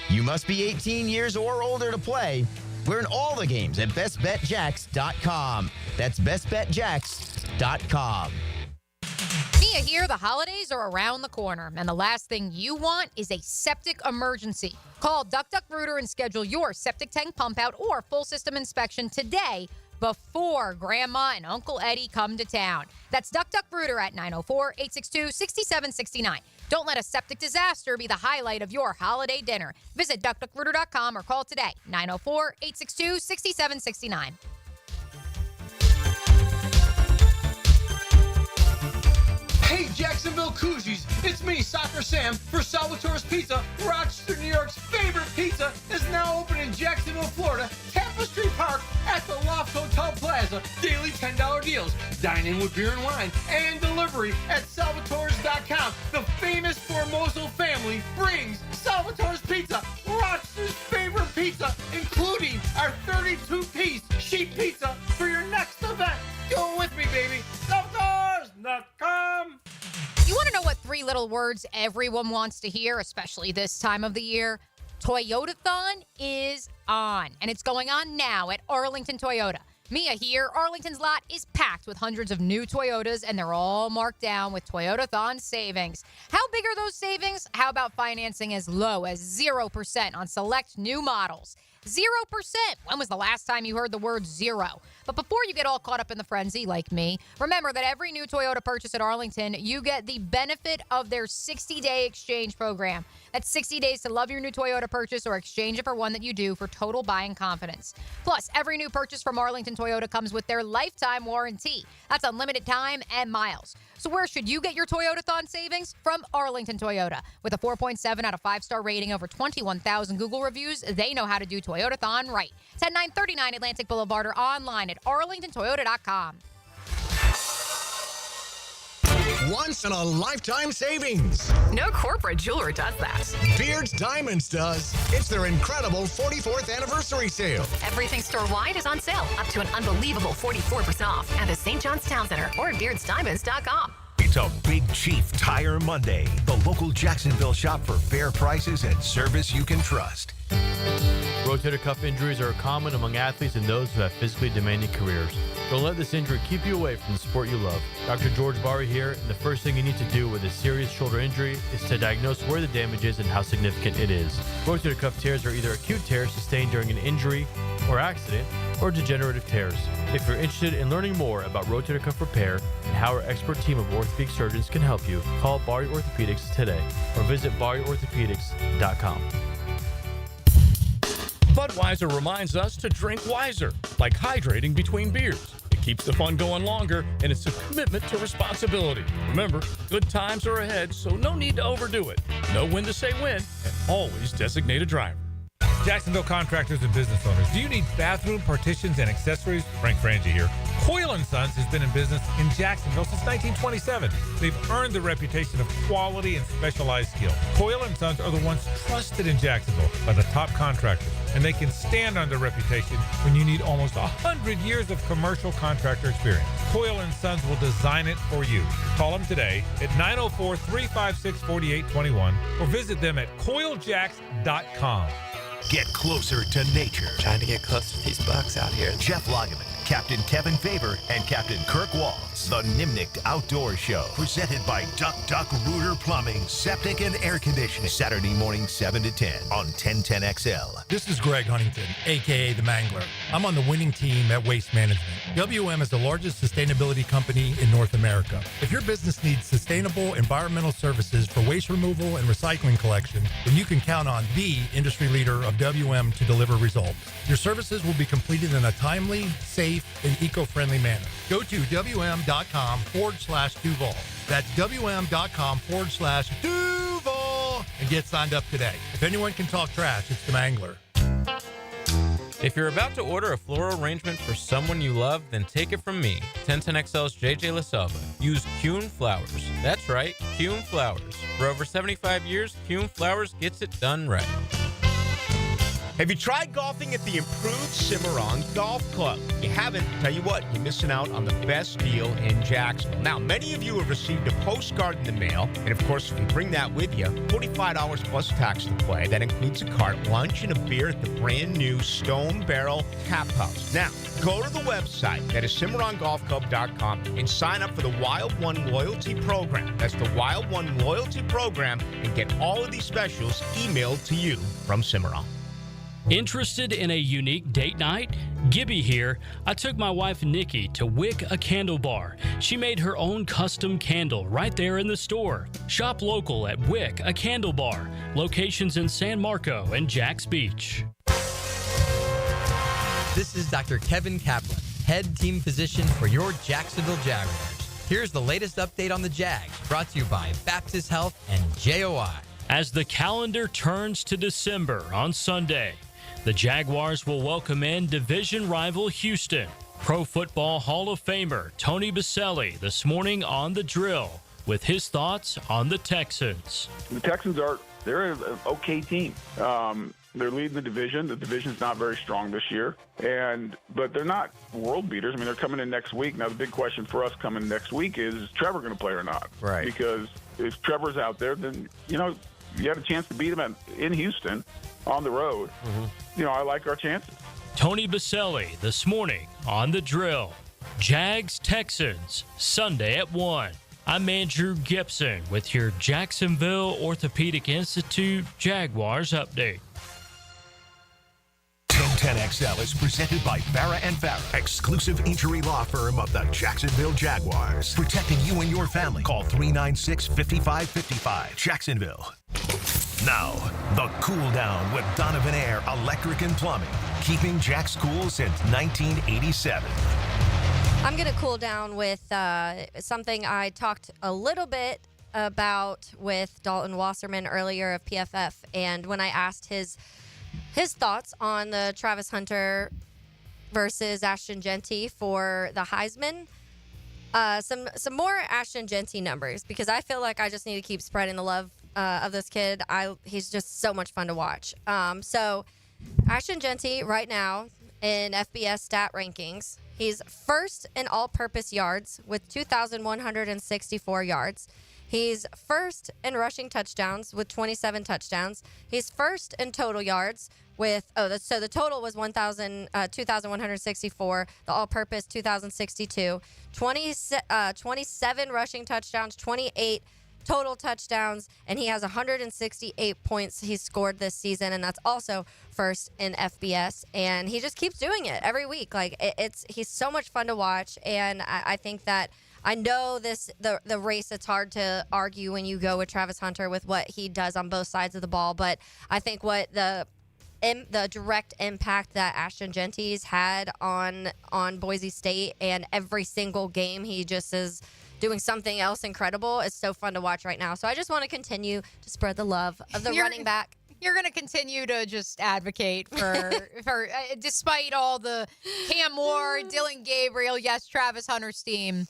You must be 18 years or older to play. Learn all the games at bestbetjacks.com. That's bestbetjacks.com. Mia here, the holidays are around the corner, and the last thing you want is a septic emergency. Call Duck Duck Rooter and schedule your septic tank pump out or full system inspection today before Grandma and Uncle Eddie come to town. That's Duck Duck Rooter at 904-862-6769. Don't let a septic disaster be the highlight of your holiday dinner. Visit duckduckrooter.com or call today, 904-862-6769. Hey, Jacksonville Koozies, it's me, Soccer Sam, for Salvatore's Pizza. Rochester, New York's favorite pizza is now open in Jacksonville, Florida, Tapestry Park at the Loft Hotel Plaza. Daily $10 deals, dine in with beer and wine, and delivery at salvatores.com. The famous Formoso family brings Salvatore's Pizza, Rochester's favorite pizza, including our 32-piece sheet pizza for your next event. Go with me, baby. Salvatores.com. You want to know what 3 little words everyone wants to hear, especially this time of the year? Toyotathon is on, and it's going on now at Arlington Toyota. Mia here. Arlington's lot is packed with hundreds of new Toyotas, and they're all marked down with Toyotathon savings. How big are those savings? How about financing as low as 0% on select new models? 0%. When was the last time you heard the word zero? But before you get all caught up in the frenzy like me, remember that every new Toyota purchase at Arlington, you get the benefit of their 60-day exchange program. That's 60 days to love your new Toyota purchase or exchange it for one that you do for total buying confidence. Plus, every new purchase from Arlington Toyota comes with their lifetime warranty. That's unlimited time and miles. So where should you get your Toyotathon savings? From Arlington Toyota. With a 4.7 out of 5-star rating, over 21,000 Google reviews, they know how to do Toyotathon right. 10939 Atlantic Boulevard or online at arlingtontoyota.com. Once in a lifetime savings. No corporate jeweler does that. Beard's Diamonds does. It's their incredible 44th anniversary sale. Everything store-wide is on sale, up to an unbelievable 44% off at the St. John's Town Center or beardsdiamonds.com. It's a Big Chief Tire Monday. The local Jacksonville shop for fair prices and service you can trust. Rotator cuff injuries are common among athletes and those who have physically demanding careers. Don't let this injury keep you away from the sport you love. Dr. George Barry here, and the first thing you need to do with a serious shoulder injury is to diagnose where the damage is and how significant it is. Rotator cuff tears are either acute tears sustained during an injury or accident, or degenerative tears. If you're interested in learning more about rotator cuff repair and how our expert team of orthopedic surgeons can help you, call Barry Orthopedics today or visit barryorthopedics.com. Budweiser reminds us to drink wiser, like hydrating between beers. It keeps the fun going longer, and it's a commitment to responsibility. Remember, good times are ahead, so no need to overdo it. Know when to say when, and always designate a driver. Jacksonville contractors and business owners, do you need bathroom partitions and accessories? Frank Frangie here. Coyle & Sons has been in business in Jacksonville since 1927. They've earned the reputation of quality and specialized skill. Coyle & Sons are the ones trusted in Jacksonville by the top contractors, and they can stand on their reputation when you need almost 100 years of commercial contractor experience. Coyle & Sons will design it for you. Call them today at 904-356-4821 or visit them at coiljacks.com. Get closer to nature. Trying to get close to these bucks out here. Jeff Lageman, Captain Kevin Faber, and Captain Kirk Waltz. The Nimnicht Outdoor Show, presented by Duck Duck Rooter Plumbing, Septic and Air Conditioning. Saturday morning, 7 to 10 on 1010XL. This is Greg Huntington, a.k.a. The Mangler. I'm on the winning team at Waste Management. WM is the largest sustainability company in North America. If your business needs sustainable environmental services for waste removal and recycling collection, then you can count on the industry leader of WM to deliver results. Your services will be completed in a timely, safe, and eco-friendly manner. Go to WM.com/Duval. That's WM.com/Duval and get signed up today. If anyone can talk trash, it's the Mangler. If you're about to order a floral arrangement for someone you love, then take it from me, 1010XL's JJ LaSalva. Use Kuhn Flowers. That's right, Kuhn Flowers. For over 75 years, Kuhn Flowers gets it done right. Have you tried golfing at the improved Cimarron Golf Club? If you haven't, tell you what, you're missing out on the best deal in Jacksonville. Now, many of you have received a postcard in the mail, and of course, if you bring that with you, $45 plus tax to play. That includes a cart, lunch, and a beer at the brand new Stone Barrel Tap House. Now, go to the website, that is CimarronGolfClub.com, and sign up for the Wild One Loyalty Program. That's the Wild One Loyalty Program, and get all of these specials emailed to you from Cimarron. Interested in a unique date night? Gibby here. I took my wife Nikki to Wick a Candle Bar. She made her own custom candle right there in the store. Shop local at Wick a Candle Bar. Locations in San Marco and Jacks Beach. This is Dr. Kevin Kaplan, head team physician for your Jacksonville Jaguars. Here's the latest update on the Jags, brought to you by Baptist Health and JOI. As the calendar turns to December on Sunday, the Jaguars will welcome in division rival Houston. Pro Football Hall of Famer Tony Baselli this morning on The Drill with his thoughts on the Texans. The Texans they're an okay team. They're leading the division. The division's not very strong this year, but they're not world beaters. I mean, they're coming in next week. Now, the big question for us coming next week is Trevor going to play or not? Right. Because if Trevor's out there, then, you have a chance to beat him in Houston on the road. Mm-hmm. I like our chances. Tony Baselli this morning on The Drill. Jags Texans, Sunday at 1. I'm Andrew Gibson with your Jacksonville Orthopedic Institute Jaguars update. 1010XL is presented by Farah & Farah, exclusive injury law firm of the Jacksonville Jaguars. Protecting you and your family. Call 396-5555. Jacksonville. Now, the Cool Down with Donovan Air Electric and Plumbing. Keeping Jack's cool since 1987. I'm going to cool down with something I talked a little bit about with Dalton Wasserman earlier of PFF. And when I asked his thoughts on the Travis Hunter versus Ashton Genty for the Heisman. Some more Ashton Genty numbers, because I feel like I just need to keep spreading the love of this kid. He's just so much fun to watch. So Ashton Genty right now in FBS stat rankings, he's first in all-purpose yards with 2,164 yards. He's first in rushing touchdowns with 27 touchdowns. He's first in total yards with, so the total was 2,164. The all-purpose, 2,062. 27 rushing touchdowns, 28 total touchdowns, and he has 168 points he's scored this season, and that's also first in FBS. And he just keeps doing it every week. Like he's so much fun to watch, and I think that I know the race. It's hard to argue when you go with Travis Hunter with what he does on both sides of the ball, but I think what the direct impact that Ashton Genty's had on Boise State, and every single game he just is doing something else incredible. It's so fun to watch right now. So I just want to continue to spread the love of the running back. You're going to continue to just advocate for despite all the Cam Moore, Dylan Gabriel, yes, Travis Hunter's team.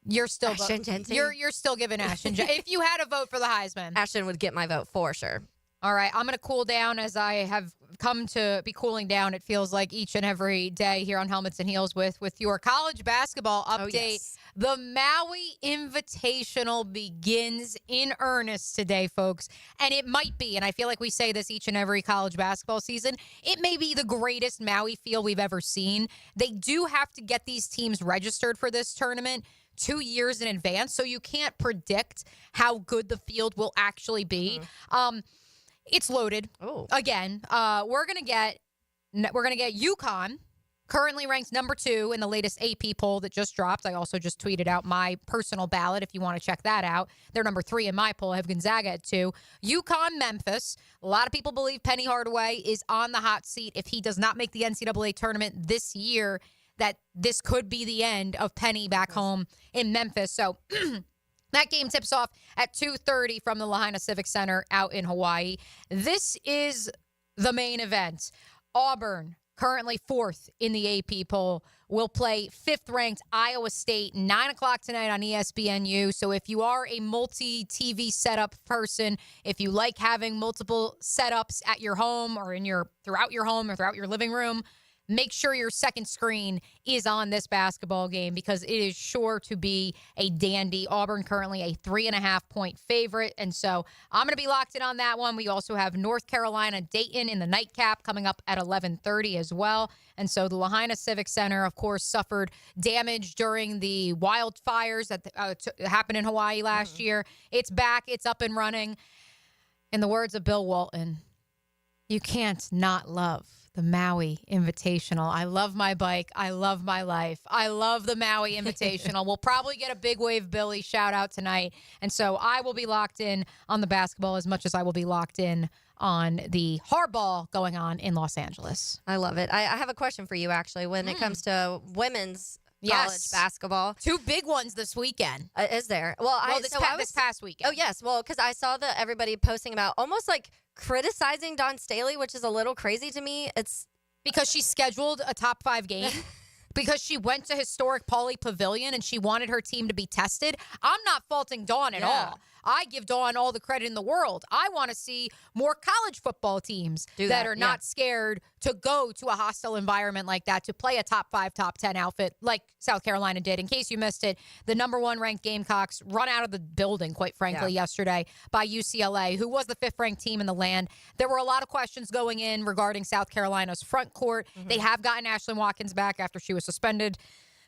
You're still Ashton Genty. You're still giving Ashton Genty. If you had a vote for the Heisman, Ashton would get my vote for sure. All right, I'm going to cool down as I have come to be cooling down, it feels like, each and every day here on Helmets and Heels with your college basketball update. Oh, yes. The Maui Invitational begins in earnest today, folks. And it might be, and I feel like we say this each and every college basketball season, it may be the greatest Maui field we've ever seen. They do have to get these teams registered for this tournament 2 years in advance, so you can't predict how good the field will actually be. It's loaded. Again, we're gonna get UConn, currently ranked number 2 in the latest AP poll that just dropped. I also just tweeted out my personal ballot if you want to check that out. They're number 3 in my poll. I have Gonzaga at 2. UConn, Memphis. A lot of people believe Penny Hardaway is on the hot seat. If he does not make the NCAA tournament this year, that this could be the end of Penny back home in Memphis. So that game tips off at 2:30 from the Lahaina Civic Center out in Hawaii. This is the main event. Auburn, currently 4th in the AP poll, will play 5th-ranked Iowa State, 9 o'clock tonight on ESPNU. So if you are a multi-TV setup person, if you like having multiple setups at your home or throughout your home or throughout your living room, make sure your second screen is on this basketball game because it is sure to be a dandy. Auburn currently a 3.5-point favorite, and so I'm going to be locked in on that one. We also have North Carolina, Dayton in the nightcap coming up at 11:30 as well. And so the Lahaina Civic Center, of course, suffered damage during the wildfires that happened in Hawaii last year. It's back. It's up and running. In the words of Bill Walton, you can't not love the Maui Invitational. I love my bike. I love my life. I love the Maui Invitational. We'll probably get a Big Wave Billy shout out tonight. And so I will be locked in on the basketball as much as I will be locked in on the hardball going on in Los Angeles. I love it. I have a question for you, actually, when it comes to women's college basketball. 2 big ones this weekend. Is there? Well, this past weekend. Oh, yes. Well, because I saw everybody posting about almost like criticizing Dawn Staley, which is a little crazy to me. It's because she scheduled a top 5 game. Because she went to historic Pauley Pavilion and she wanted her team to be tested. I'm not faulting Dawn at all. I give Dawn all the credit in the world. I want to see more college football teams that are not scared to go to a hostile environment like that, to play a top 5, top 10 outfit like South Carolina did. In case you missed it, the number 1 ranked Gamecocks run out of the building, quite frankly, yesterday by UCLA, who was the 5th ranked team in the land. There were a lot of questions going in regarding South Carolina's front court. They have gotten Ashlyn Watkins back after she was suspended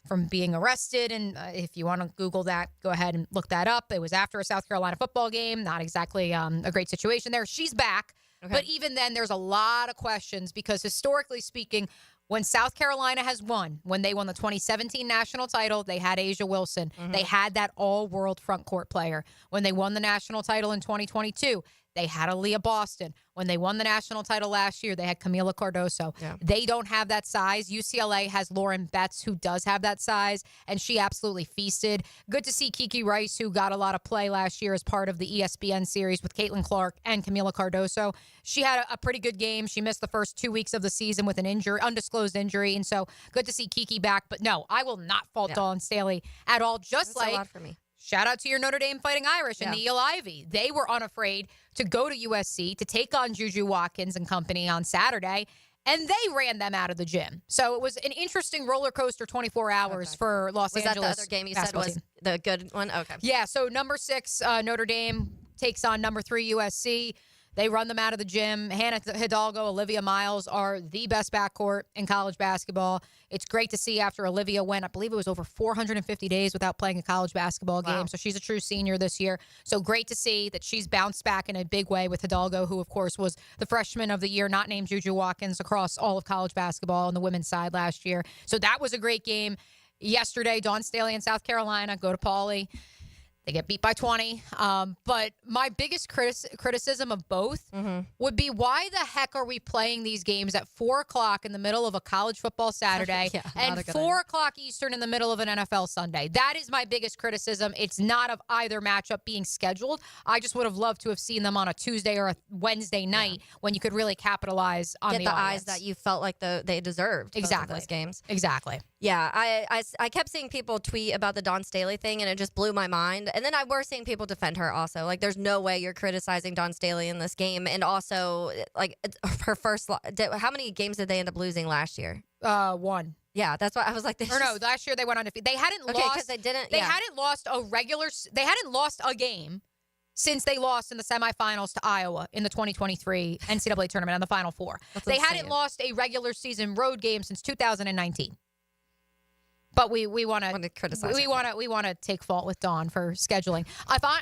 from being arrested. And if you want to Google that, go ahead and look that up. It was after a South Carolina football game. Not exactly a great situation there. She's back. Okay. But even then, there's a lot of questions because historically speaking, when South Carolina has won, when they won the 2017 national title, they had Asia Wilson. They had that all-world front court player. When they won the national title in 2022, they had Aaliyah Boston. When they won the national title last year, they had Camila Cardoso. They don't have that size. UCLA has Lauren Betts, who does have that size, and she absolutely feasted. Good to see Kiki Rice, who got a lot of play last year as part of the ESPN series with Caitlin Clark and Camila Cardoso. She had a pretty good game. She missed the first 2 weeks of the season with an undisclosed injury, and so good to see Kiki back. But no, I will not fault Dawn Staley at all. Just That's a lot for me. Shout out to your Notre Dame Fighting Irish and Neil Ivey. They were unafraid to go to USC to take on Juju Watkins and company on Saturday, and they ran them out of the gym. So it was an interesting roller coaster 24 hours for Los Angeles. Was that the other game you said the good one? Okay. Yeah, so number 6, Notre Dame takes on number 3, USC. They run them out of the gym. Hannah Hidalgo, Olivia Miles are the best backcourt in college basketball. It's great to see after Olivia went, I believe it was over 450 days without playing a college basketball game. So she's a true senior this year. So great to see that she's bounced back in a big way with Hidalgo, who, of course, was the freshman of the year, not named Juju Watkins, across all of college basketball on the women's side last year. So that was a great game. Yesterday, Dawn Staley in South Carolina, go to Pauley. They get beat by 20. But my biggest criticism of both would be, why the heck are we playing these games at 4 o'clock in the middle of a college football Saturday and 4 o'clock Eastern in the middle of an NFL Sunday? That is my biggest criticism. It's not of either matchup being scheduled. I just would have loved to have seen them on a Tuesday or a Wednesday night when you could really capitalize on Get the audience. eyes that you felt like they deserved. both of Exactly. those games. Exactly. Yeah, I kept seeing people tweet about the Dawn Staley thing, and it just blew my mind. And then I were seeing people defend her also. Like, there's no way you're criticizing Dawn Staley in this game. And also, like, her first how many games did they end up losing last year? 1. Yeah, that's why I was like, no, last year they went undefeated. They hadn't lost. because they didn't. They hadn't lost They hadn't lost a game since they lost in the semifinals to Iowa in the 2023 NCAA tournament on the Final Four. They hadn't lost a regular season road game since 2019. But we want to criticize. We want to take fault with Dawn for scheduling.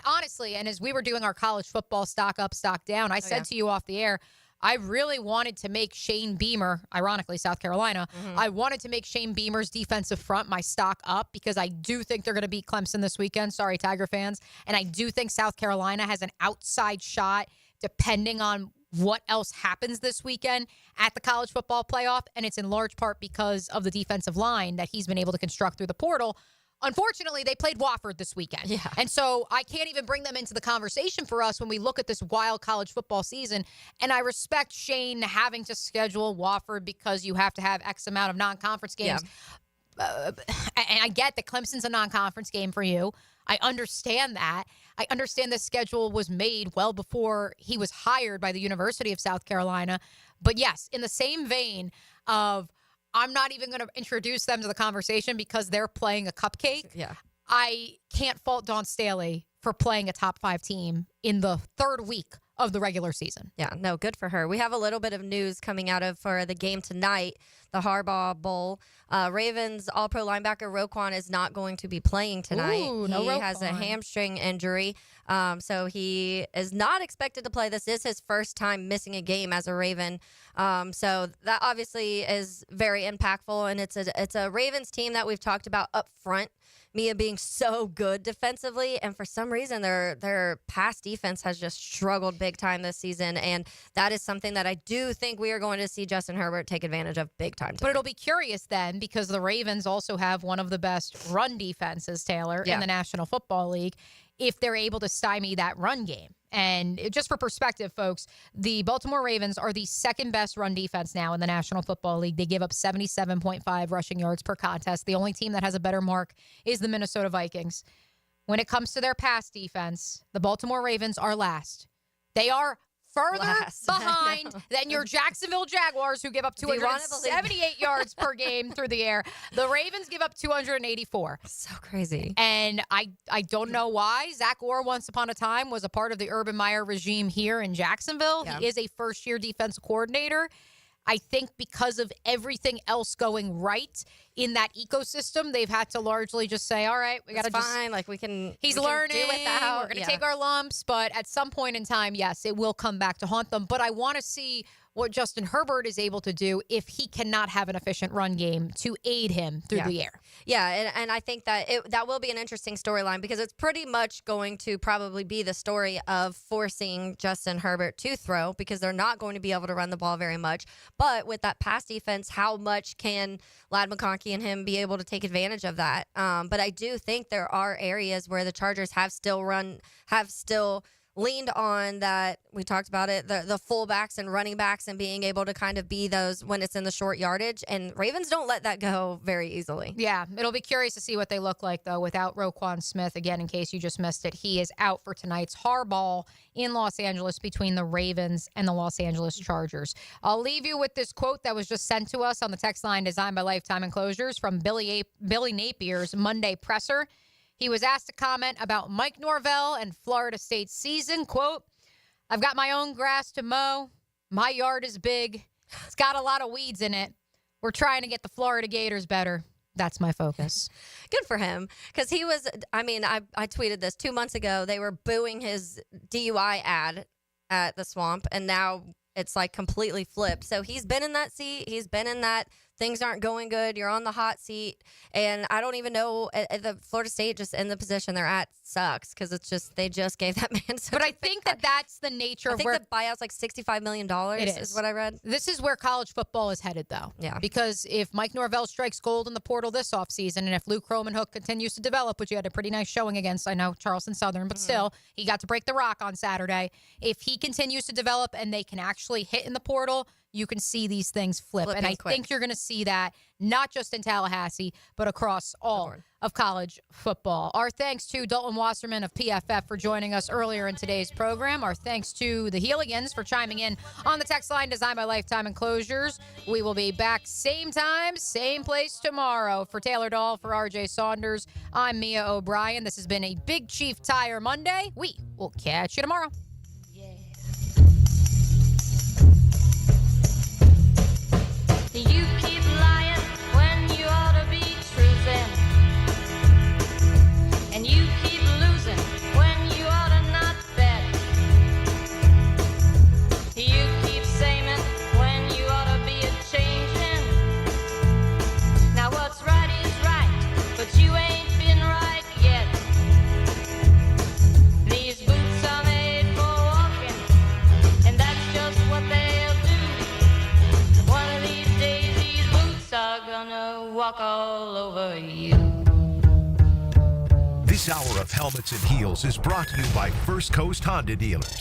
Honestly, and as we were doing our college football stock up, stock down, I said to you off the air, I really wanted to make Shane Beamer, ironically South Carolina, I wanted to make Shane Beamer's defensive front my stock up, because I do think they're going to beat Clemson this weekend. Sorry, Tiger fans. And I do think South Carolina has an outside shot depending on what else happens this weekend at the college football playoff. And it's in large part because of the defensive line that he's been able to construct through the portal. Unfortunately, they played Wofford this weekend. Yeah. And so I can't even bring them into the conversation for us when we look at this wild college football season. And I respect Shane having to schedule Wofford because you have to have X amount of non-conference games. And I get that Clemson's a non-conference game for you. I understand that. I understand the schedule was made well before he was hired by the University of South Carolina. But yes, in the same vein of, I'm not even going to introduce them to the conversation because they're playing a cupcake. Yeah. I can't fault Dawn Staley for playing a top 5 team in the 3rd week of the regular season. Yeah, no, good for her. We have a little bit of news coming out of for the game tonight, the Harbaugh Bowl. Ravens All-Pro linebacker Roquan is not going to be playing tonight. Ooh, no he Roquan. has a hamstring injury, so he is not expected to play. This is his first time missing a game as a Raven, so that obviously is very impactful, and it's a Ravens team that we've talked about up front. Mia being so good defensively, and for some reason their pass defense has just struggled big time this season, and that is something that I do think we are going to see Justin Herbert take advantage of big time. But it'll be curious then, because the Ravens also have one of the best run defenses, Taylor, in the National Football League, if they're able to stymie that run game. And just for perspective, folks, the Baltimore Ravens are the 2nd best run defense now in the National Football League. They give up 77.5 rushing yards per contest. The only team that has a better mark is the Minnesota Vikings. When it comes to their pass defense, the Baltimore Ravens are last. They are further behind than your Jacksonville Jaguars, who give up 278 yards per game through the air. The Ravens give up 284. So crazy. And I don't know why. Zach Orr, once upon a time, was a part of the Urban Meyer regime here in Jacksonville. Yeah. He is a first-year defensive coordinator. I think because of everything else going right in that ecosystem, they've had to largely just say, all right, we got to just... fine. Like, we can... He's we learning. Can do without. We're going to take our lumps. But at some point in time, yes, it will come back to haunt them. But I want to see what Justin Herbert is able to do if he cannot have an efficient run game to aid him through the air. Yeah, and I think that that will be an interesting storyline, because it's pretty much going to probably be the story of forcing Justin Herbert to throw, because they're not going to be able to run the ball very much. But with that pass defense, how much can Ladd McConkey and him be able to take advantage of that? But I do think there are areas where the Chargers have still leaned on that. We talked about it, the fullbacks and running backs, and being able to kind of be those when it's in the short yardage. And Ravens don't let that go very easily. Yeah, it'll be curious to see what they look like, though, without Roquan Smith. Again, in case you just missed it, he is out for tonight's Harbaugh in Los Angeles between the Ravens and the Los Angeles Chargers. I'll leave you with this quote that was just sent to us on the text line designed by Lifetime Enclosures from Billy Napier's Monday presser. He was asked to comment about Mike Norvell and Florida State's season. Quote, "I've got my own grass to mow. My yard is big. It's got a lot of weeds in it. We're trying to get the Florida Gators better. That's my focus." Good for him. Because he was, I tweeted this 2 months ago. They were booing his DUI ad at the Swamp, and now it's like completely flipped. So he's been in that seat. He's been in that things aren't going good. You're on the hot seat. And I don't even know, the Florida State just in the position they're at sucks because it's just, they just gave that man such But I think that's the nature of where... I think the buyout's like $65 million is what I read. This is where college football is headed, though. Yeah. Because if Mike Norvell strikes gold in the portal this offseason, and if Luke Cromanhook continues to develop, which he had a pretty nice showing against, I know, Charleston Southern, but still, he got to break the rock on Saturday. If he continues to develop and they can actually hit in the portal, you can see these things flip. And I think you're going to see that not just in Tallahassee, but across all of college football. Our thanks to Dalton Wasserman of PFF for joining us earlier in today's program. Our thanks to the Heeligans for chiming in on the text line designed by Lifetime Enclosures. We will be back same time, same place tomorrow. For Taylor Dahl, for RJ Saunders, I'm Mia O'Brien. This has been a Big Chief Tire Monday. We will catch you tomorrow. You keep lying when you ought to be truthing. And you keep losing when you ought to not bet. You keep saying when you ought to be a-changing. Now what's right is right, but you ain't been right yet. These boots are made for walking, and that's just what they'll do. One of these days these boots are gonna walk all over you. This hour of Helmets and Heels is brought to you by First Coast Honda Dealers.